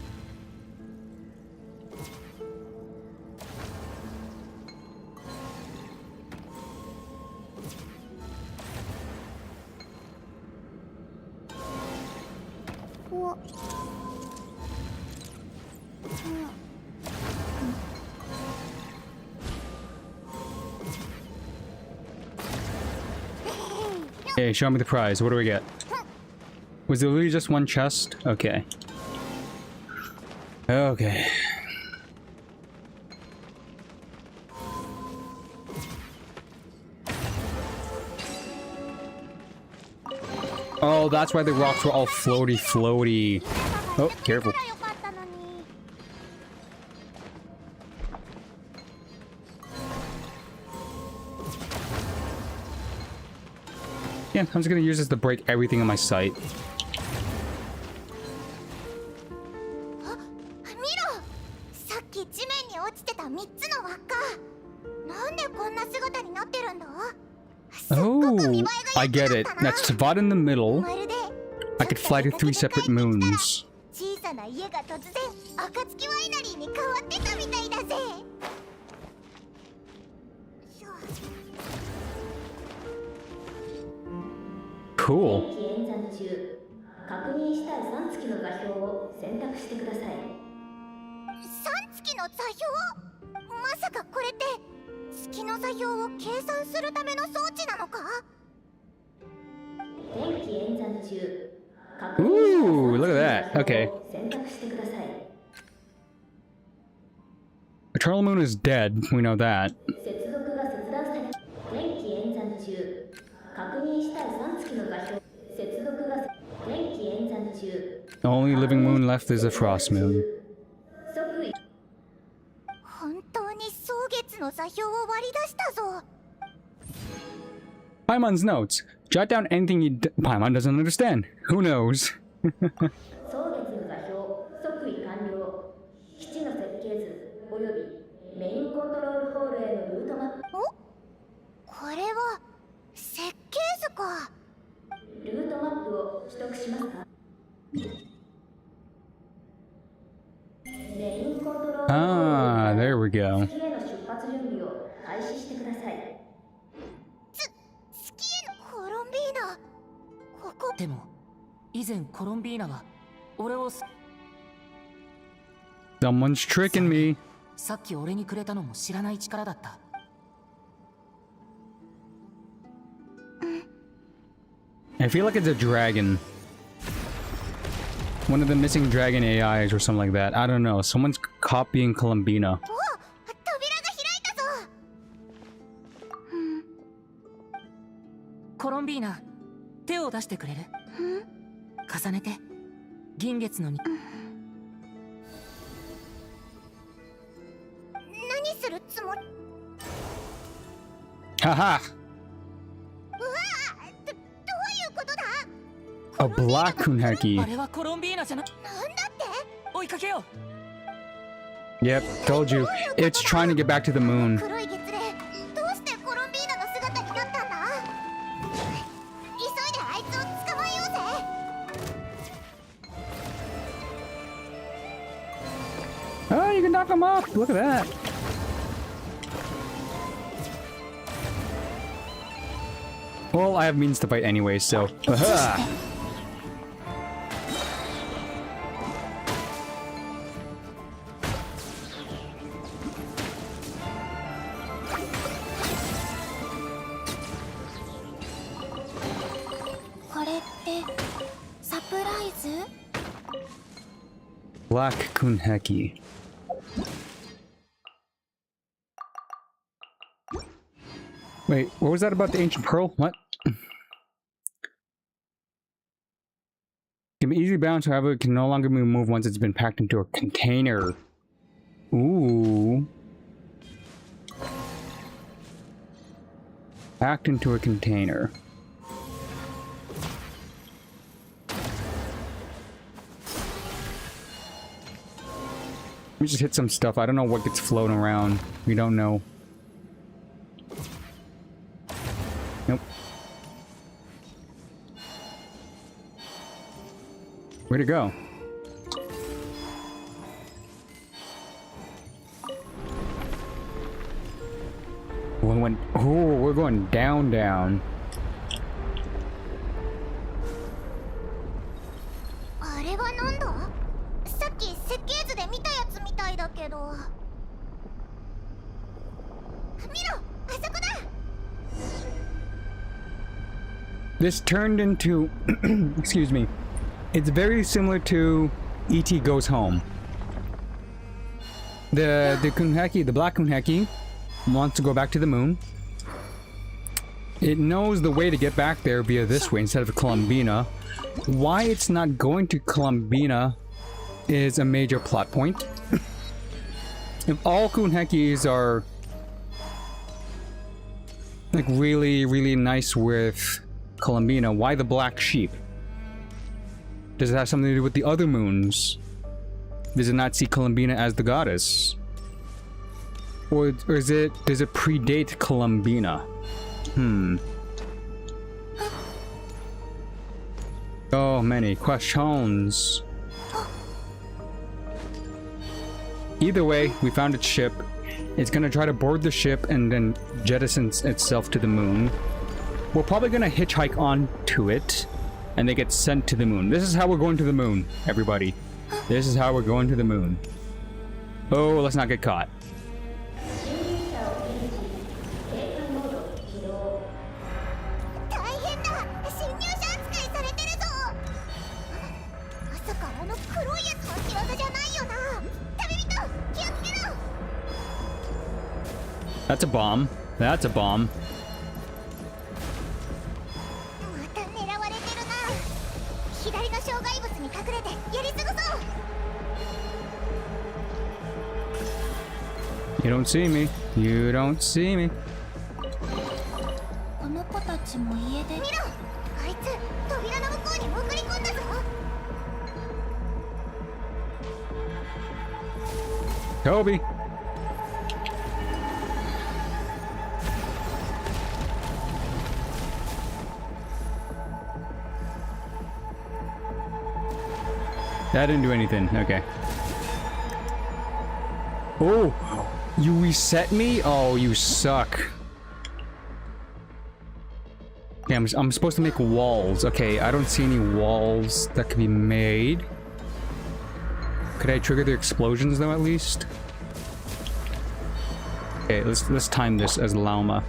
Okay, show me the prize. What do we get? Was there literally just one chest? Okay. Okay. Oh, that's why the rocks were all floaty, floaty. Oh, careful. Yeah, I'm just gonna use this to break everything in my sight. 見ろ、さっき地面に落ちてた3つの輪っか。なんでこんな姿になってるんだ？ Oh, I get it. That's spot in the middle. I could fly to 3 separate moons. 小さな家が突然暁ワイナリーに変わってたみたいだぜ。 Cool. 演算中、確認したい3月の座標を選択してください。3月の座標？まさかこれって月の座標を計算するための装置なのか？天気演算中、確 Ooh, 認 look した at that. 3月 Okay. の座標を選択してください。 Eternal Moon is dead. We know that. 接続が切断され、天気演算中、確認したい3月の座標。接続が天気演算中。 The only living moon left is a frost moon. 即位。本当に蒼月の座標を割り出したぞ。 Paimon's notes. Jot down anything Paimon doesn't understand. Who knows? 蒼月の座標即位完了。基地の設計図およびメインコントロールホールへのルートマップ。お？これは設計図か。 ルートマップを取得しますか？メインコントロールホール Ah, there we go. 月への出発準備を開始してください。月へのコロンビーナ。ここ。でも以前コロンビーナは俺を Someone's tricking me. さっき俺にくれたのも知らない力だった。 I feel like it's a dragon. One of the missing dragon AIs or something like that. I don't know. Someone's copying Columbina. お、扉が開いたぞ。コロンビーナ、手を出してくれる？重ねて銀月のに。何するつもり？ Haha! どういうことだ？ A black あ Kunheki. れはコロンビーナじゃな。なんだって？追いかけよう。 Yep, told you. It's trying to get back to the moon. 黒い月でどうしてコロンビーナの姿になったんだ？急いであいつを捕まえようぜ。 Oh, you can knock him off. Look at that. Well, I have means to fight anyway, so. Aha! Black Kunheki. Wait, what was that about the ancient pearl? What? Can be easily balanced, however, it can no longer be moved once it's been packed into a container. Ooh. Packed into a container. We just hit some stuff. I don't know what gets floating around. We don't know. Nope. Where'd it go? We went. Oh, we're going down, down. あれはなんだ？さっき設計図で見たやつみたいだけど。見ろ、あそこだ。This turned into, excuse me, it's very similar to E.T. Goes Home. The Kunheki, the black Kunheki, wants to go back to the moon. It knows the way to get back there via this way instead of Columbina. Why it's not going to Columbina is a major plot point. If all Kunhekis are like really, really nice with Columbina, why the black sheep? Does it have something to do with the other moons? Does it not see Columbina as the goddess? Or does it predate Columbina? So many questions. Either way, we found its ship. It's gonna try to board the ship and then jettison itself to the moon. We're probably gonna hitchhike onto it and they get sent to the moon. This is how we're going to the moon, everybody. This is how we're going to the moon. Oh, let's not get caught. まさかあの黒いやつの仕業じゃないよな。旅人、気をつけろ。 That's a bomb. That's a bomb. また狙われてるな。左の障害物に隠れてやり過ごそう。 You don't see me. You don't see me. この子たちも家出。見ろ、あいつ扉の向こうに潜り込んだぞ。 Toby. That didn't do anything. Okay. Oh, you reset me? Oh, you suck. Okay, I'm supposed to make walls. Okay, I don't see any walls that can be made. Could I trigger the explosions though, at least? Okay, let's time this as llama.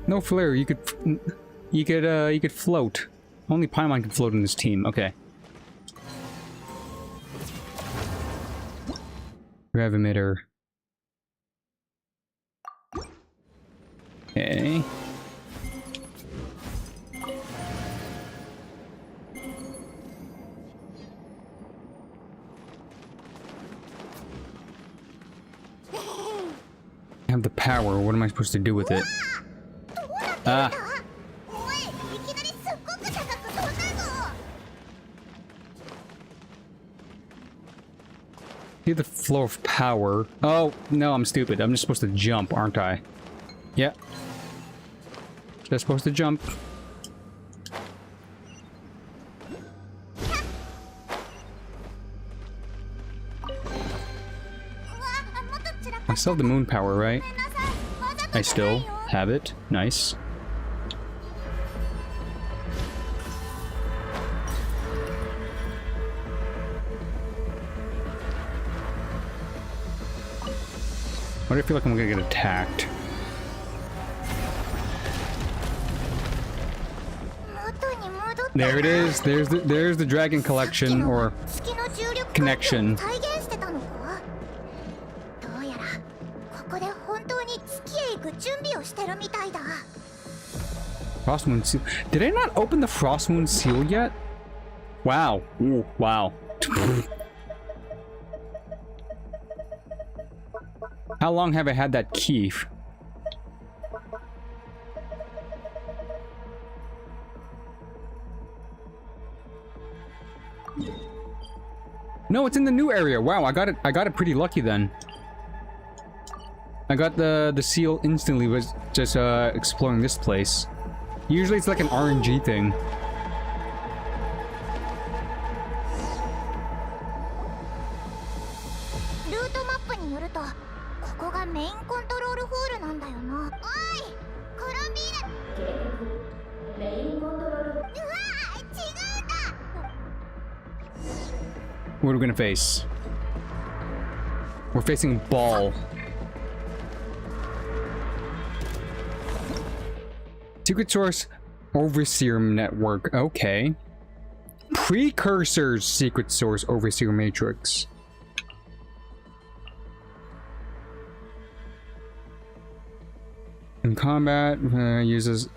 No flare. You could float. Only Paimon can float in this team. Okay. Gravimeter. Okay. I have the power. What am I supposed to do with it? Ah. See the flow of power. Oh, no, I'm stupid. I'm just supposed to jump, aren't I? Yeah. Just supposed to jump. I still have the moon power, right? I still have it. Nice. Why do I feel like I'm gonna get attacked? There it is. There's the dragon collection or connection. どうやらここで本当に月へ行く準備をしてるみたいだ。 Frostmoon seal. Did I not open the Frostmoon seal yet? Wow. Ooh, wow. How long have I had that key? No, it's in the new area. Wow, I got it pretty lucky then. I got the seal instantly, was just exploring this place. Usually it's like an RNG thing. What are we gonna face? We're facing a ball. Secret source overseer network. Okay. Precursors secret source overseer matrix. In combat, uses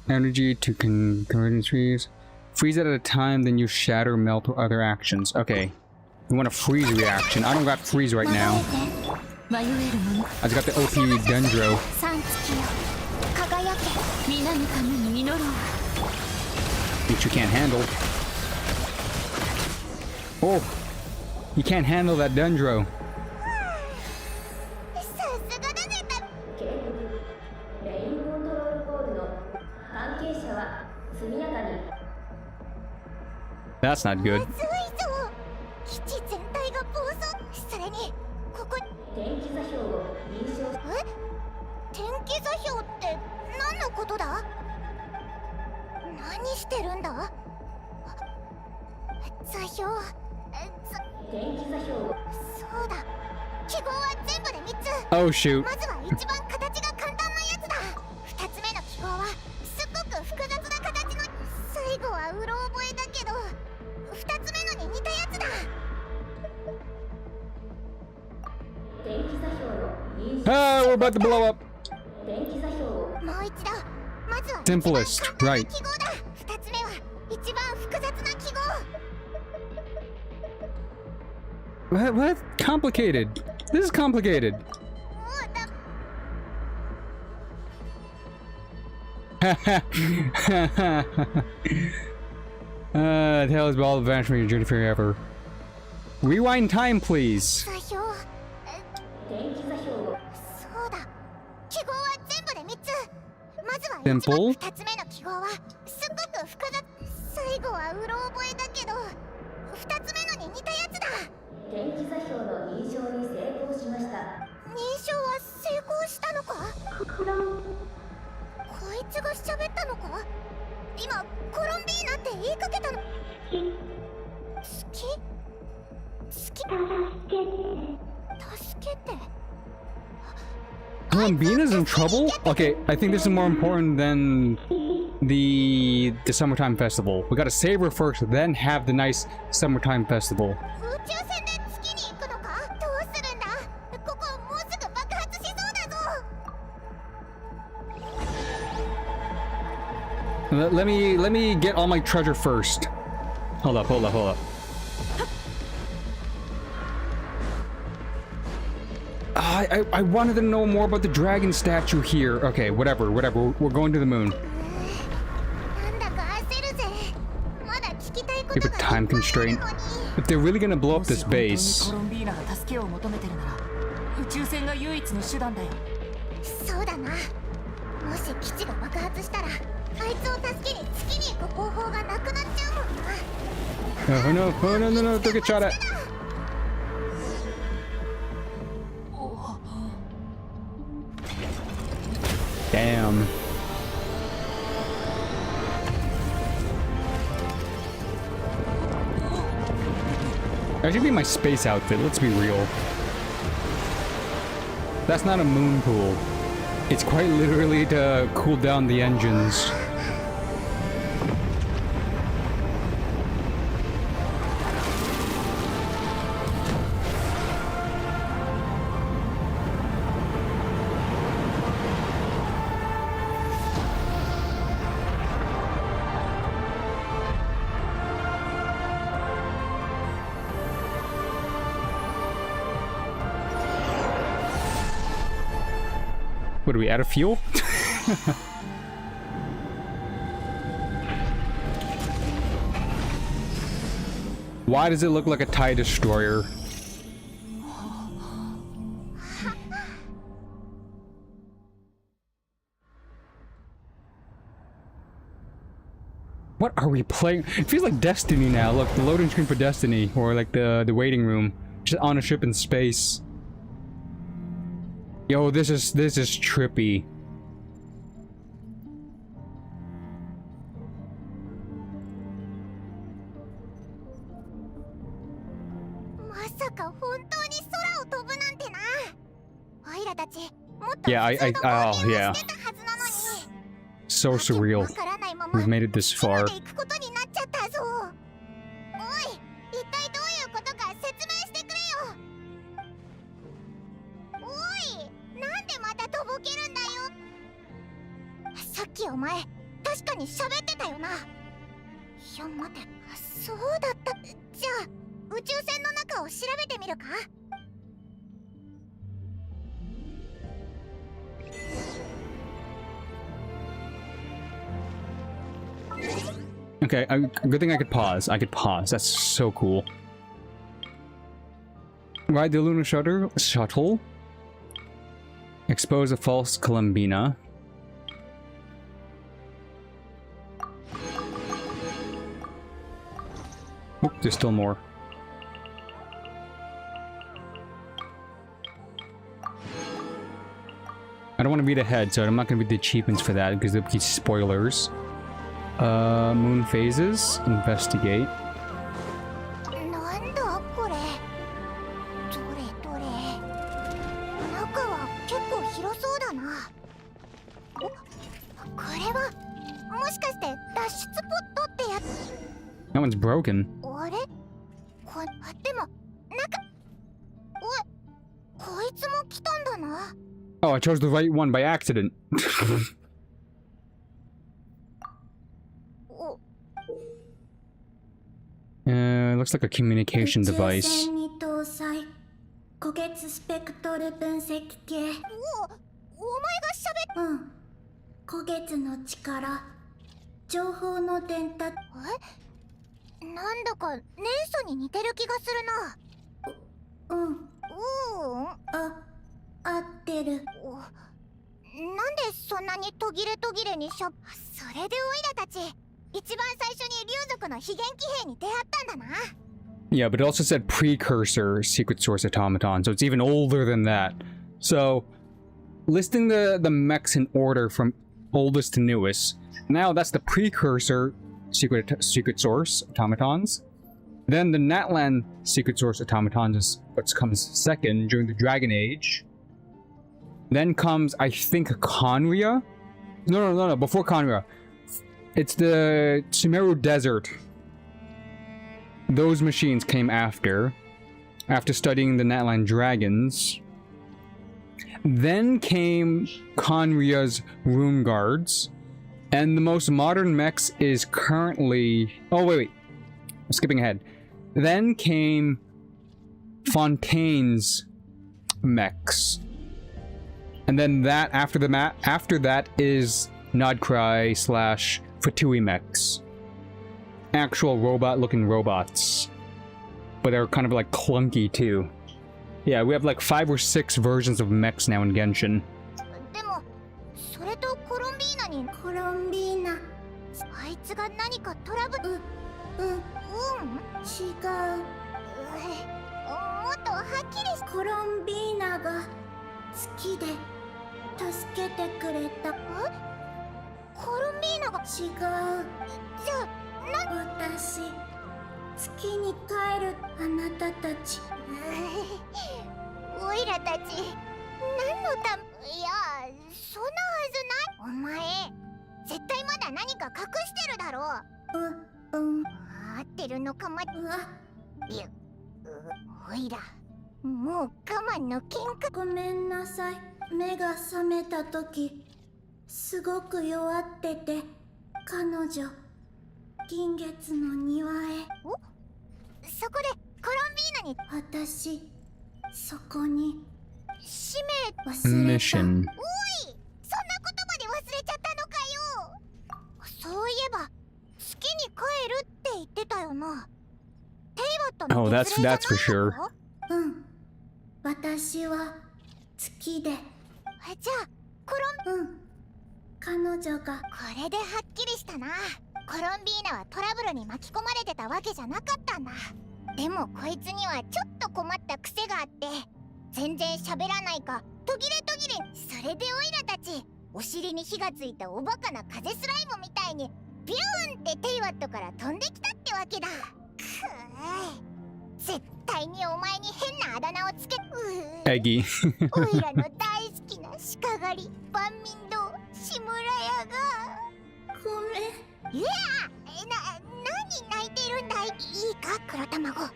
energy to convert into trees. Freeze it at a time, then use shatter, melt, or other actions. Okay. You want a freeze reaction. I don't got freeze right now. I just got the OP Dendro. Which you can't handle. Oh! You can't handle that Dendro. That's not good. Oh shoot. Oh, we're about to blow up. Simplest, right. What? Complicated. This is complicated. The hell is all the vanish from your journey forever. Rewind time, please. Simple. Columbina's in trouble? Okay, I think this is more important than the summertime festival. We gotta save her first, then have the nice summertime festival. Let me get all my treasure first. Hold up. I wanted to know more about the dragon statue here. Okay, whatever. We're going to the moon. Keep a time constraint. If they're really gonna blow up this base. Oh no, don't get shot at. Damn. That should be my space outfit, let's be real. That's not a moon pool. It's quite literally to cool down the engines. What do we add a fuel? Why does it look like a TIE destroyer? What are we playing? It feels like Destiny now. Look, the loading screen for Destiny, or like the waiting room, just on a ship in space. Yo, this is trippy. まさか本当に空を飛ぶなんてな。オイラたちもっと Yeah, 普通の冒険を yeah. してたはずなのに。 So わ surreal. からないまま We've made it this 空 far. で行くことになっちゃったぞ。おい、一体どういうことか説明してくれよ。おい、なんでまたとぼけるんだよ。さっきお前確かに喋ってたよな。いや待て、そうだった。じゃあ宇宙船の中を調べてみるか。 Okay, good thing I could pause. I could pause. That's so cool. Ride the lunar shuttle. Expose a false Columbina. Oop, there's still more. I don't want to read ahead, so I'm not going to read the achievements for that because there'll be spoilers. Moon phases. Investigate. なんだこれ。どれどれ。中は結構広そうだな。お、これはもしかして脱出ポットってやつ。 That one's broken. あれ？でも中。おい、こいつも来たんだな。 Oh, I chose the right one by accident. お。 Looks like a communication 宇宙 device. 船に搭載古月スペクトル分析系。お前が喋っ。うん。古月の力、情報の伝達。え？なんだか年素に似てる気がするな。うん。合ってる。なんでそんなに途切れ途切れにそれでオイラたち一番最初に竜族の非元気兵に出会ったんだな。 Yeah, but it also said precursor secret source automaton, so it's even older than that. So, listing the mechs in order from oldest to newest. Now that's the precursor secret source automatons. Then the Natlan secret source automatons is what comes second during the Dragon Age. Then comes, I think, Conria? No, before Conria. It's the Sumeru Desert. Those machines came after studying the Natlan dragons. Then came Conria's Rune Guards. And the most modern mechs is currently... Oh, wait. I'm skipping ahead. Then came Fontaine's mechs. And then that, after that is Nodcry / Fatui mechs. Actual robot-looking robots. But they're kind of like clunky too. Yeah, we have like 5 or 6 versions of mechs now in Genshin. でもそれとコロンビーナに。コロンビーナ。あいつが何かトラブル。違う。もっとはっきりし。コロンビーナが好きで助けてくれた。コロンビーナが。違う。じゃあ私、月に帰るあなたたち。おいらたち、何のため、いや、そんなはずない。お前絶対まだ何か隠してるだろう。合ってるのかま。いや、おいらもう我慢の喧嘩。ごめんなさい。目が覚めた時すごく弱ってて、彼女銀月の庭へ。そこでコロンビーナに。私そこに使命。忘れ Mission. おい、そんな言葉で忘れちゃったのかよ。そういえば月に帰るって言ってたよな。テイワット Oh, の that's 月齢 that's for じゃない sure. の？私は月で。じゃあコロン。彼女が。これではっきりしたな。コロンビーナはトラブルに巻き込まれてたわけじゃなかったんだ。でもこいつにはちょっと困った癖があって、全然喋らないか途切れ途切れ。それでオイラたちお尻に火がついたおバカな風スライムみたいにビューンってテイワットから飛んできたってわけだ。絶対にお前に変なあだ名をつけ。Eggy. オイラの大好きな鹿狩り万民堂志村屋が。ごめん。いや、何泣いてるんだい。いいか黒卵、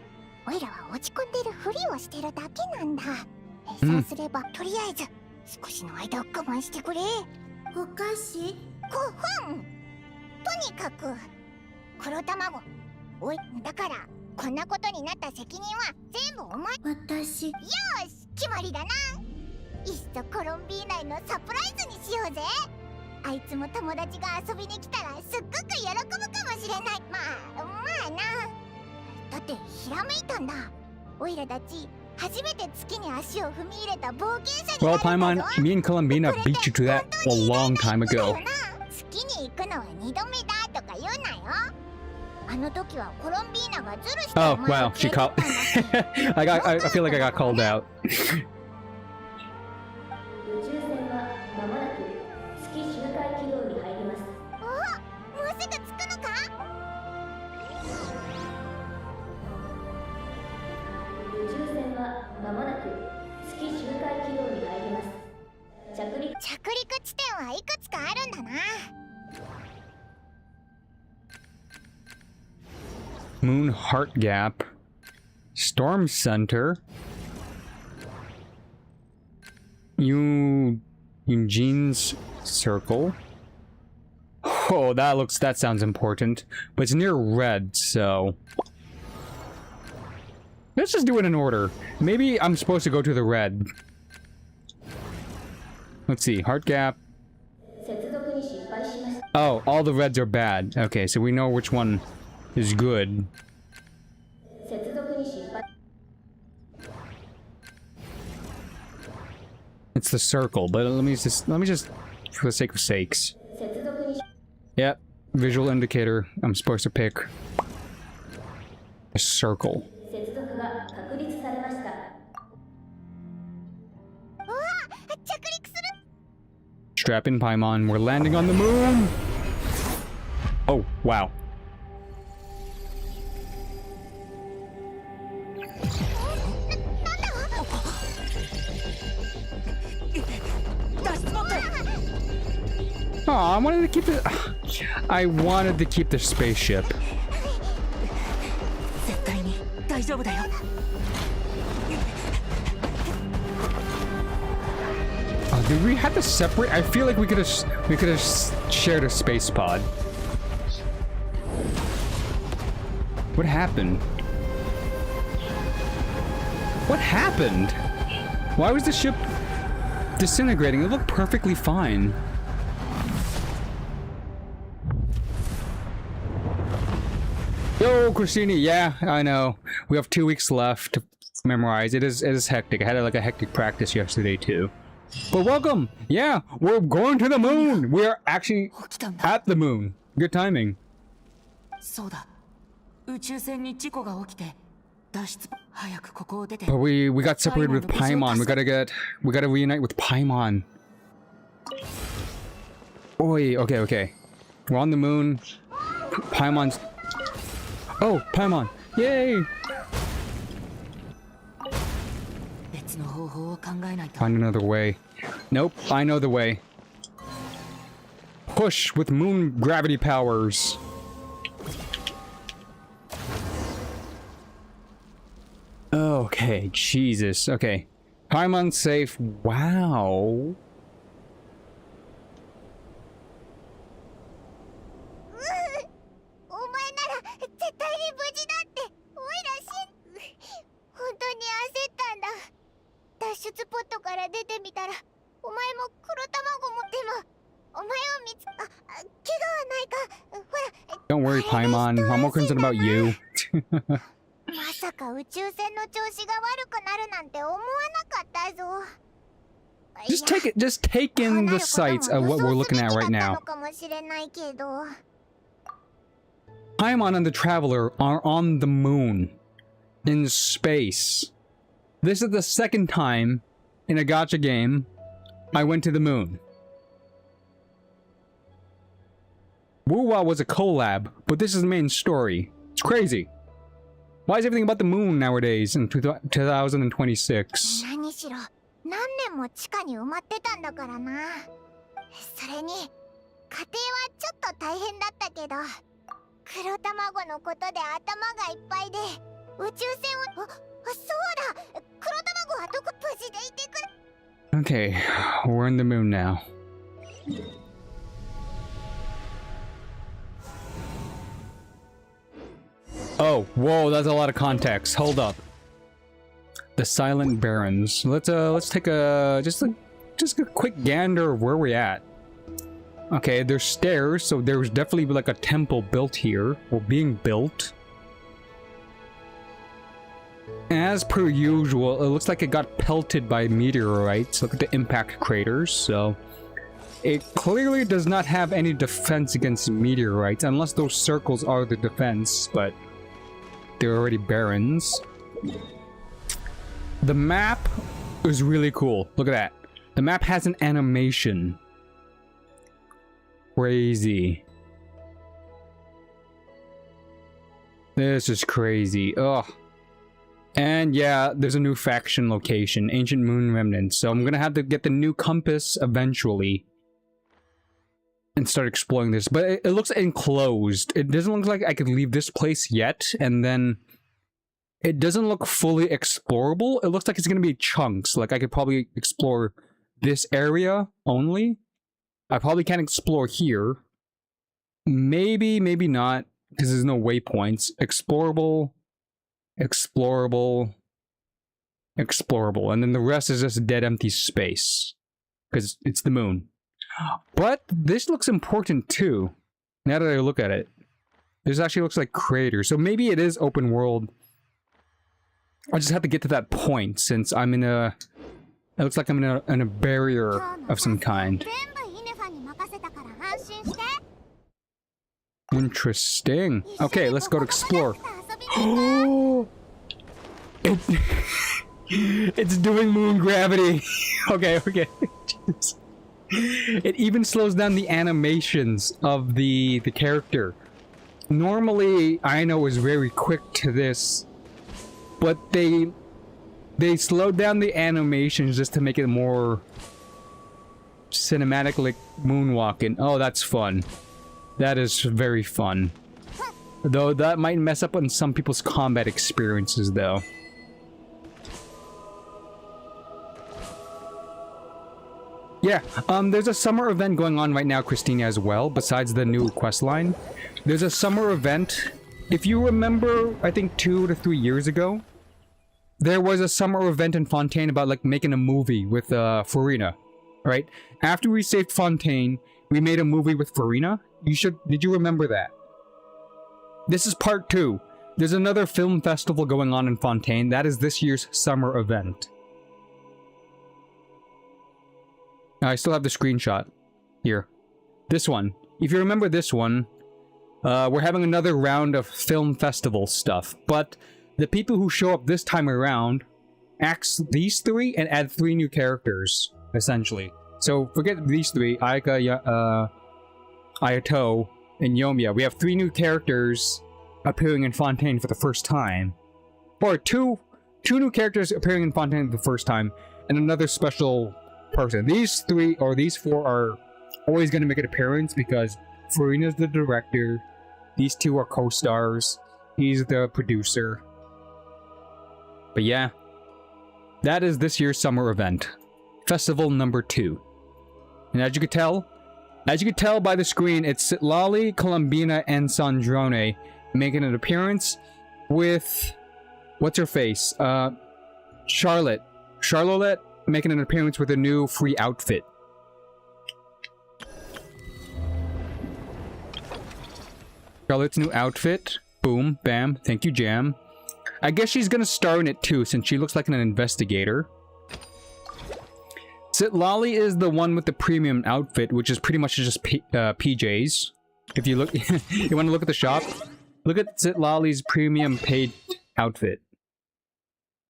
オイラは落ち込んでるふりをしてるだけなんだ。そうすれば、とりあえず少しの間を我慢してくれ。お菓子？ご飯。とにかく黒卵、おい、だからこんなことになった責任は全部お前。私。よし、決まりだな。いっそコロンビーナへのサプライズにしようぜ。あいつも友達が遊びに来たらすっごく喜ぶかもしれない。まあな。だってひらめいたんだ。オイラたち初めて月に足を踏み入れた冒険者にな Well, れたぞ。 Paimon, me and Columbina beat you to that a long time ago. 月に行くのは2度目だとか言うなよ。あの時はコロンビーナがズルして Oh, お前 wow, を she 蹴ったん called. だ。I feel like I got called out. 宇宙船はまもなく月周回軌道に入ります。もうすぐ着くのか。宇宙船はまもなく月周回軌道に入ります。着陸地点はいくつかあるんだな。Moon Heart Gap. Storm Center. Eugene's Circle. Oh, that sounds important. But it's near red, so let's just do it in order. Maybe I'm supposed to go to the red. Let's see, Heart Gap. 接続に失敗しました。 Oh, all the reds are bad. Okay, so we know which one is good. 接続に失敗。 It's the circle, but let me just for the sake of sakes. 接続に。 Yep, visual indicator. I'm supposed to pick a circle. 接続が確立されました。着陸する。 Strap in, Paimon. We're landing on the moon. Oh, wow. 脱出モッド。 Oh, I wanted to keep the spaceship. 絶対に大丈夫だよ。 Did we have to separate? I feel like we could have shared a space pod. What happened? What happened? Why was the ship disintegrating? It looked perfectly fine. Yo, Christine. Yeah, I know. We have 2 weeks left to memorize. It is hectic. I had like a hectic practice yesterday too. But welcome! Yeah, we're going to the moon! We are actually 起きたんだ。 at the moon. Good timing. そうだ。宇宙船に事故が起きて脱出。早くここを出て。 But we got separated with Paimon. We gotta reunite with Paimon. Oi, okay. We're on the moon. Paimon's... Oh, Paimon. Yay! 別の方方法を考えないと。 Find another way. Nope, I know the way. Push with moon gravity powers. Okay, Jesus. Okay. Paimon safe. Wow. お前なら絶対に無事だっておいら本当に焦ったんだ。脱出ポットから出てみたらお前も黒卵もでもお前を見つ怪我はないか。ほら Don't worry, Paimon. I'm more concerned about you. まさか宇宙船の調子が悪くなるなんて思わなかったぞ。 Just take in the sights of what we're looking at right now. かもしれないけど Paimon and the Traveler are on the moon. In space. This is the second time in a gacha game I went to the moon. Wuwa was a collab, but this is the main story. It's crazy. Why is everything about the moon nowadays in 2026? 何しろ何年も地下に埋まってたんだからな。それに家庭はちょっと大変だったけど黒卵のことで頭がいっぱいで宇宙船をそうだ黒卵はどこ無事でいてくれ Okay, we're in the moon now. Oh, whoa, that's a lot of context. Hold up. The Silent Barons. Let's take just a quick gander of where we're at. Okay, there's stairs, so there's definitely like a temple built here, or being built. As per usual, it looks like it got pelted by meteorites. Look at the impact craters, so... It clearly does not have any defense against meteorites, unless those circles are the defense, but... They're already barons. The map is really cool. Look at that. The map has an animation. Crazy. This is crazy. Ugh. And yeah, there's a new faction location, Ancient Moon Remnants. So I'm gonna have to get the new compass eventually and start exploring this. But it looks enclosed. It doesn't look like I could leave this place yet. And then it doesn't look fully explorable. It looks like it's gonna be chunks. Like I could probably explore this area only. I probably can't explore here. Maybe, maybe not, because there's no waypoints. Explorable, explorable, explorable. And then the rest is just dead empty space. Because it's the moon. But this looks important too. Now that I look at it. This actually looks like craters. So maybe it is open world. I just have to get to that point since I'm in a... It looks like I'm in a barrier of some kind. Interesting. Okay, let's go to explore. Oh! It's doing moon gravity. Okay, okay. Jesus. It even slows down the animations of the character. Normally, Aino is very quick to this, but they slowed down the animations just to make it more cinematic, like moonwalking. Oh, that's fun. That is very fun. Though that might mess up on some people's combat experiences, though. Yeah, there's a summer event going on right now, Christina, as well, besides the new quest line. There's a summer event. If you remember, I think 2 to 3 years ago, there was a summer event in Fontaine about, like, making a movie with, Farina, right? After we saved Fontaine, we made a movie with Farina. Did you remember that? This is part 2. There's another film festival going on in Fontaine. That is this year's summer event. I still have the screenshot. Here. This one. If you remember this one, we're having another round of film festival stuff. But the people who show up this time around axe these 3 and add 3 new characters, essentially. So forget these 3, Aika, Ayato, and Yomiya. We have 3 new characters appearing in Fontaine for the first time. Or 2 2 new characters appearing in Fontaine the first time, and another special person. These 3 or these 4 are always going to make an appearance because Farina's the director, these 2 are co-stars, he's the producer. But yeah, that is this year's summer event, Festival number 2. And as you could tell by the screen, it's Citlali, Columbina, and Sandrone making an appearance with, what's her face? Charlotte making an appearance with a new free outfit. Charlotte's new outfit. Boom, bam, thank you, Jam. I guess she's gonna star in it too, since she looks like an investigator. Citlali is the one with the premium outfit, which is pretty much just PJs. If you look, you want to look at the shop, look at Citlali's premium paid outfit.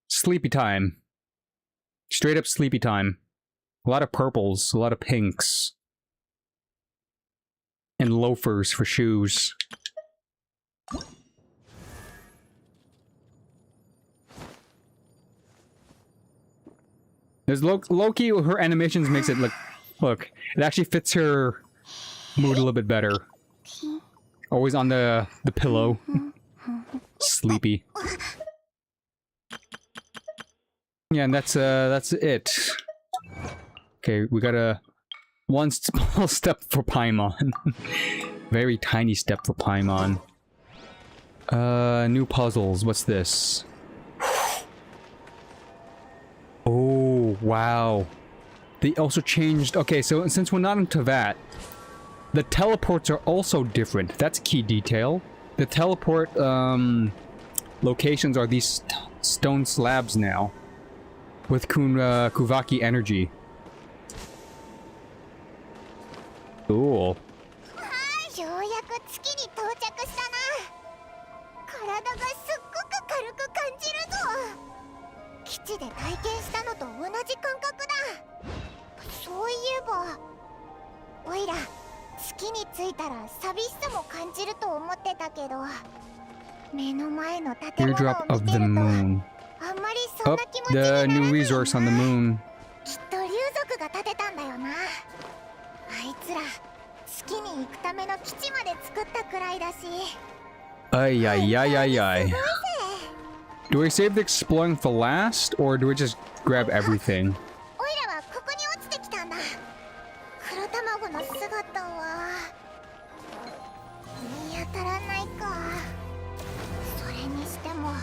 Sleepy time. Straight up sleepy time. A lot of purples, a lot of pinks. And loafers for shoes. There's Loki, her animations makes it look, it actually fits her mood a little bit better. Always on the pillow. Sleepy. Yeah, and that's it. Okay, we got a one small step for Paimon. Very tiny step for Paimon. New puzzles. What's this? Oh, wow. They also changed... Okay, so since we're not into that, the teleports are also different. That's a key detail. The teleport locations are these stone slabs now. With Kuvaki energy. Cool. ようやく月に到着したな。体がすっごく軽く感じるぞ。基地で体験したのと同じ感覚だ。そういえば、おいら月に着いたら寂しさも感じると思ってたけど、目の前の建物を見てると、あんまりそんな気持ちにならないよな。きっと竜族が建てたんだよな。あいつら月に行くための基地まで作ったくらいだし。Ay, ay, ay, ay, ay. Do I save the exploring for last, or do I just grab everything? おいらはここに落ちてきたんだ。黒卵の姿は見当たらないか。それにしても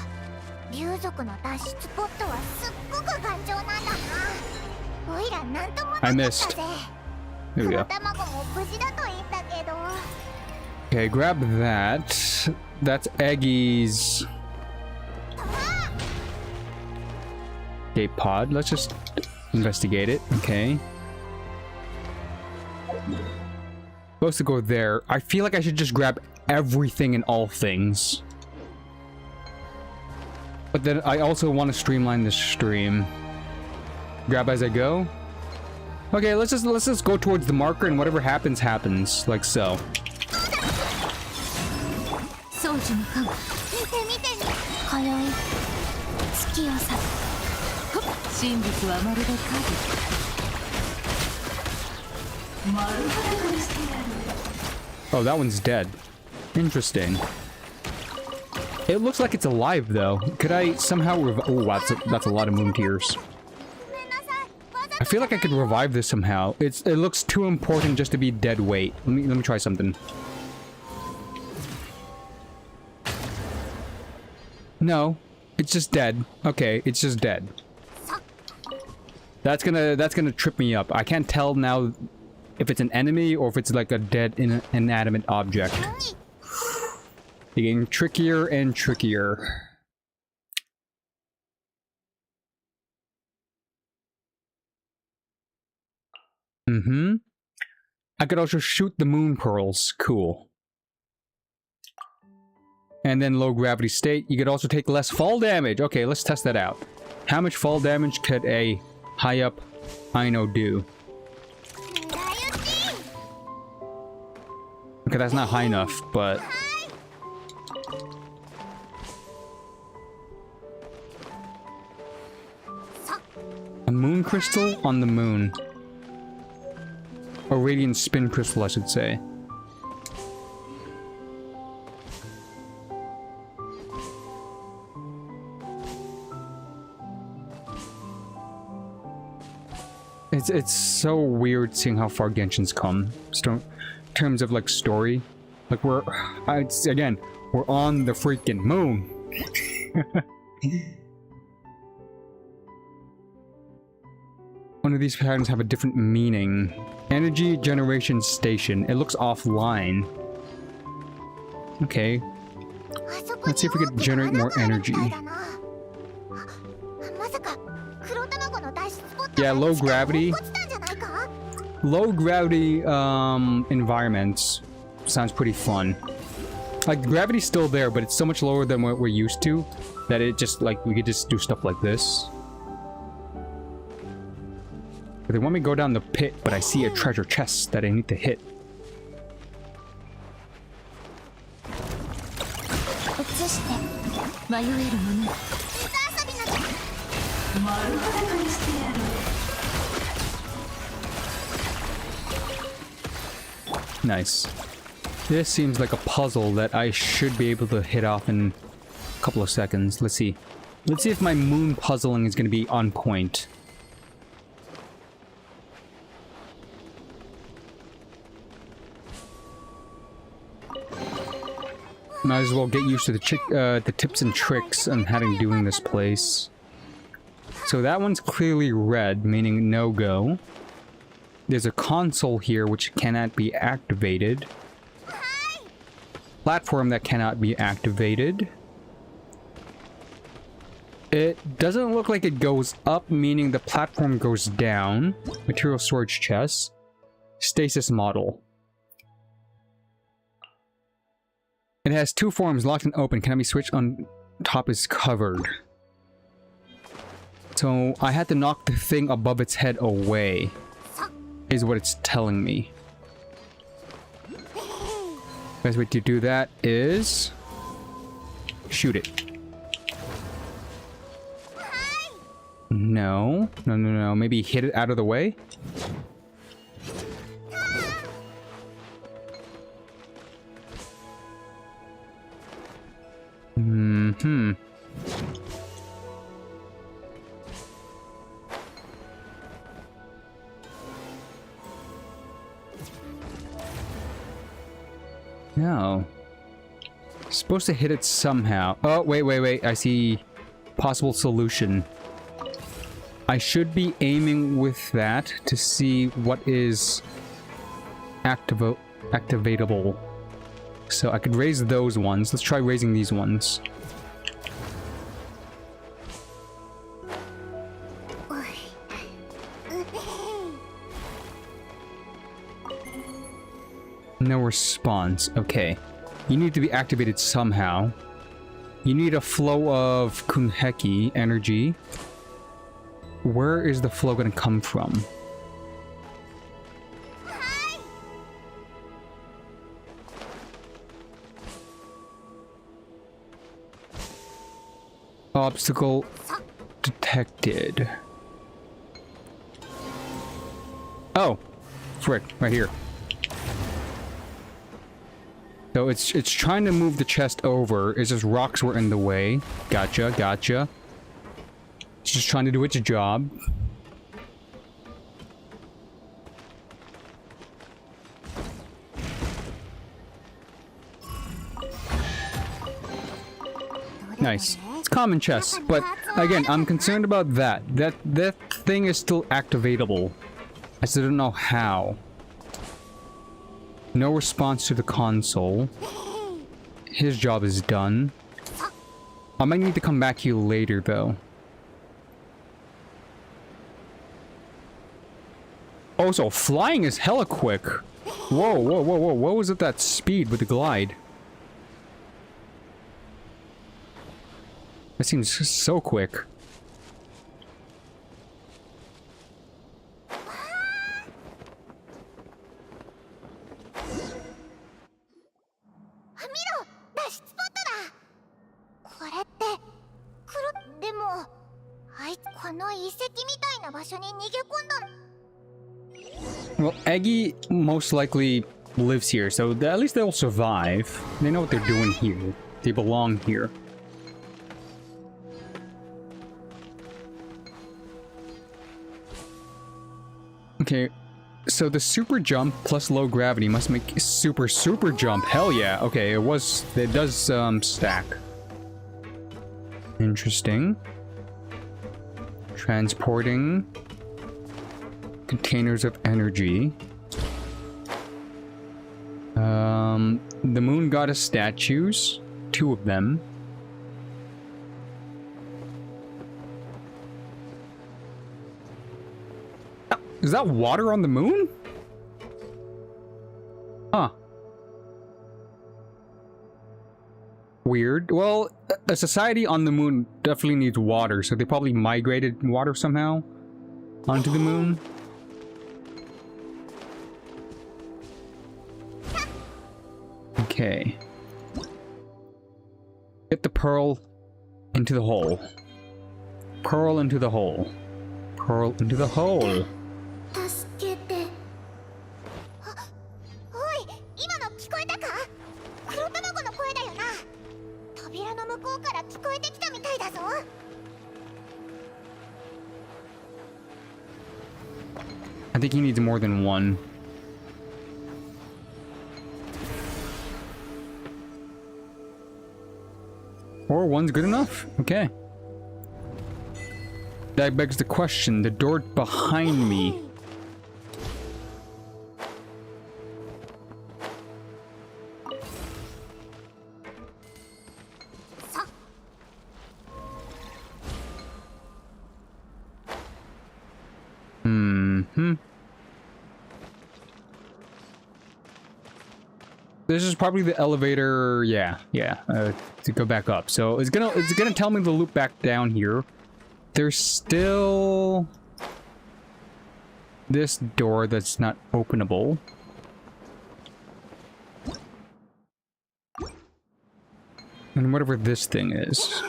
竜族の脱出ポットはすっごく頑丈なんだな。おいらなんともなかったぜ。There we go. Okay, grab that. That's Eggy's. Okay, pod. Let's just investigate it. Okay. Supposed to go there. I feel like I should just grab everything and all things. But then I also want to streamline this stream. Grab as I go. Okay, let's just go towards the marker and whatever happens, happens. Like so. Oh, that one's dead. Interesting. It looks like it's alive though. Could I somehow oh, that's a lot of moon tears. I feel like I could revive this somehow. It looks too important just to be dead weight. Let me try something. No, it's just dead. Okay, it's just dead. That's gonna trip me up. I can't tell now if it's an enemy or if it's like a dead inanimate object. It's getting trickier and trickier. I could also shoot the moon pearls. Cool. And then low gravity state. You could also take less fall damage. Okay, let's test that out. How much fall damage could a high up Aino do? Okay, that's not high enough, but... crystal on the moon. A radiant spin crystal, I should say. It's so weird seeing how far Genshin's come. In terms of like story. Like we're on the freaking moon. One of these patterns have a different meaning. Energy generation station. It looks offline. Okay. Let's see if we can generate more energy. Yeah, low gravity. Low gravity environments sounds pretty fun. Like gravity's still there, but it's so much lower than what we're used to that it just like we could just do stuff like this. But they want me to go down the pit, but I see a treasure chest that I need to hit. Nice. This seems like a puzzle that I should be able to hit off in a couple of seconds. Let's see. Let's see if my moon puzzling is going to be on point. Might as well get used to the tips and tricks on how to doing this place. So that one's clearly red, meaning no-go. There's a console here which cannot be activated. Platform that cannot be activated. It doesn't look like it goes up, meaning the platform goes down. Material storage chest. Stasis model. It has two forms, locked and open. Cannot be switched on top is covered. So I had to knock the thing above its head away. Is what it's telling me. Best way to do that is shoot it. No. No. Maybe hit it out of the way? Mm-hmm. No. Supposed to hit it somehow. Oh, wait. I see possible solution. I should be aiming with that to see what is activatable. So I could raise those ones. Let's try raising these ones. No response. Okay. You need to be activated somehow. You need a flow of Kunheki energy. Where is the flow going to come from? Obstacle detected. Oh, frick, right here. So it's trying to move the chest over. It's just rocks were in the way. Gotcha. It's just trying to do its job. Nice. It's common chess, but again, I'm concerned about that. That thing is still activatable. I still don't know how. No response to the console. His job is done. I might need to come back here later, though. Oh, so flying is hella quick. Whoa. What was it that speed with the glide? That seems so quick. の遺跡みたいな場所に逃げ込んだの。 Well, Eggy most likely lives here, so at least they'll survive. They know what they're doing here. They belong here. Okay, so the super jump plus low gravity must make super jump. Hell yeah. Okay, it does stack. Interesting. Transporting containers of energy. The moon goddess statues, 2 of them. Is that water on the moon? Huh. Weird. Well, a society on the moon definitely needs water, so they probably migrated water somehow onto the moon. Okay. Get the pearl into the hole. Pearl into the hole. Pearl into the hole. 助けて。おい、今の聞こえたか？黒卵の声だよな。扉の向こうから聞こえてきたみたいだぞ。I think he needs more than one. Or one's good enough? Okay. That begs the question, the door behind me. This is probably the elevator, yeah, to go back up. So it's gonna tell me to loop back down here. There's still this door that's not openable. And whatever this thing is.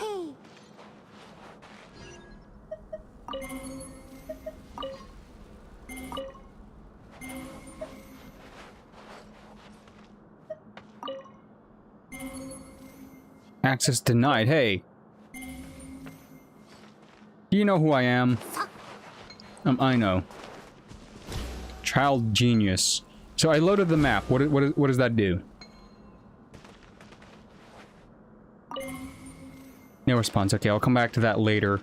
Access denied. Hey. Do you know who I am? I know. Child genius. So I loaded the map. What does that do? No response. Okay, I'll come back to that later.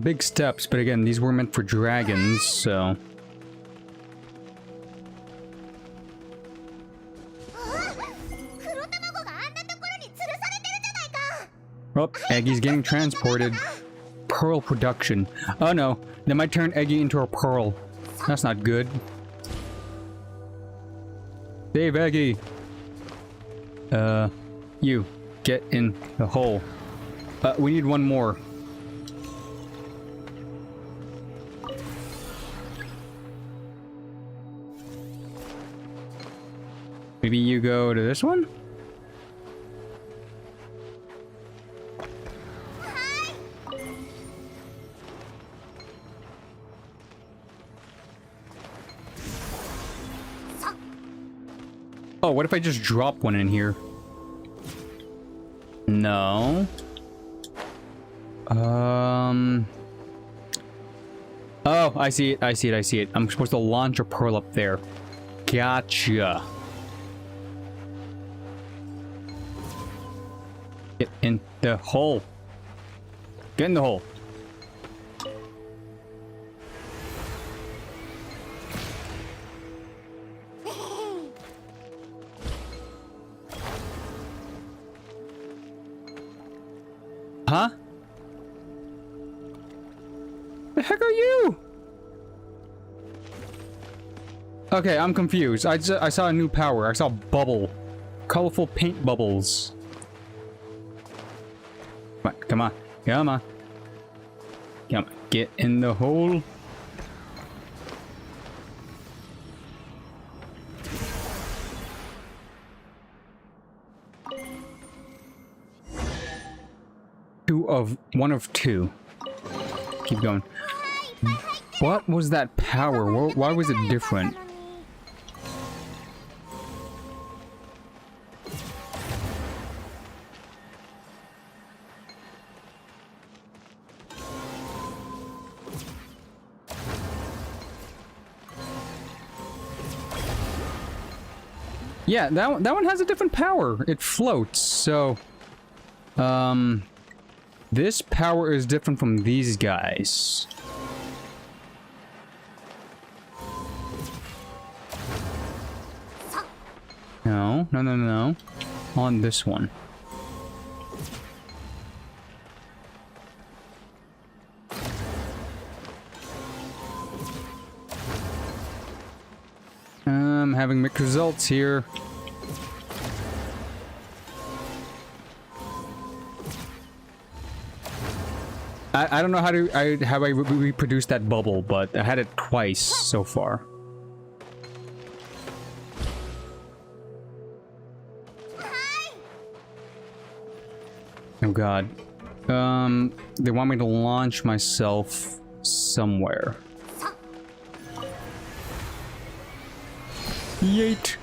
Big steps, but again, these were meant for dragons, so... Oh, Eggy's getting transported. Pearl production. Oh no, they might turn Eggy into a pearl. That's not good. Save Eggy! You, get in the hole. We need one more. Maybe you go to this one? Oh, what if I just drop one in here? No. Oh, I see it, I see it, I see it. I'm supposed to launch a pearl up there. Gotcha. Get in the hole. Get in the hole. Huh? The heck are you? Okay, I'm confused. I saw a new power. I saw bubble. Colorful paint bubbles. Come on. Come on. Come on. Get in the hole. One of two. Keep going. What was that power? Why was it different? Yeah, that one has a different power. It floats, so this power is different from these guys. No. On this one. I'm having mixed results here. I don't know how I reproduced that bubble, but I had it twice so far. Oh god. They want me to launch myself somewhere. Yeet.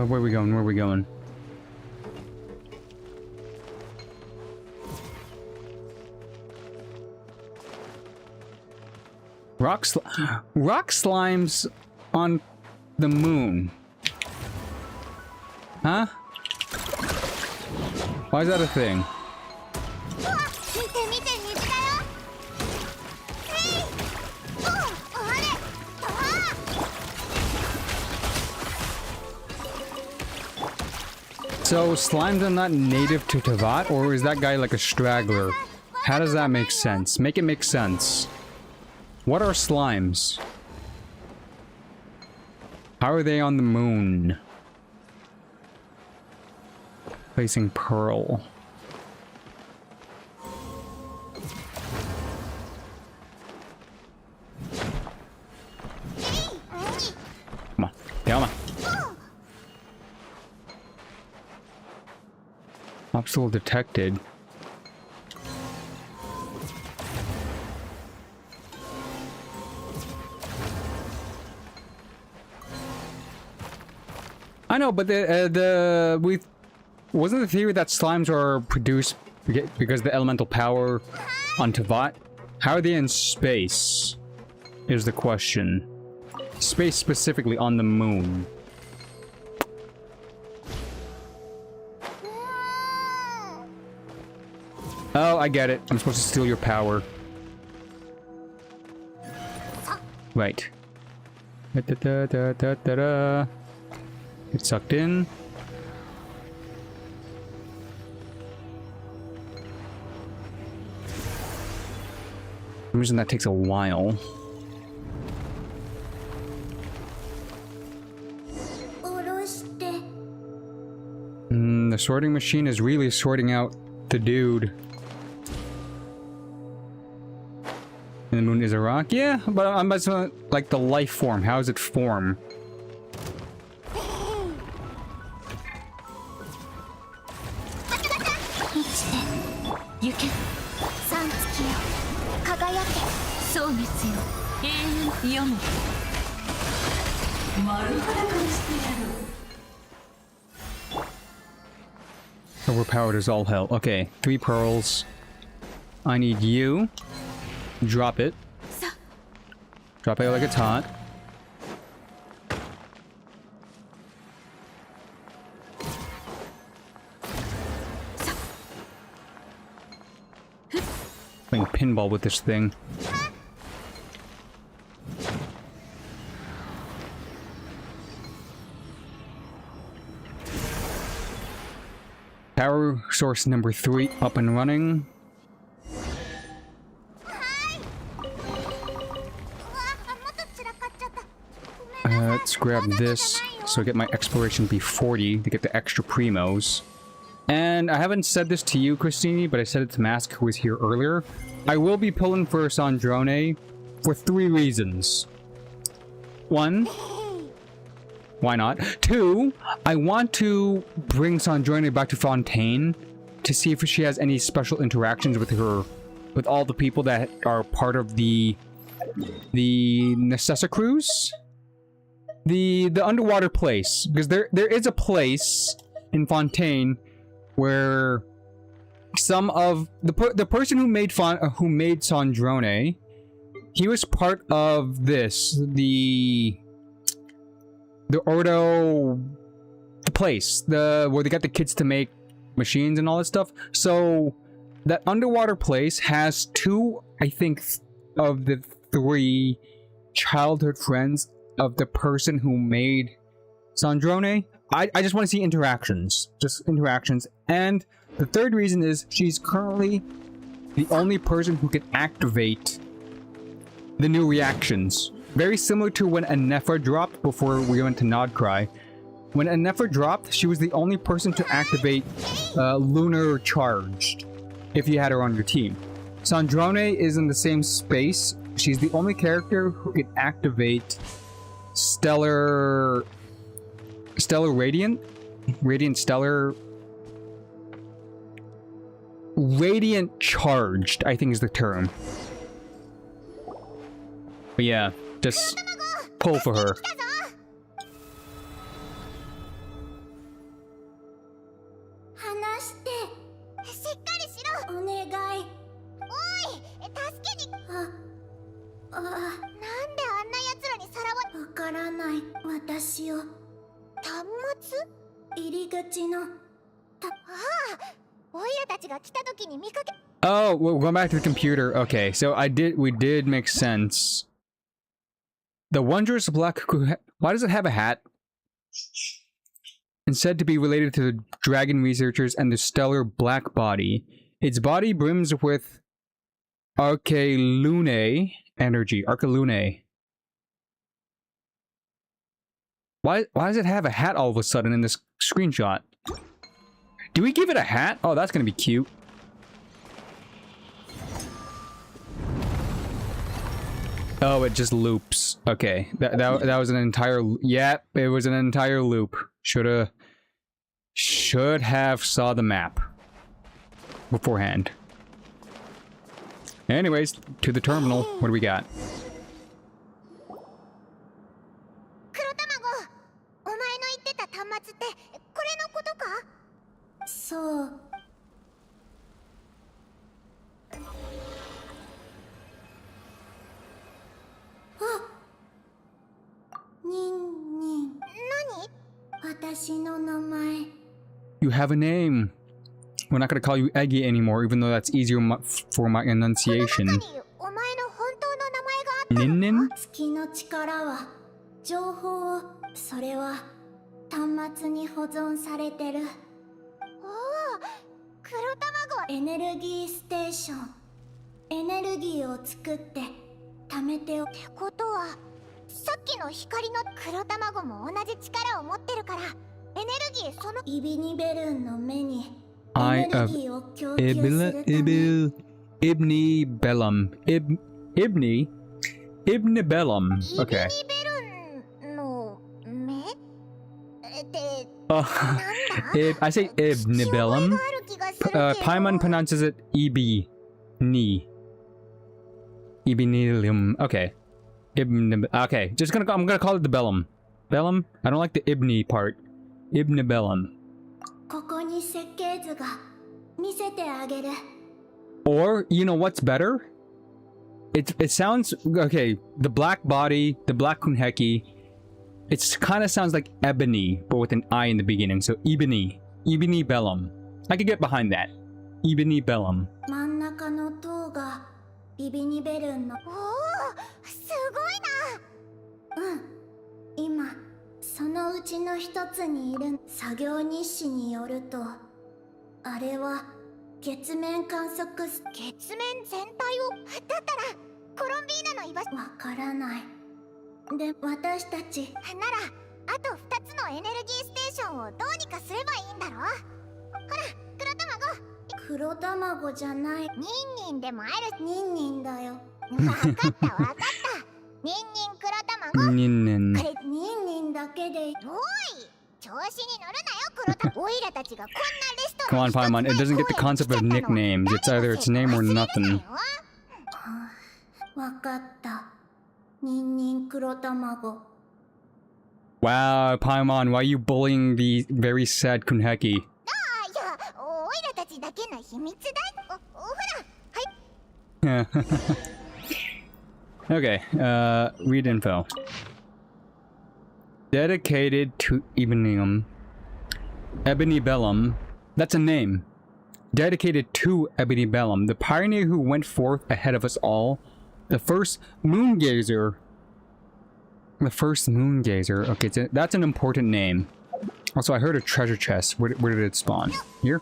Where are we going? Where are we going? Rock slimes on the moon. Huh? Why is that a thing? So slimes are not native to Tavat, or is that guy like a straggler? How does that make sense? Make it make sense. What are slimes? How are they on the moon? Placing pearl. Come on. Come on. Obstacle detected. I know, but wasn't the theory that slimes are produced because of the elemental power on Tavat? How are they in space? Is the question. Space specifically on the moon. Oh, I get it. I'm supposed to steal your power. Right. Da-da-da-da-da-da. Get sucked in. For some reason that takes a while. The sorting machine is really sorting out the dude. And the moon is a rock? Yeah, but I'm like the life form. How does it form? Overpowered as all hell. Okay, 3 pearls. I need you. Drop it. Drop it like it's hot. Playing pinball with this thing. Power source number 3 up and running. Let's grab this so I get my exploration B40 to get the extra primos. And I haven't said this to you, Christine, but I said it to Mask, who was here earlier. I will be pulling for Sandrone for 3 reasons. 1, why not? 2, I want to bring Sandrone back to Fontaine to see if she has any special interactions with all the people that are part of the Necessa cruise. The underwater place, because there is a place in Fontaine where some of the person who made Sandrone, he was part of the Ordo, the place where they got the kids to make machines and all that stuff. So that underwater place has 2, I think, of the 3 childhood friends of the person who made Sandrone. I just want to see interactions. Just interactions. And the 3rd reason is she's currently the only person who can activate the new reactions. Very similar to when Anefa dropped before we went to Nodcry. When Anefa dropped, she was the only person to activate Lunar Charged, if you had her on your team. Sandrone is in the same space. She's the only character who can activate Stellar Radiant Charged, I think is the term. But yeah, just pull for her. 入り口のああ、オイラたちが来た時に見かけ Oh, we're going back to the computer. Okay, so we did make sense. The wondrous black why does it have a hat? And said to be related to the dragon researchers and the stellar black body. Its body brims with Arcalune energy. Arcalune. Why does it have a hat all of a sudden in this screenshot? Do we give it a hat? Oh, that's gonna be cute. Oh, it just loops. Okay, that was an entire. Yep, it was an entire loop. Should have saw the map beforehand. Anyways, to the terminal. What do we got? そうニンニン何私の名前 You have a name. We're not gonna call you Eggy anymore, even though that's easier for my enunciation. お前の本当の名前があった Nin Nin? 月の力は情報をそれは端末に保存されてる黒卵エネルギーステーションエネルギーを作って貯めておってことはさっきの光の黒卵も同じ力を持ってるからエネルギーそのイビニベルンの目にエネルギーを供給するため Ibni Bellum. Ibni Bellum. Okay. イビニベルンの目って I say Ibni Bellum. Paimon pronounces it Ibni. Ibnilium. Okay. Okay, I'm gonna call it the Bellum. Bellum? I don't like the Ibni part. Ibni Bellum. ここに設計図が見せてあげる Or, you know what's better? It sounds... Okay, the black body, the black kunheki, it kind of sounds like ebony, but with an I in the beginning. So, Ibni. Ibni Bellum. I could get behind that. Ibni Bellum. 真ん中の塔がイビニベルンのおおすごいな今そのうちの一つにいる作業日誌によるとあれは月面観測月面全体をだったらコロンビーナの居場所わからない。で私たちならあと2つのエネルギーステーションをどうにかすればいいんだろ。ほら黒卵じゃない。ニンニンでもある。ニンニンだよ。わかったわかった。ニンニン黒卵。ニンニン。これニンニンだけで。おい調子に乗るなよ黒卵。オイラたちがこんなレスト Come ラン on, Paimon. It doesn't get the concept of nicknames. It's either its name or nothing. わかった。ニンニン黒卵。 Wow, Paimon, why are you bullying the very sad Kunheki? いや、オイラたちだけの秘密だ。ほら、はい。Okay, read info. Dedicated to Ebonibellum. Ebonibellum. That's a name. Dedicated to Ebonibellum, the pioneer who went forth ahead of us all. The first moon gazer. The first moon gazer. Okay, that's an important name. Also, I heard a treasure chest. Where did it spawn? Here?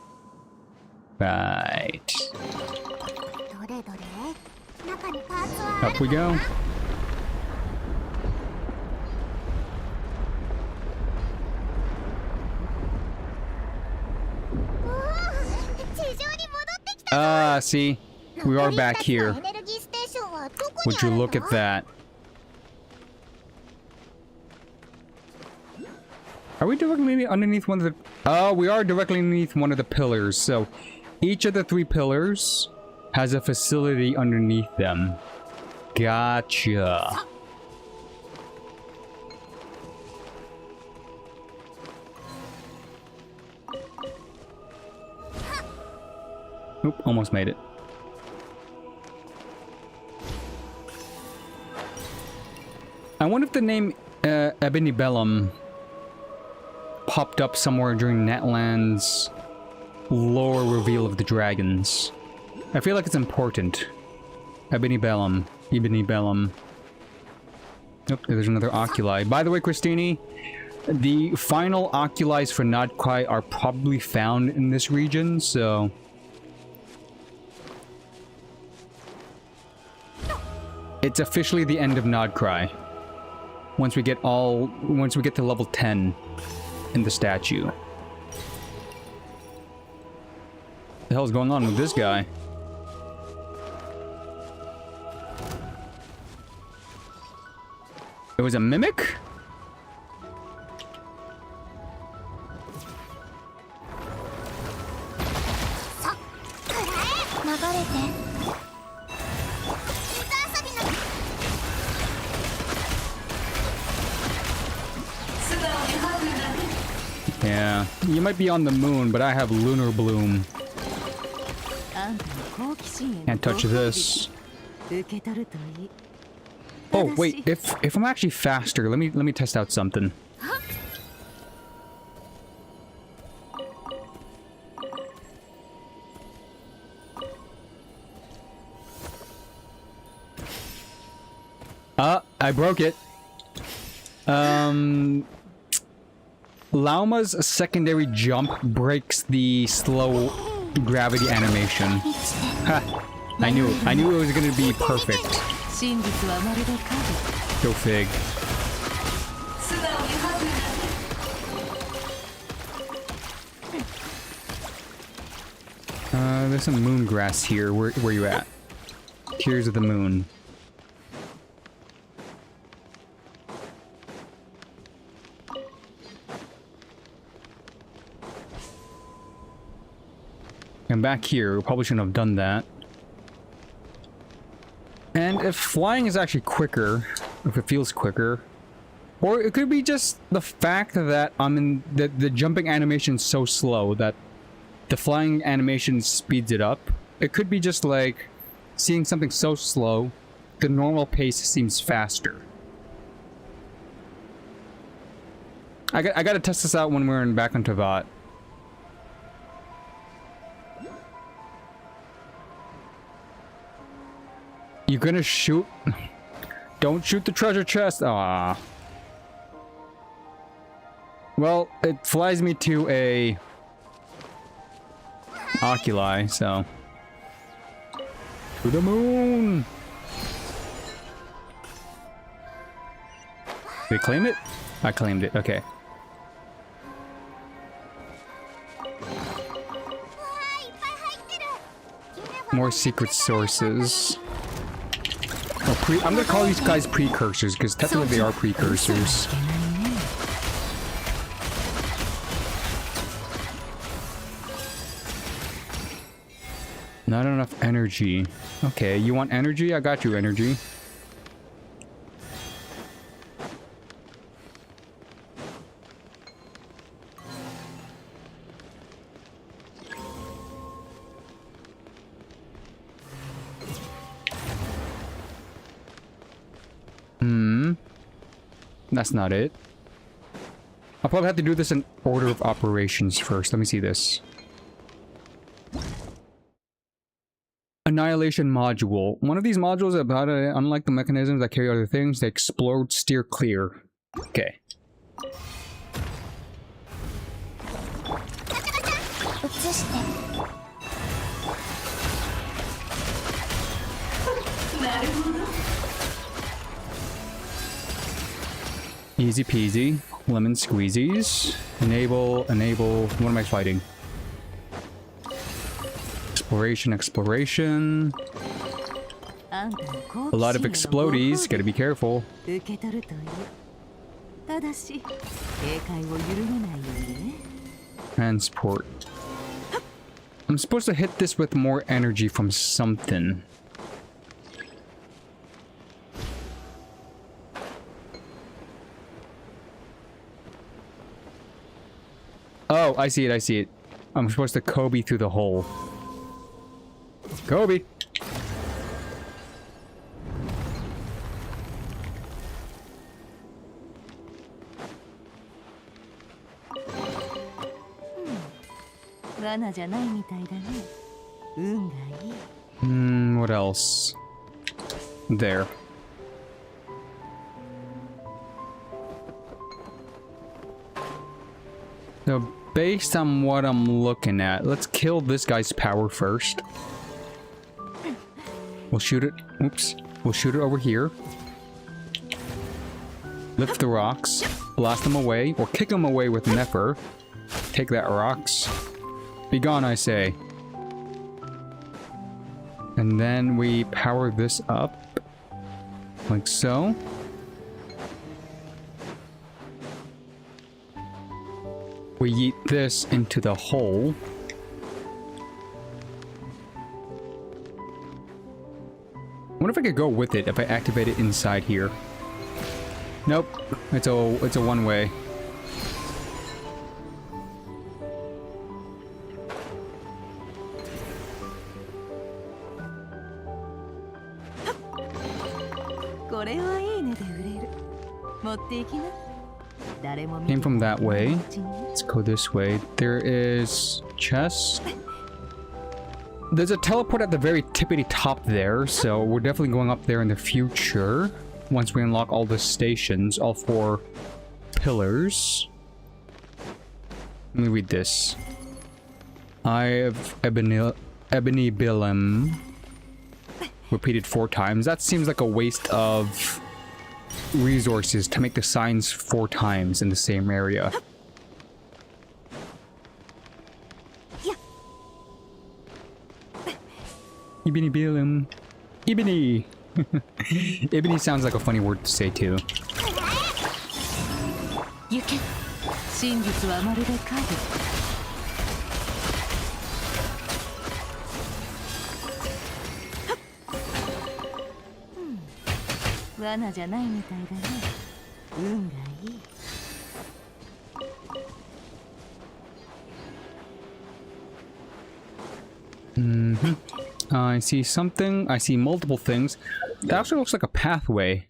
Right. Up we go. Ah, see? We are back here. Would you look at that? Are we directly underneath one of the... Oh, we are directly underneath one of the pillars. So, each of the 3 pillars has a facility underneath them. Gotcha. Oop, almost made it. I wonder if the name Ebonibellum popped up somewhere during Natlan's lore reveal of the dragons. I feel like it's important. Ebonibellum. Oh, there's another oculi. By the way, Christine, the final oculi for Nodcry are probably found in this region, so... It's officially the end of Nodcry. Once we get to level 10 in the statue. What the hell is going on with this guy? It was a mimic? Yeah, you might be on the moon, but I have lunar bloom. Can't touch this. Oh wait, if I'm actually faster, let me test out something. I broke it. Lauma's secondary jump breaks the slow gravity animation. Ha! I knew it was gonna be perfect. Go fig. There's some moon grass here. Where you at? Tears of the moon. And back here, we probably shouldn't have done that. And if flying is actually quicker, if it feels quicker, or it could be just the fact that the jumping animation is so slow that the flying animation speeds it up. It could be just like seeing something so slow, the normal pace seems faster. I gotta test this out when we're back on Tavat. You're gonna shoot? Don't shoot the treasure chest! Ah. Well, it flies me to a... oculi, so... To the moon! Did we claim it? I claimed it, okay. More secret sources. Oh, I'm gonna call these guys precursors, because technically they are precursors. Not enough energy. Okay, you want energy? I got you energy. That's not it. I'll probably have to do this in order of operations first. Let me see this. Annihilation module. One of these modules, about it, unlike the mechanisms that carry other things, they explode, steer clear. Okay. Easy peasy. Lemon squeezies. Enable. What am I fighting? Exploration. A lot of explodies. Gotta be careful. Transport. I'm supposed to hit this with more energy from something. Oh, I see it. I'm supposed to Kobe through the hole. Kobe! What else? There. So, based on what I'm looking at, let's kill this guy's power first. We'll shoot it. Oops. We'll shoot it over here. Lift the rocks. Blast them away. Or kick them away with Nefer. Take that, rocks. Be gone, I say. And then we power this up. Like so. We yeet this into the hole. I wonder if I could go with it if I activate it inside here. Nope. It's a one-way. Came from that way. Let's go this way. There is chest. There's a teleport at the very tippity top there, so we're definitely going up there in the future. Once we unlock all the stations, all 4 pillars. Let me read this. Eye of Ebony Bilim. Repeated 4 times. That seems like a waste of resources to make the signs 4 times in the same area. Ebony Bilim. Ebony! Ebony sounds like a funny word to say too. You can. I see something. I see multiple things. That actually looks like a pathway.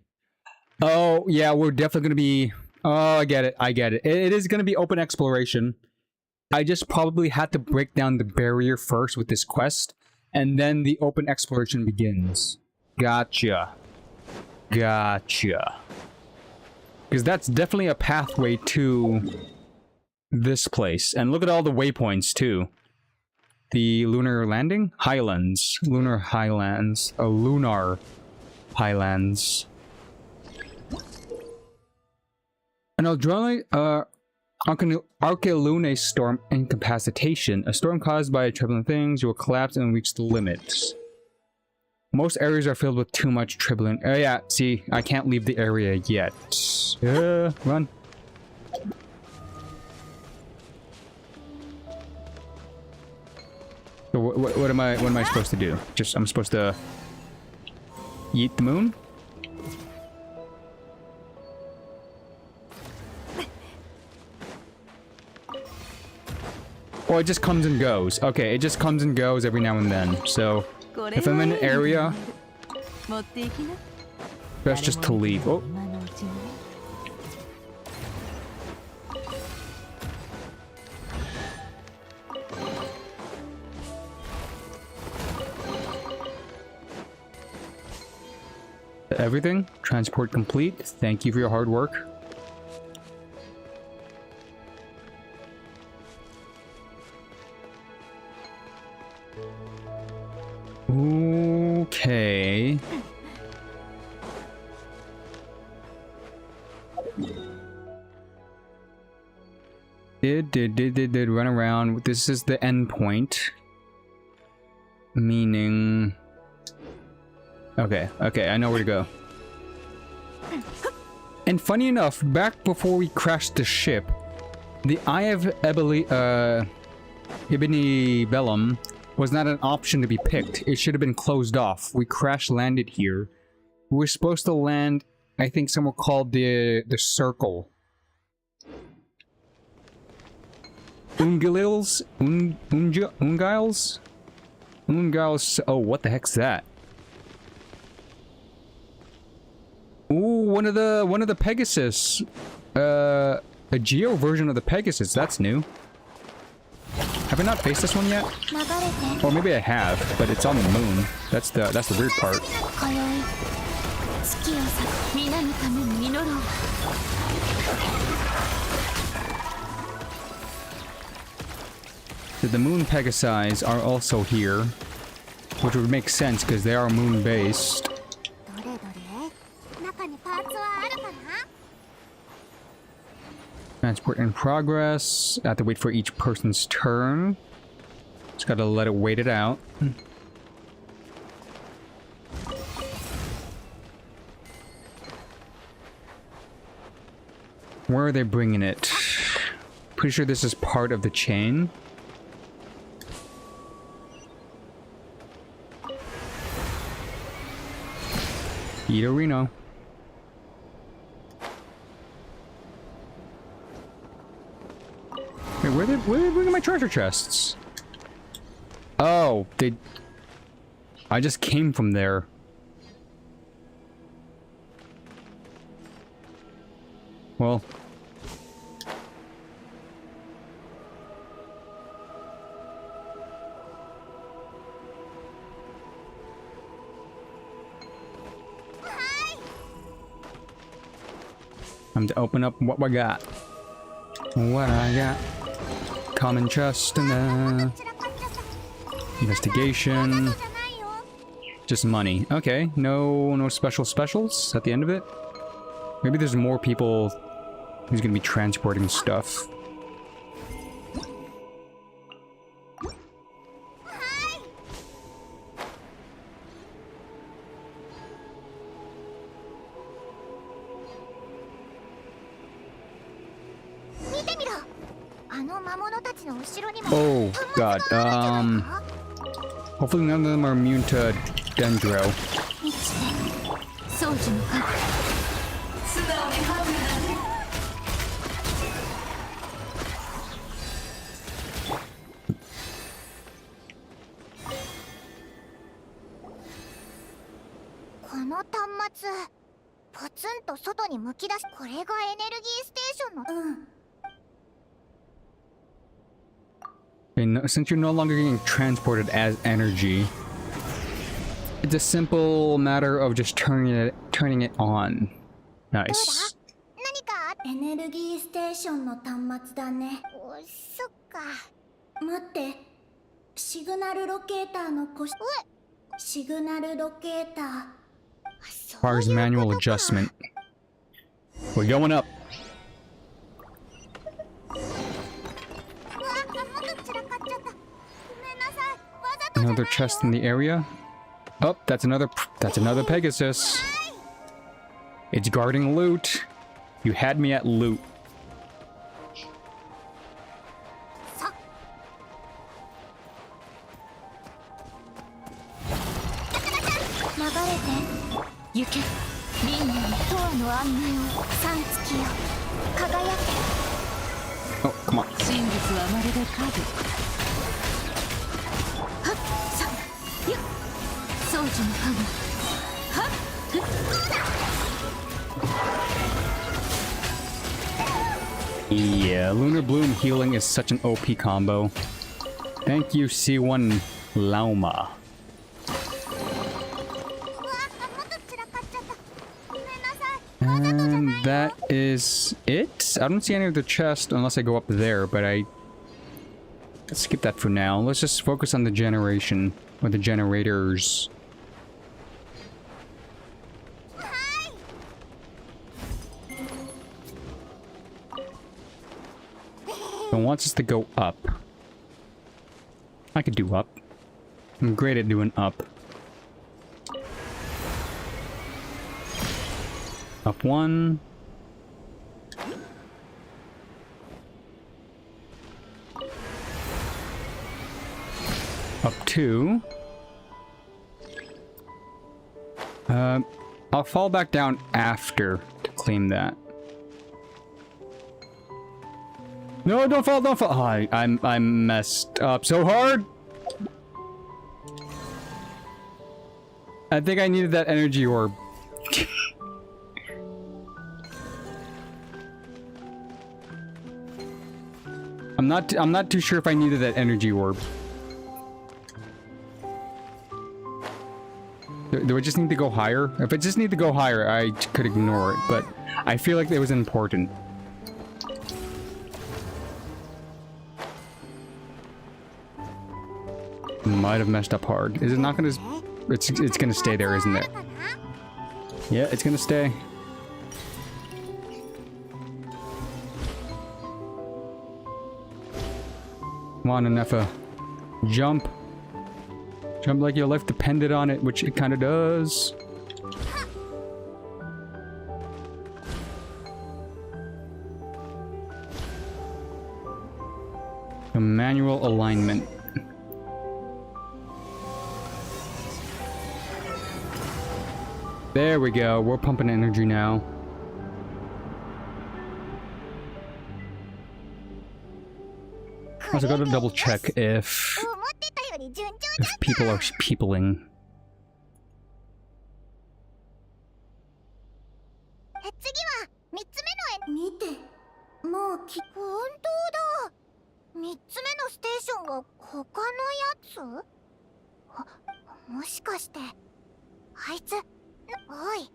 Oh, yeah, we're definitely gonna be... Oh, I get it. It is gonna be open exploration. I just probably had to break down the barrier first with this quest, and then the open exploration begins. Gotcha. Because that's definitely a pathway to this place. And look at all the waypoints, too. the lunar landing? Highlands. Lunar highlands. Lunar highlands. An Archelune storm incapacitation. A storm caused by troubling things. You will collapse and reach the limits. Most areas are filled with too much tribling. Oh yeah, see, I can't leave the area yet. Run. So what am I supposed to do? Just I'm supposed to yeet the moon? Oh, it just comes and goes. Okay, it just comes and goes every now and then. So if I'm in an area, best just to leave. Oh. Everything? Transport complete. Thank you for your hard work. Okay. Did run around. This is the end point. Meaning... Okay, I know where to go. And funny enough, back before we crashed the ship, the Eye of Ibni Bellum was not an option to be picked. It should have been closed off. We crash landed here. We were supposed to land, I think, somewhere called the Circle. Ungilils? Ungiles? Ungiles. Oh, what the heck's that? Ooh, one of the Pegasus. A Geo version of the Pegasus. That's new. Have I not faced this one yet? Or maybe I have, but it's on the moon. That's the weird part. The moon Pegasi are also here, which would make sense because they are moon-based. Transport in progress. I have to wait for each person's turn. Just gotta let it wait it out. Where are they bringing it? Pretty sure this is part of the chain. Ito Reno. Wait, where are they bringing my treasure chests? Oh, I just came from there. Well. Time to open up what we got. What I got. Common chest and investigation. Just money. Okay, no special specials at the end of it. Maybe there's more people who's gonna be transporting stuff. Oh god, hopefully none of them are immune to Dendro. Since you're no longer getting transported as energy, it's a simple matter of just turning it on. Nice. エネルギーステーションの端末だね。そっか。待って、シグナルロケーターのシグナルロケーター。 Requires manual adjustment. We're going up. Another chest in the area. Oh, that's another Pegasus. It's guarding loot. You had me at loot. Oh, come on. Yeah, Lunar Bloom healing is such an OP combo. Thank you, C1 Lauma. And that is it? I don't see any of the chest unless I go up there, but let's skip that for now. Let's just focus on the generation, or the generators. It wants us to go up. I could do up. I'm great at doing up. Up one. Up two. I'll fall back down after to claim that. No, don't fall, don't fall. Oh, I'm messed up so hard. I think I needed that energy orb. I'm not too sure if I needed that energy orb. Do I just need to go higher? If I just need to go higher, I could ignore it, but I feel like it was important. Might have messed up hard. Is it not gonna... It's gonna stay there, isn't it? Yeah, it's gonna stay. Come on, Anefa. Jump. Jump like your life depended on it, which it kind of does. A manual alignment. There we go. We're pumping energy now. Also gotta double check if people are peopling. 見て、もう本当だ。3つ目のステーションが他のやつ？もしかしてあいつ？おい、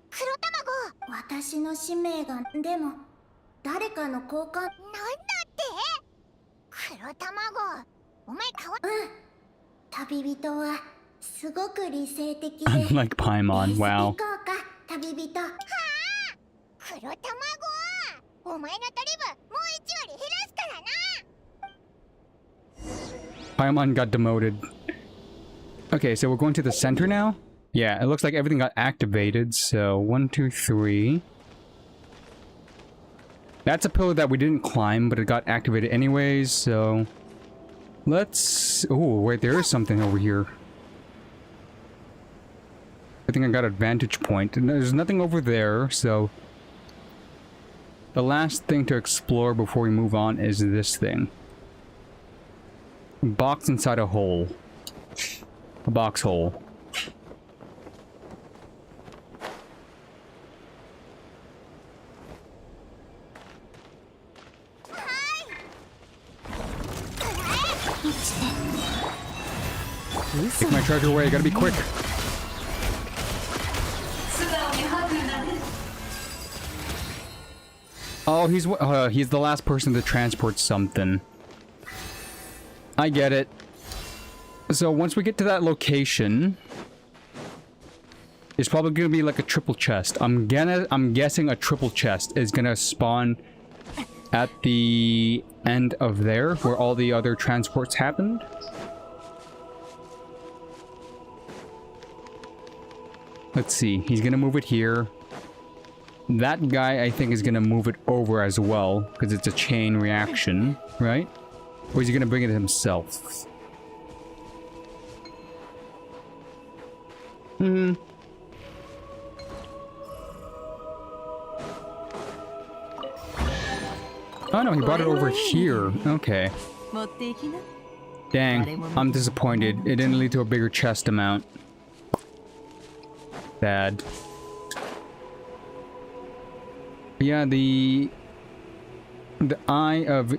黒卵。私の使命がでも誰かの交換。なんだって？黒卵。お前変わっ。うん。旅人はすごく理性的で。Unlike Paimon, wow. 行こうか、旅人。はあ。黒卵。お前の取り分もう1割減らすからな。 Paimon got demoted. Okay, so we're going to the center now? Yeah, it looks like everything got activated, so 1, 2, 3. That's a pillar that we didn't climb, but it got activated anyways, so... Let's... Oh, wait, there is something over here. I think I got a vantage point. And there's nothing over there, so... The last thing to explore before we move on is this thing. A box inside a hole. A box hole. Take my treasure away, gotta be quick. Oh, he's the last person to transport something. I get it. So once we get to that location, it's probably gonna be like a triple chest. I'm guessing a triple chest is gonna spawn at the end of there, where all the other transports happened. Let's see, he's gonna move it here. That guy, I think, is gonna move it over as well, because it's a chain reaction, right? Or is he gonna bring it himself? Oh no, he brought it over here. Okay. Dang, I'm disappointed. It didn't lead to a bigger chest amount. Sad. Yeah, the Eye of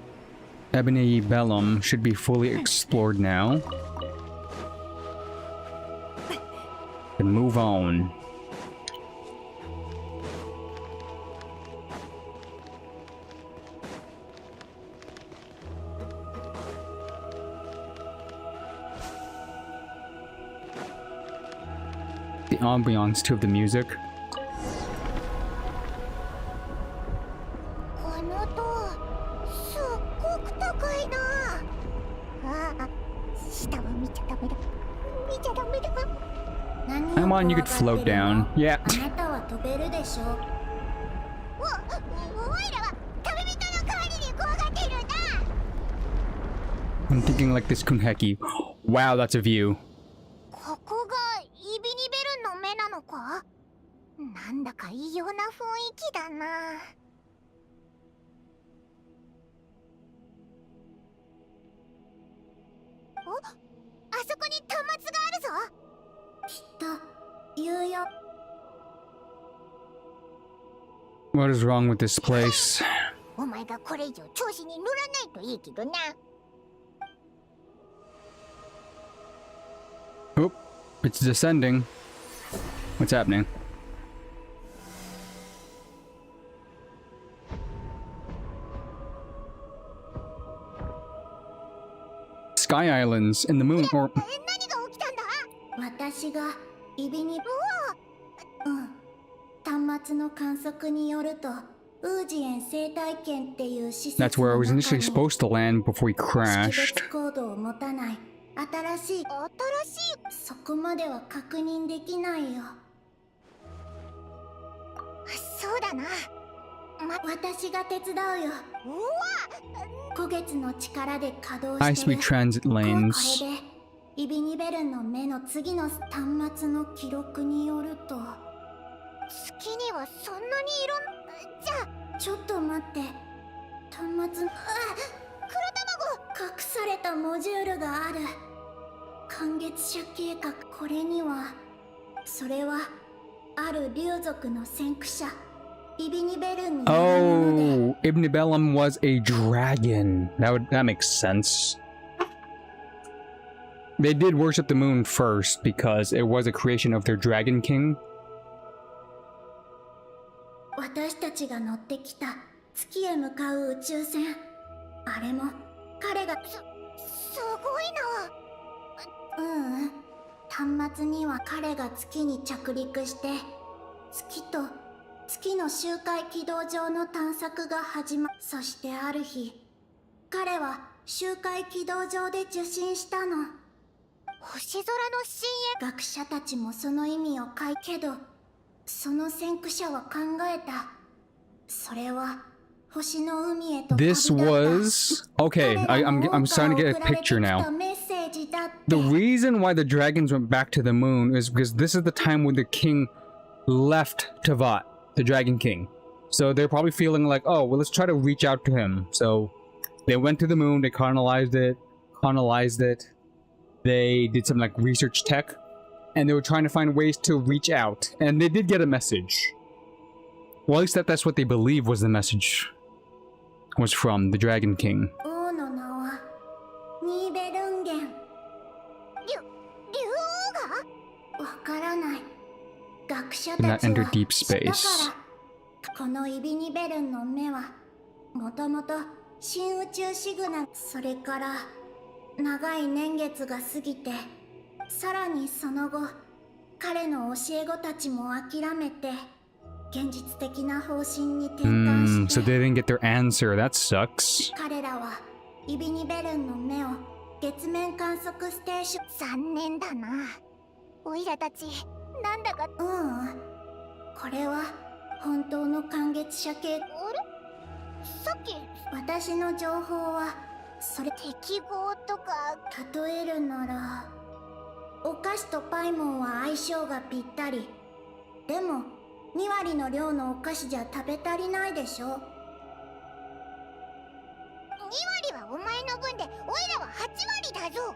Ebony Bellum should be fully explored now. And move on. The ambiance too of the music. Come on, you could float down. Yeah. I'm thinking like this Kunheki. Wow, that's a view. ここがイビニベルンの目なのか？なんだか異様な雰囲気だな。お、あそこに端末があるぞ。きっと言うよ。What is wrong with this place? お前がこれ以上調子に乗らないといいけどな。Oh, it's descending. What's happening? Sky Islands in the moon, or... 何が起きたんだ？私がイビニ端末の観測によるとウージエン生態圏っていう施設 That's where I was initially supposed to land before we crashed. 識別コードを持たない新しいそこまでは確認できないよ。そうだな。私が手伝うよ。古月の力で稼働してる。 High-speed transit lanes. これでイビニベルンの目の次の端末の記録によると月にはそんなにじゃあちょっと待って端末黒卵隠されたモジュールがある。寒月社計画これにはそれはある竜族の先駆者イビニベルンに Oh, Ibn Bellum was a dragon. That makes sense. They did worship the moon first because it was a creation of their dragon king. 私たちが乗ってきた月へ向かう宇宙船あれも彼がすごいな。端末には彼が月に着陸して月と月の周回軌道上の探索が始まそしてある日彼は周回軌道上で受信したの。星空の深淵学者たちもその意味を書いけどその先駆者は考えた。それは星の海へと This was... Okay, I'm starting to get a picture now. The reason why the dragons went back to the moon is because this is the time when the king left Tavat, the dragon king. So they're probably feeling like, oh, well, let's try to reach out to him. So they went to the moon, they colonized it. They did some like research tech. And they were trying to find ways to reach out. And they did get a message. Well, at least that's what they believe was the message. Was from the Dragon King. Did not enter deep space. このイビニベルンの目はもともと新宇宙シグナルそれから長い年月が過ぎて、さらにその後、彼の教え子たちも諦めて、現実的な方針に転換 So して、 they didn't get their answer. That sucks. 彼らはイビニベルンの目を月面観測ステーション。残念だな。オイラたち、なんだか。これは本当の感月者系。あれ？さっき私の情報はそれ適合とか。例えるなら、お菓子とパイモンは相性がぴったり。でも2割の量のお菓子じゃ食べ足りないでしょ。2割はお前の分で、オイラは8割だぞ。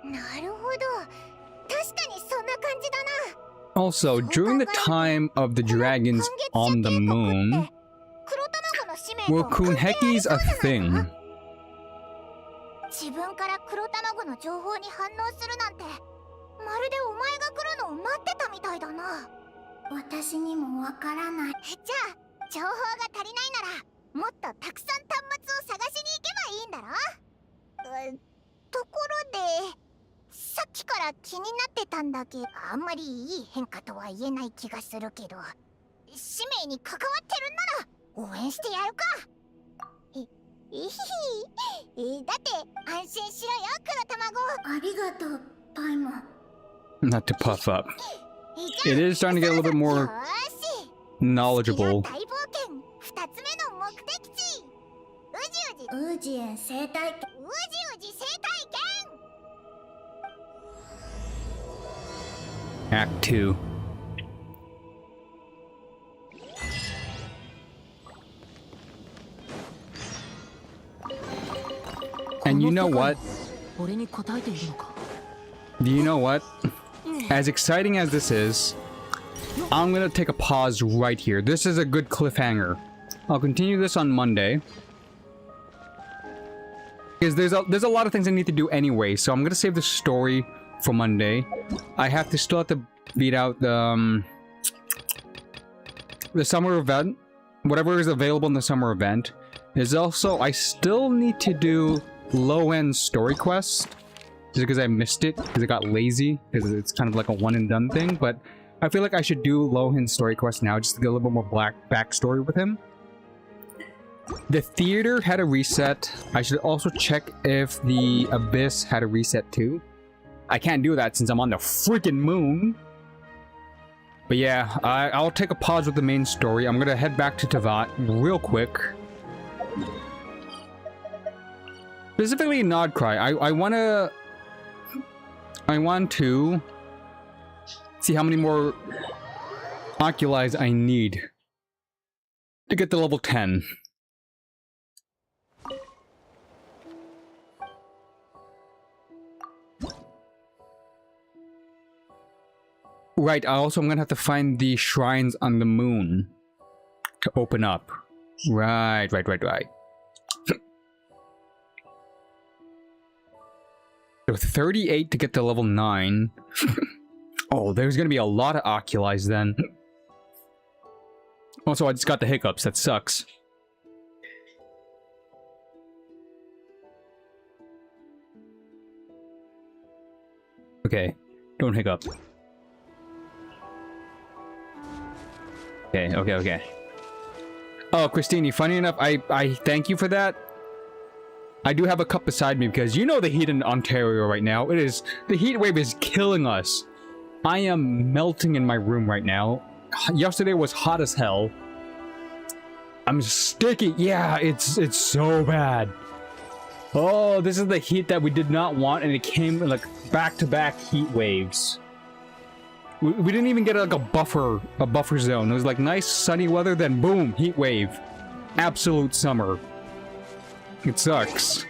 なるほど、確かにそんな感じだな。 Also, during the time of the dragons on the moon, 黒卵の使命 were と関係あり kunhekis そう a じゃないか。 thing? 自分から黒卵の情報に反応するなんて、まるでお前が来るのを待ってたみたいだな。私にもわからない。じゃあ情報が足りないなら、もっとたくさん端末を探しに行けばいいんだろ。ところで、さっきから気になってたんだけど、あんまりいい変化とは言えない気がするけど、使命に関わってるんなら応援してやるか。だって安心しろよ、黒卵。ありがとう、パイモン。 Not to puff up. It is starting to get a little bit more knowledgeable. 大冒険2つ目の目的地、ウジエン生態圏。ウジ生態圏。 Act 2. And you know what? 俺に答えているのか。 Do you know what? As exciting as this is, I'm gonna take a pause right here. This is a good cliffhanger. I'll continue this on Monday. Because there's a lot of things I need to do anyway, so I'm gonna save the story for Monday. I still have to beat out the summer event. Whatever is available in the summer event. There's also, I still need to do low-end story quests. Just because I missed it, because I got lazy, because it's kind of like a one and done thing, but I feel like I should do low-end story quests now just to get a little bit more backstory with him. The theater had a reset. I should also check if the abyss had a reset too. I can't do that since I'm on the freaking moon. But yeah, I'll take a pause with the main story. I'm gonna head back to Tavat real quick. Specifically Nodcry, I want to see how many more Oculies I need to get to level 10. Right, I'm gonna have to find the shrines on the moon to open up. Right. So 38 to get to level 9. Oh, there's gonna be a lot of Oculies then. Also, I just got the hiccups. That sucks. Okay, don't hiccup. Okay. Oh, Christine, funny enough, I thank you for that. I do have a cup beside me because you know the heat in Ontario right now. The heat wave is killing us. I am melting in my room right now. Yesterday was hot as hell. I'm sticky. Yeah, it's so bad. Oh, this is the heat that we did not want, and it came in like back-to-back heat waves. We didn't even get like a buffer zone. It was like nice sunny weather, then boom, heat wave. Absolute summer. It sucks.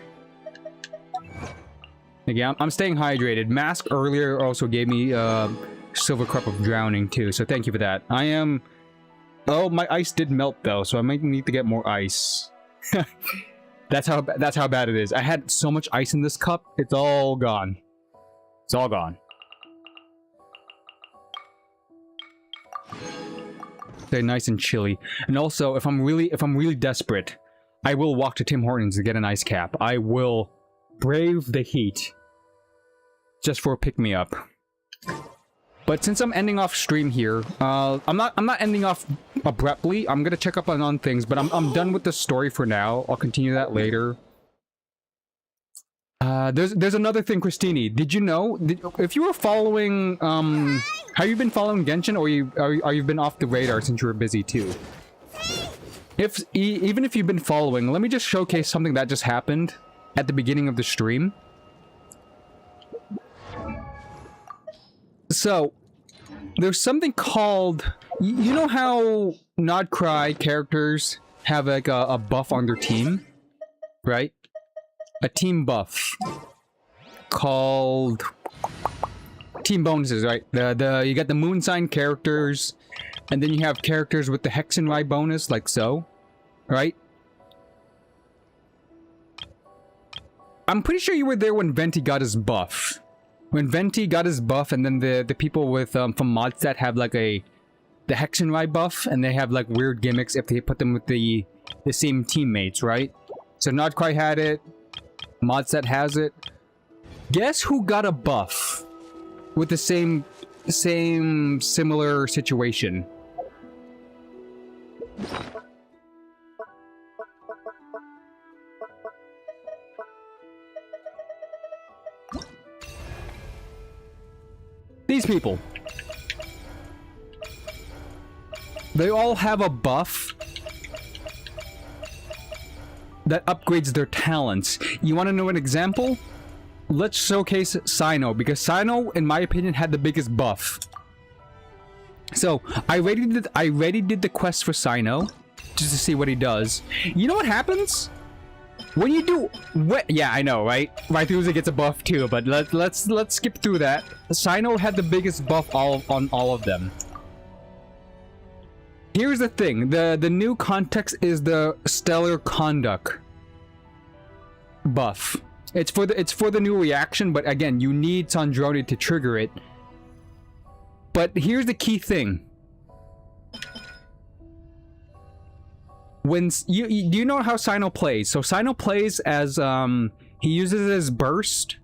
Again, I'm staying hydrated. Mask earlier also gave me Silver Cup of Drowning too, so thank you for that. I am... Oh, my ice did melt though, so I might need to get more ice. That's how bad it is. I had so much ice in this cup, it's all gone. It's all gone. They're nice and chilly. And also, if I'm really desperate, I will walk to Tim Hortons to get an ice cap. I will brave the heat just for a pick-me-up. But since I'm ending off stream here, I'm not ending off abruptly. I'm gonna check up on things, but I'm done with the story for now. I'll continue that later. There's another thing, Christini. Did you know? If you were following, have you been following Genshin, or you've been off the radar since you were busy too? Even if you've been following, let me just showcase something that just happened at the beginning of the stream. So, there's something called, you know how Not Cry characters have like a buff on their team, right? A team buff called team bonuses, right? You got the moon sign characters, and then you have characters with the Hexenrai bonus, like so, right? I'm pretty sure you were there when Venti got his buff. When Venti got his buff, and then the people with from Modstat have like the Hexenrai buff, and they have like weird gimmicks if they put them with the same teammates, right? So Nodcry had it, Modstat has it. Guess who got a buff with the same similar situation? These people. They all have a buff that upgrades their talents. You want to know an example? Let's showcase Sino, because Sino, in my opinion, had the biggest buff. So, I already did the quest for Sino, just to see what he does. You know what happens? When you do, yeah, I know, right? Raythuza gets a buff too, but let's skip through that. Sino had the biggest buff on all of them. Here's the thing: the new context is the Stellar Conduct buff. It's for the new reaction, but again, you need Sandrone to trigger it. But here's the key thing. When do you know how Sino plays? So Sino plays as he uses his burst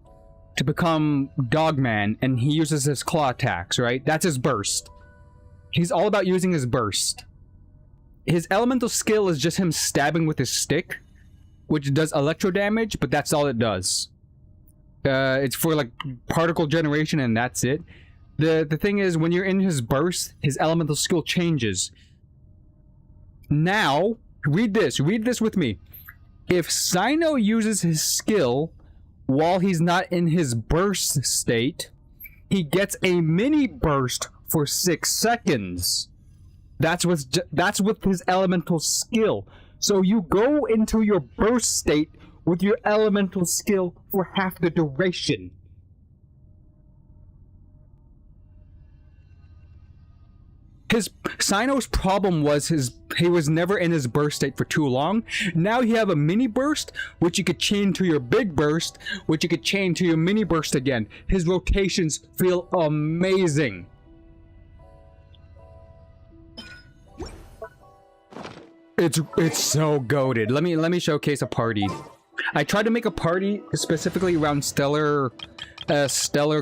to become Dogman, and he uses his claw attacks, right? That's his burst. He's all about using his burst. His elemental skill is just him stabbing with his stick, which does electro damage, but that's all it does. It's for like particle generation, and that's it. The thing is, when you're in his burst, his elemental skill changes. Now, read this with me. If Sino uses his skill while he's not in his burst state, he gets a mini burst for 6 seconds. That's with his elemental skill. So you go into your burst state with your elemental skill for half the duration. Sino's problem was he was never in his burst state for too long. Now you have a mini burst, which you could chain to your big burst, which you could chain to your mini burst again. His rotations feel amazing. It's so goated. Let me showcase a party. I tried to make a party specifically around Stellar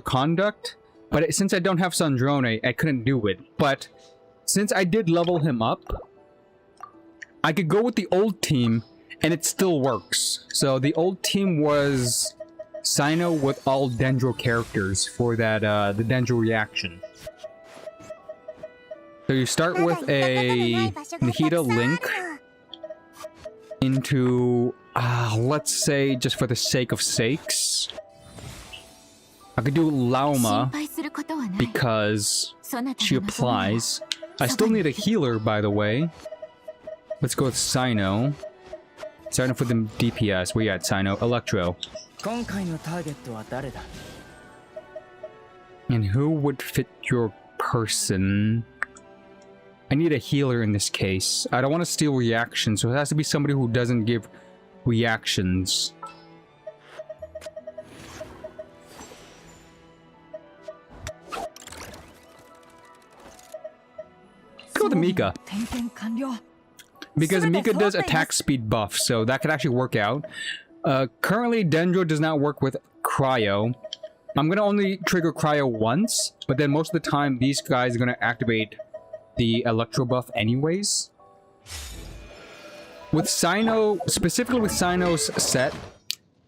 Conduct, but since I don't have Sandrone, I couldn't do it. But since I did level him up, I could go with the old team, and it still works. So the old team was Sino with all Dendro characters for that the Dendro reaction. So you start with a Nahida Link into, let's say, just for the sake of sakes, I could do Lauma because she applies. I still need a healer, by the way. Let's go with Sino. Sino for the DPS. Where you at, Sino? Electro. And who would fit your person? I need a healer in this case. I don't want to steal reactions, so it has to be somebody who doesn't give reactions. Go with Mika. because Mika does attack speed buff, so that could actually work out. Currently, Dendro does not work with Cryo. I'm gonna only trigger Cryo once, but then most of the time, these guys are gonna activate the Electro buff anyways. With Sino, specifically with Sino's set,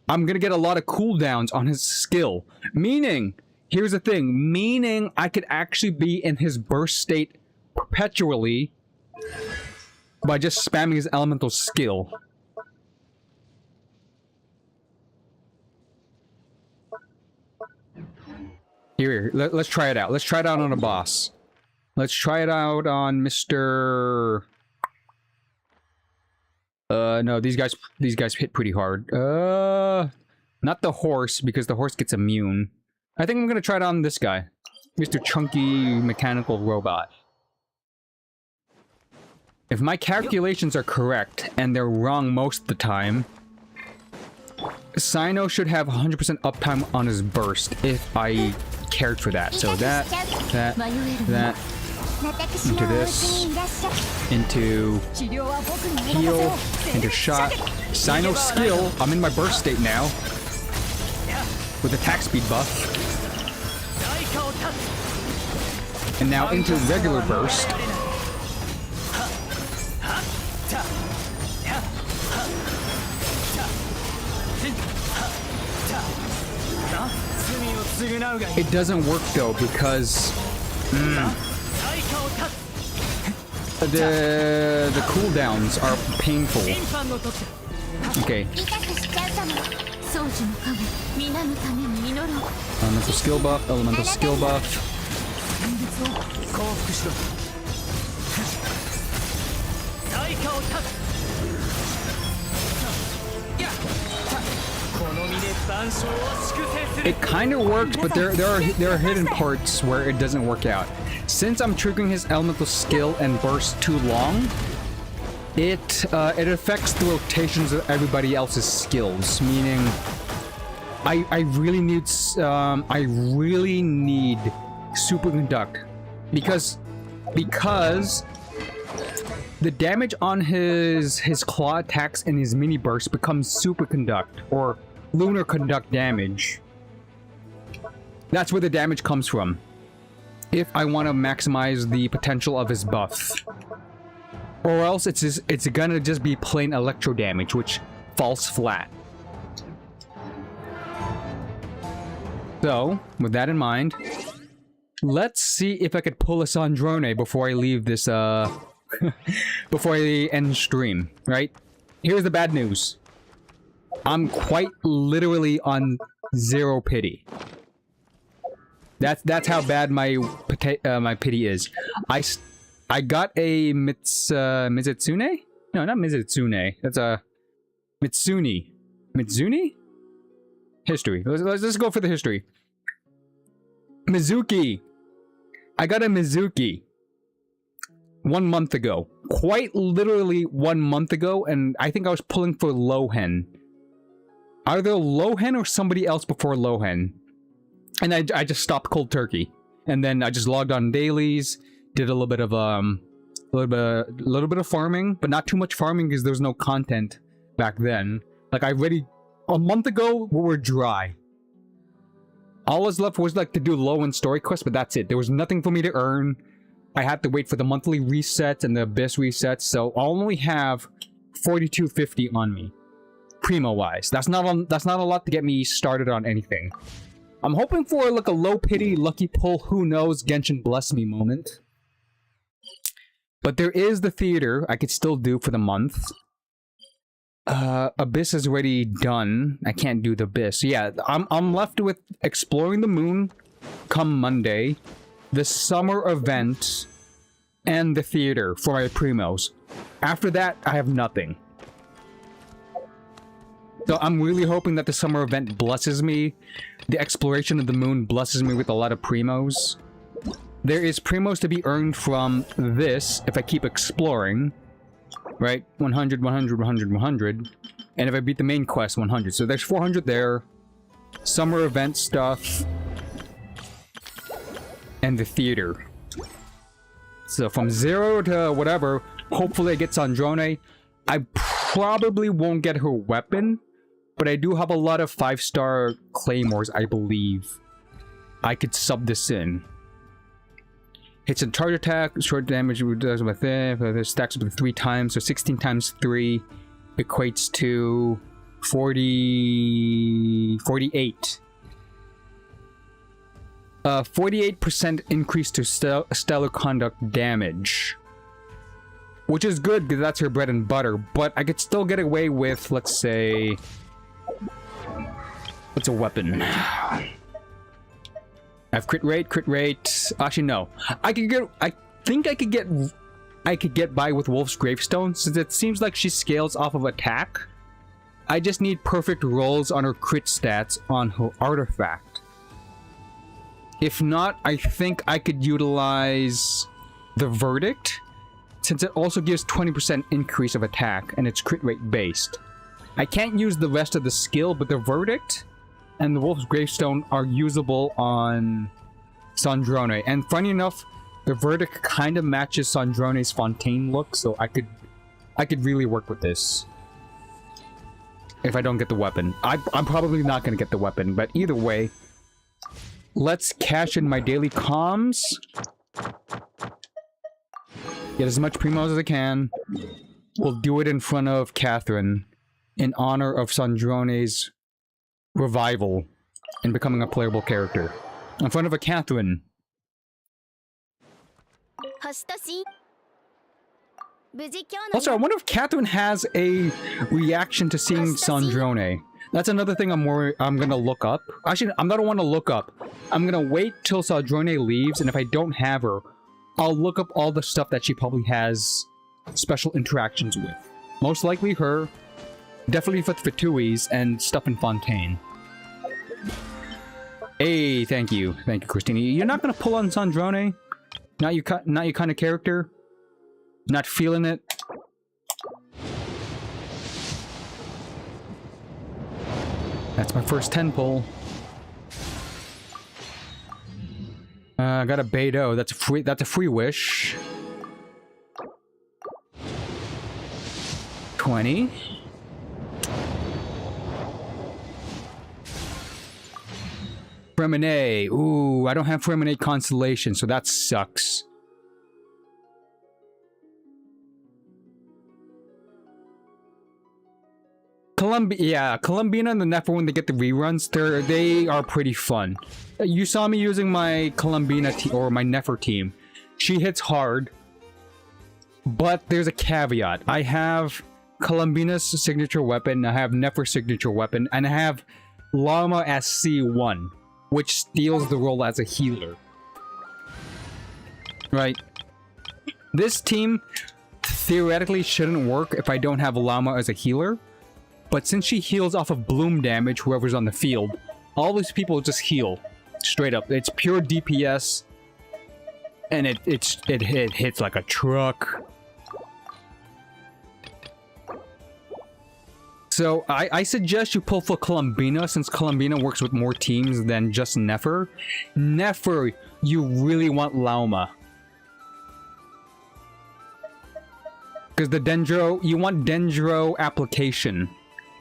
I'm gonna get a lot of cooldowns on his skill. Meaning, here's the thing, meaning I could actually be in his burst state perpetually by just spamming his elemental skill. Here, let's try it out. Let's try it out on a boss. Let's try it out on Mr. No, these guys hit pretty hard. Not the horse, because the horse gets immune. I think I'm gonna try it on this guy. Mr. Chunky Mechanical Robot. If my calculations are correct, and they're wrong most of the time, Sino should have 100% uptime on his burst, if I cared for that. So that, into this, into heal, into shot. Sino skill, I'm in my burst state now, with attack speed buff. And now into regular burst. It doesn't work though, because the cooldowns are painful. Okay. Elemental skill buff, elemental skill buff. It kind of works, but there are hidden parts where it doesn't work out. Since I'm triggering his elemental skill and burst too long, it affects the rotations of everybody else's skills. Meaning, I really need Superconduct because the damage on his claw attacks and his mini burst becomes Superconduct or Lunar Conduct damage. That's where the damage comes from. If I want to maximize the potential of his buff. Or else it's gonna just be plain electro damage, which falls flat. So, with that in mind, let's see if I could pull a Sandrone before I leave this, before I end stream, right? Here's the bad news. I'm quite literally on 0 pity. That's how bad my pity is. I got a Mizitsune? No, not Mizitsune. That's a Mitsuni. Mitsuni? History. Let's go for the history. Mizuki. I got a Mizuki 1 month ago. Quite literally 1 month ago, and I think I was pulling for Lohen. Either Lohen or somebody else before Lohen. And I just stopped cold turkey. And then I just logged on dailies, did a little bit of farming, but not too much farming because there was no content back then. Like a month ago, we were dry. All I was left was like to do low-end story quests, but that's it. There was nothing for me to earn. I had to wait for the monthly resets and the abyss resets, so I'll only have 4250 on me, primo-wise. That's not a lot to get me started on anything. I'm hoping for like a low pity, lucky pull, who knows, Genshin bless me moment. But there is the theater I could still do for the month. Abyss is already done. I can't do the Abyss. Yeah, I'm left with exploring the moon come Monday, the summer event, and the theater for my primos. After that, I have nothing. So I'm really hoping that the summer event blesses me. The exploration of the moon blesses me with a lot of primos. There is primos to be earned from this if I keep exploring. Right? 100, 100, 100, 100. And if I beat the main quest, 100. So there's 400 there. Summer event stuff. And the theater. So from 0 to whatever, Hopefully I get Sandrone. I probably won't get her weapon, but I do have a lot of 5-star claymores, I believe. I could sub this in. Hits and charge attack, short damage does with it, stacks up to 3 times, so 16 times 3 equates to 48. 48% increase to stellar conduct damage. Which is good, because that's her bread and butter, but I could still get away with, let's say... What's a weapon? I have crit rate. Actually, no. I think I could get by with Wolf's Gravestone, since it seems like she scales off of attack. I just need perfect rolls on her crit stats on her artifact. If not, I think I could utilize the Verdict, since it also gives 20% increase of attack, and it's crit rate based. I can't use the rest of the skill, but the Verdict and the Wolf's Gravestone are usable on Sandrone. And funny enough, the Verdict kind of matches Sandrone's Fontaine look, so I could really work with this. If I don't get the weapon. I'm probably not going to get the weapon, but either way, let's cash in my daily comms. Get as much primos as I can. We'll do it in front of Catherine in honor of Sandrone's revival and becoming a playable character. In front of a Catherine. Also, I wonder if Catherine has a reaction to seeing Sandrone. That's another thing I'm gonna look up. Actually, I don't want to look up. I'm gonna wait till Sandrone leaves, and if I don't have her, I'll look up all the stuff that she probably has special interactions with. Most likely her, definitely for Fatui's, and stuff in Fontaine. Hey, thank you, Christina. You're not gonna pull on Sandrone? Not your kind of character? Not feeling it? That's my first 10 pull. I got a Beidou. That's a free wish. 20. Fremine. Ooh, I don't have Fremine Constellation, so that sucks. Columbina and the Nefer, when they get the reruns, they are pretty fun. You saw me using my Columbina or my Nefer team. She hits hard, but there's a caveat. I have Columbina's signature weapon, I have Nefer's signature weapon, and I have Llama as C1, which steals the role as a healer. Right? This team theoretically shouldn't work if I don't have Llama as a healer. But since she heals off of bloom damage, whoever's on the field, all these people just heal. Straight up. It's pure DPS. And it hits like a truck. So I suggest you pull for Columbina, since Columbina works with more teams than just Nefer. Nefer, you really want Lauma. Because the Dendro, you want Dendro application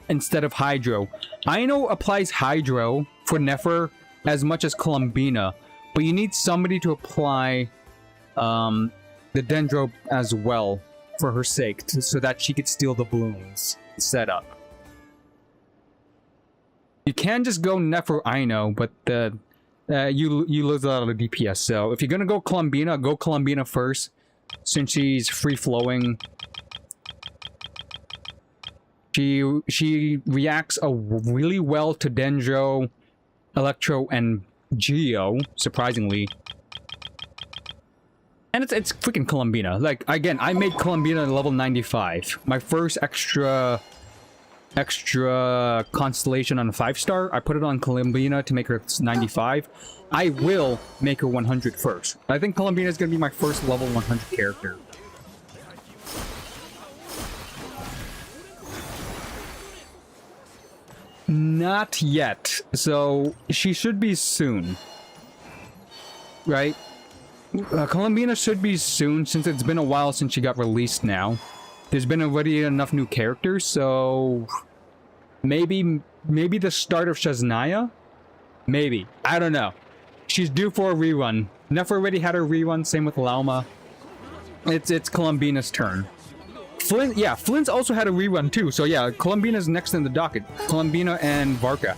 instead of Hydro. Aino applies Hydro for Nefer as much as Columbina, but you need somebody to apply the Dendro as well for her sake, so that she could steal the blooms setup. You can just go Nefer Aino, but you lose a lot of the DPS. So if you're gonna go Columbina first, since she's free-flowing. She reacts really well to Dendro, Electro, and Geo, surprisingly. And it's freaking Columbina. Like, again, I made Columbina level 95. My first extra constellation on a 5-star. I put it on Columbina to make her 95. I will make her 100 first. I think Columbina is going to be my first level 100 character. Not yet. So, she should be soon. Right? Columbina should be soon, since it's been a while since she got released now. There's been already enough new characters, so... Maybe the start of Shazanaya? Maybe. I don't know. She's due for a rerun. Neff already had her rerun, same with Lauma. It's Columbina's turn. Flint, yeah, Flint's also had a rerun too, so yeah, Columbina's next in the docket. Columbina and Varka.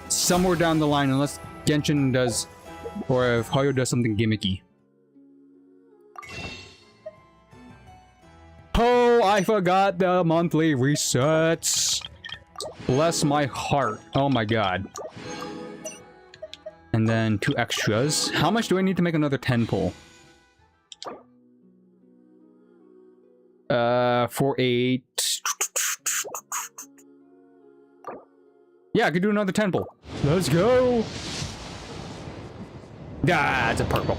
Somewhere down the line, unless Genshin does, or if Hoyo does something gimmicky. Oh, I forgot the monthly resets. Bless my heart. Oh my god. And then 2 extras. How much do I need to make another 10 pull? For 8. Yeah, I could do another 10 pull. Let's go. Ah, it's a purple.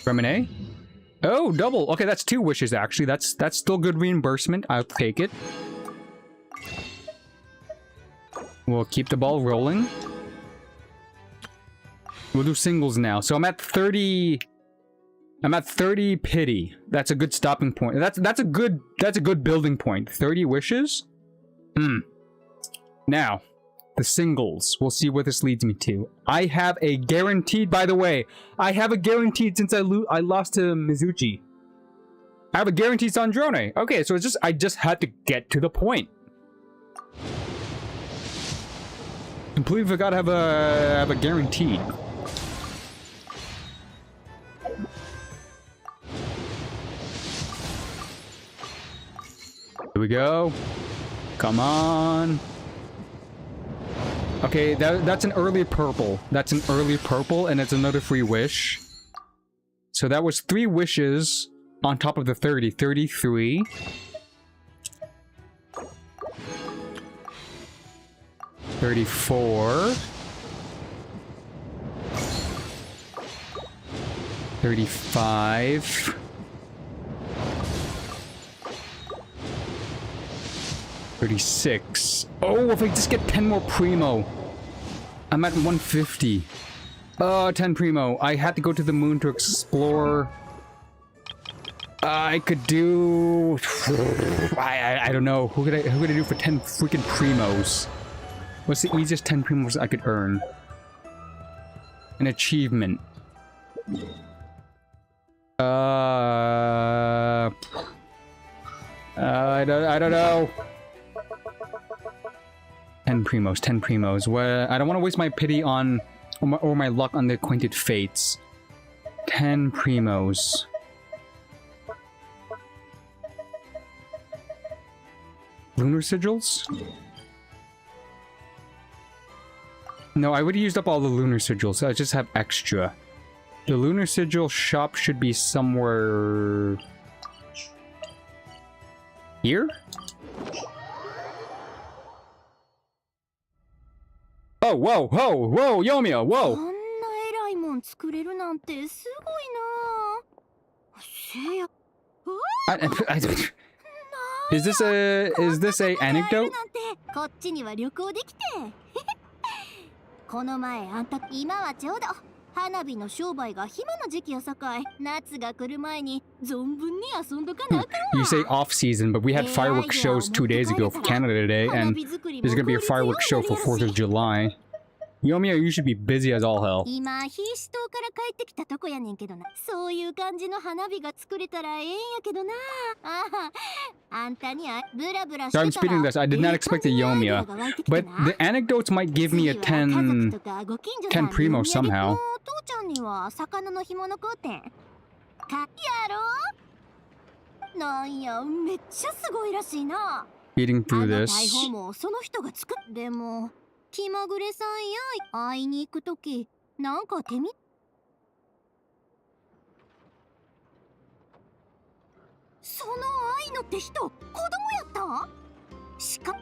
Remine? Oh, double. Okay, that's 2 wishes actually. That's still good reimbursement. I'll take it. We'll keep the ball rolling. We'll do singles now. So I'm at 30. I'm at 30 pity. That's a good stopping point. That's a good building point. 30 wishes? Now, the singles. We'll see where this leads me to. I have a guaranteed, by the way, I have a guaranteed since I lost to Mizuchi. I have a guaranteed Sandrone. Okay, so I just had to get to the point. Completely forgot I have a guaranteed. Here we go. Come on. Okay, that's an early purple. That's an early purple, and it's another free wish. So that was 3 wishes on top of the 30. 33. 34. 35. 36. Oh, if I just get 10 more Primo. I'm at 150. Oh, 10 Primo. I had to go to the moon to explore. I could do... I don't know. Who could I do for 10 freaking Primos? What's the easiest 10 Primos I could earn? An achievement. I don't know. 10 Primos, 10 Primos. Well, I don't want to waste my pity on, or my luck on the Acquainted Fates. 10 Primos. Lunar Sigils? No, I would have used up all the Lunar Sigils. I just have extra. The Lunar Sigil shop should be somewhere... here? Oh, whoa, whoa, whoa, Yomiya, whoa! Is this a anecdote? この前あんた今はちょうど花火の商売が暇な時期やさかい夏が来る前に存分に遊んどかなあかんわ You say off season, but we had fireworks shows 2 days ago for Canada today, and there's gonna be a fireworks show for 4th of July. Yomiya, you should be busy as all hell. 今必死島から帰ってきたとこやねんけどなそういう感じの花火が作れたらええんやけどなあんたにブラブラしてたら So I'm speeding this. I did not expect a Yomiya, but the anecdotes might give me a 10 Primo somehow. 父ちゃんには魚の干物買うてんかやろなんやめっちゃすごいらしいな Speeding through あの this. 大砲もその人が作っでも気まぐれさんや会いに行くときなんか手みその愛のって人子供やった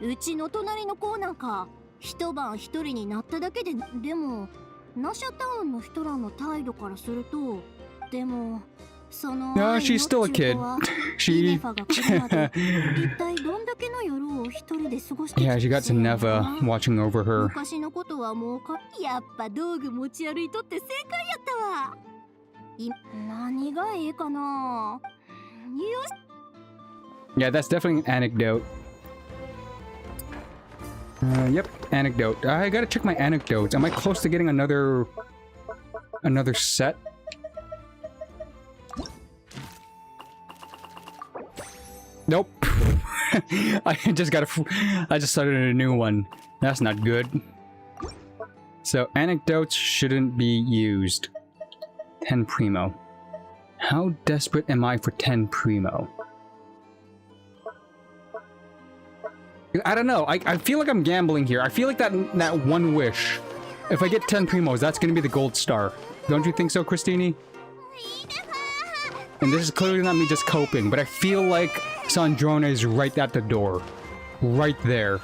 うちの隣の子なんか一晩一人になっただけででもナシャタウンの人らの態度からするとでも No, she's still a kid. She... Yeah, she got to Neva watching over her. 昔のことはもうやっぱ道具持ち歩いとって正解やったわ。何がええかな。よし。 Yeah, that's definitely an anecdote. Yep, anecdote. I gotta check my anecdotes. Am I close to getting another set? Nope. I just started a new one. That's not good. So anecdotes shouldn't be used. 10 primo. How desperate am I for 10 primo? I don't know. I feel like I'm gambling here. I feel like that one wish. If I get 10 primos, that's gonna be the gold star. Don't you think so, Christini? And this is clearly not me just coping, but I feel like Sandrone is right at the door. Right there.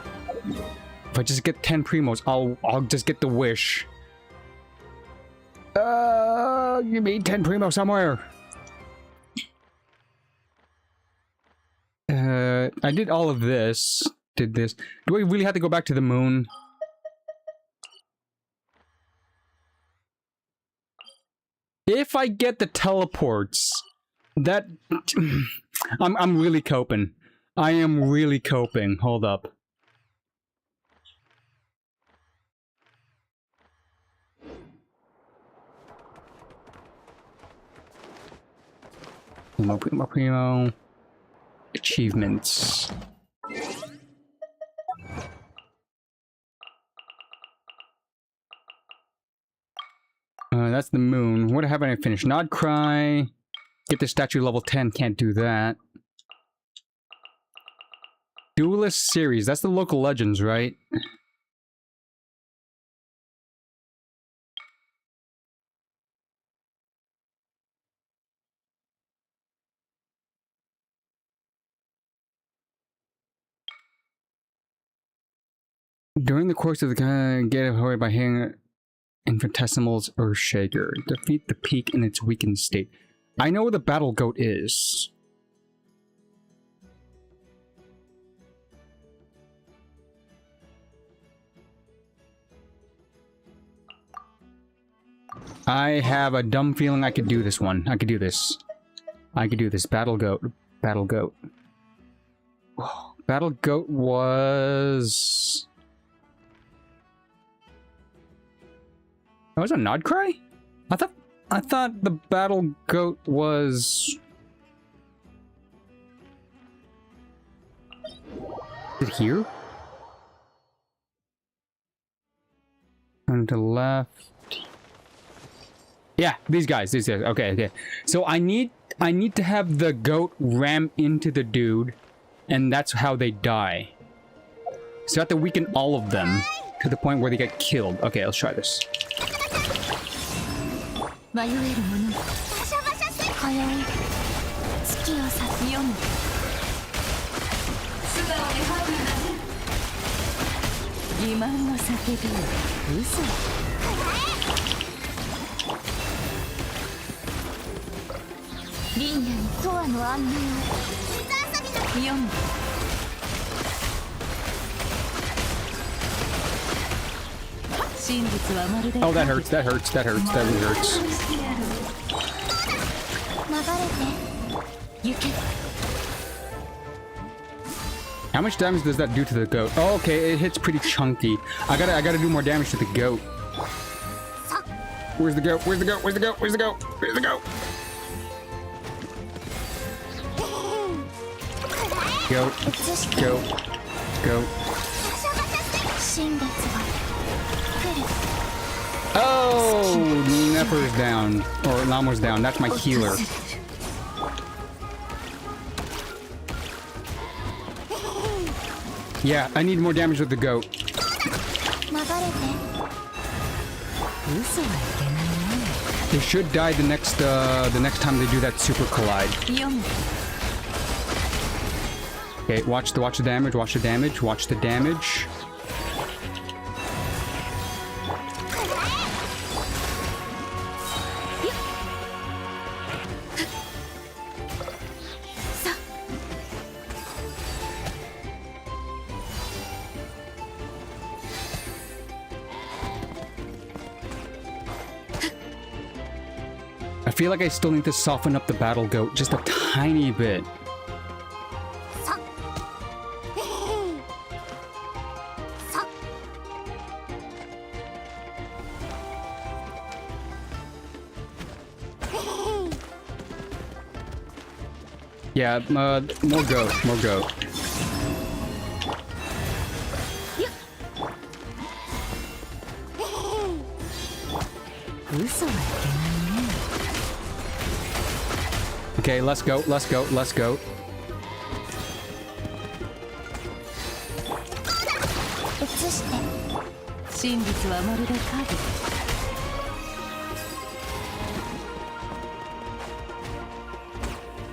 If I just get 10 primos, I'll just get the wish. Give me 10 primos somewhere. I did all of this. Did this. Do I really have to go back to the moon? If I get the teleports, that... I'm really coping. I am really coping. Hold up. Primo. Achievements. That's the moon. What haven't I finished? Nod Cry. Get the statue level 10. Can't do that. Duelist series. That's the local legends, right? During the course of the get away by hitting Infinitesimals Earthshaker. Defeat the peak in its weakened state. I know where the battle goat is. I have a dumb feeling I could do this one. I could do this. I could do this. Battle goat. Battle goat. Battle goat was... Oh, was it a Nod Cry? I thought the battle goat was... Is it here? On the left. Yeah, these guys. Okay, okay. So I need to have the goat ram into the dude, and that's how they die. So I have to weaken all of them to the point where they get killed. Okay, let's try this. Oh, that hurts, that hurts, that hurts, that really hurts. How much damage does that do to the goat? Oh, okay, it hits pretty chunky. I gotta do more damage to the goat. Where's the goat? Where's the goat? Where's the goat? Where's the goat? Where's the goat? Goat. Goat. Goat. Oh, Nepper's down. Or Lamo's down. That's my healer. Yeah, I need more damage with the goat. They should die the next time they do that super collide. Okay, watch the damage, watch the damage, watch the damage. I feel like I still need to soften up the battle goat just a tiny bit. Yeah, more goat, more goat. Okay, let's go, let's go, let's go.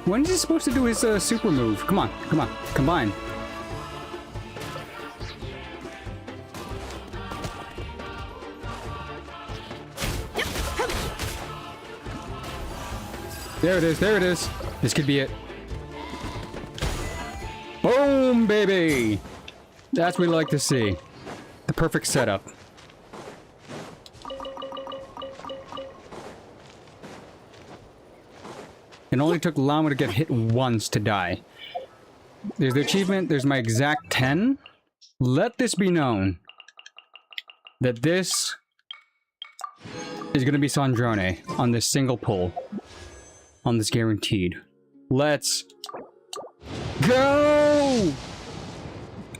When is he supposed to do his super move? Come on, come on, combine. There it is, there it is. This could be it. Boom, baby! That's what we like to see. The perfect setup. It only took Llama to get hit once to die. There's the achievement, there's my exact 10. Let this be known that this is gonna be Sandrone on this single pull. On this guaranteed. Let's go!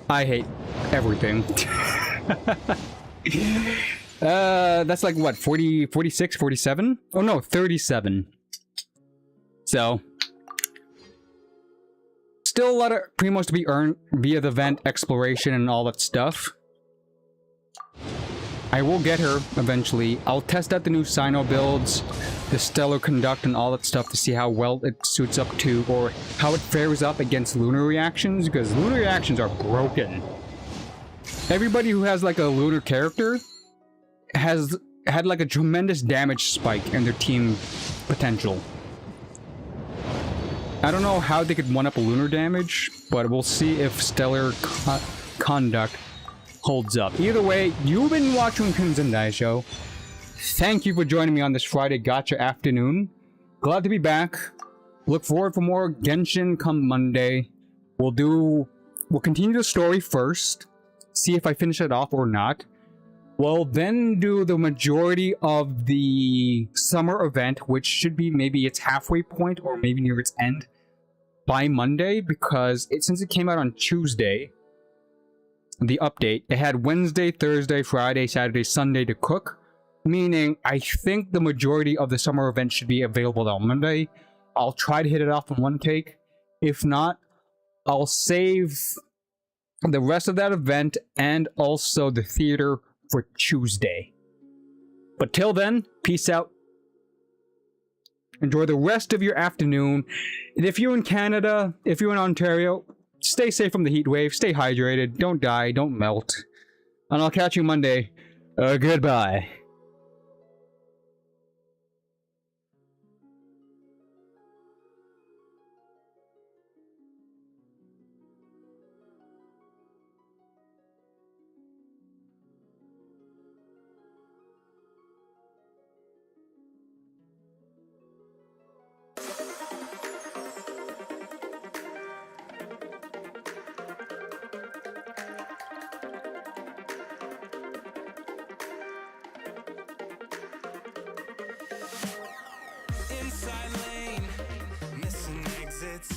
I hate everything. That's like what, 40, 46, 47? Oh no, 37. So, still a lot of primos to be earned via the vent exploration and all that stuff. I will get her eventually. I'll test out the new Sino builds, the Stellar Conduct and all that stuff to see how well it suits up to, or how it fares up against lunar reactions, because lunar reactions are broken. Everybody who has like a lunar character has had like a tremendous damage spike in their team potential. I don't know how they could one-up lunar damage, but we'll see if Stellar Conduct holds up. Either way, you've been watching Crimson Dai Show. Thank you for joining me on this Friday Gacha afternoon. Glad to be back. Look forward for more Genshin come Monday. We'll continue the story first, see if I finish it off or not. We'll then do the majority of the summer event, which should be maybe its halfway point or maybe near its end by Monday, because since it came out on Tuesday, the update, it had Wednesday, Thursday, Friday, Saturday, Sunday to cook, meaning I think the majority of the summer event should be available on Monday. I'll try to hit it off in one take. If not, I'll save the rest of that event and also the theater for Tuesday. But till then, peace out. Enjoy the rest of your afternoon. And if you're in Canada, if you're in Ontario, stay safe from the heat wave, stay hydrated, don't die, don't melt. And I'll catch you Monday. Goodbye. Inside lane, missing exits.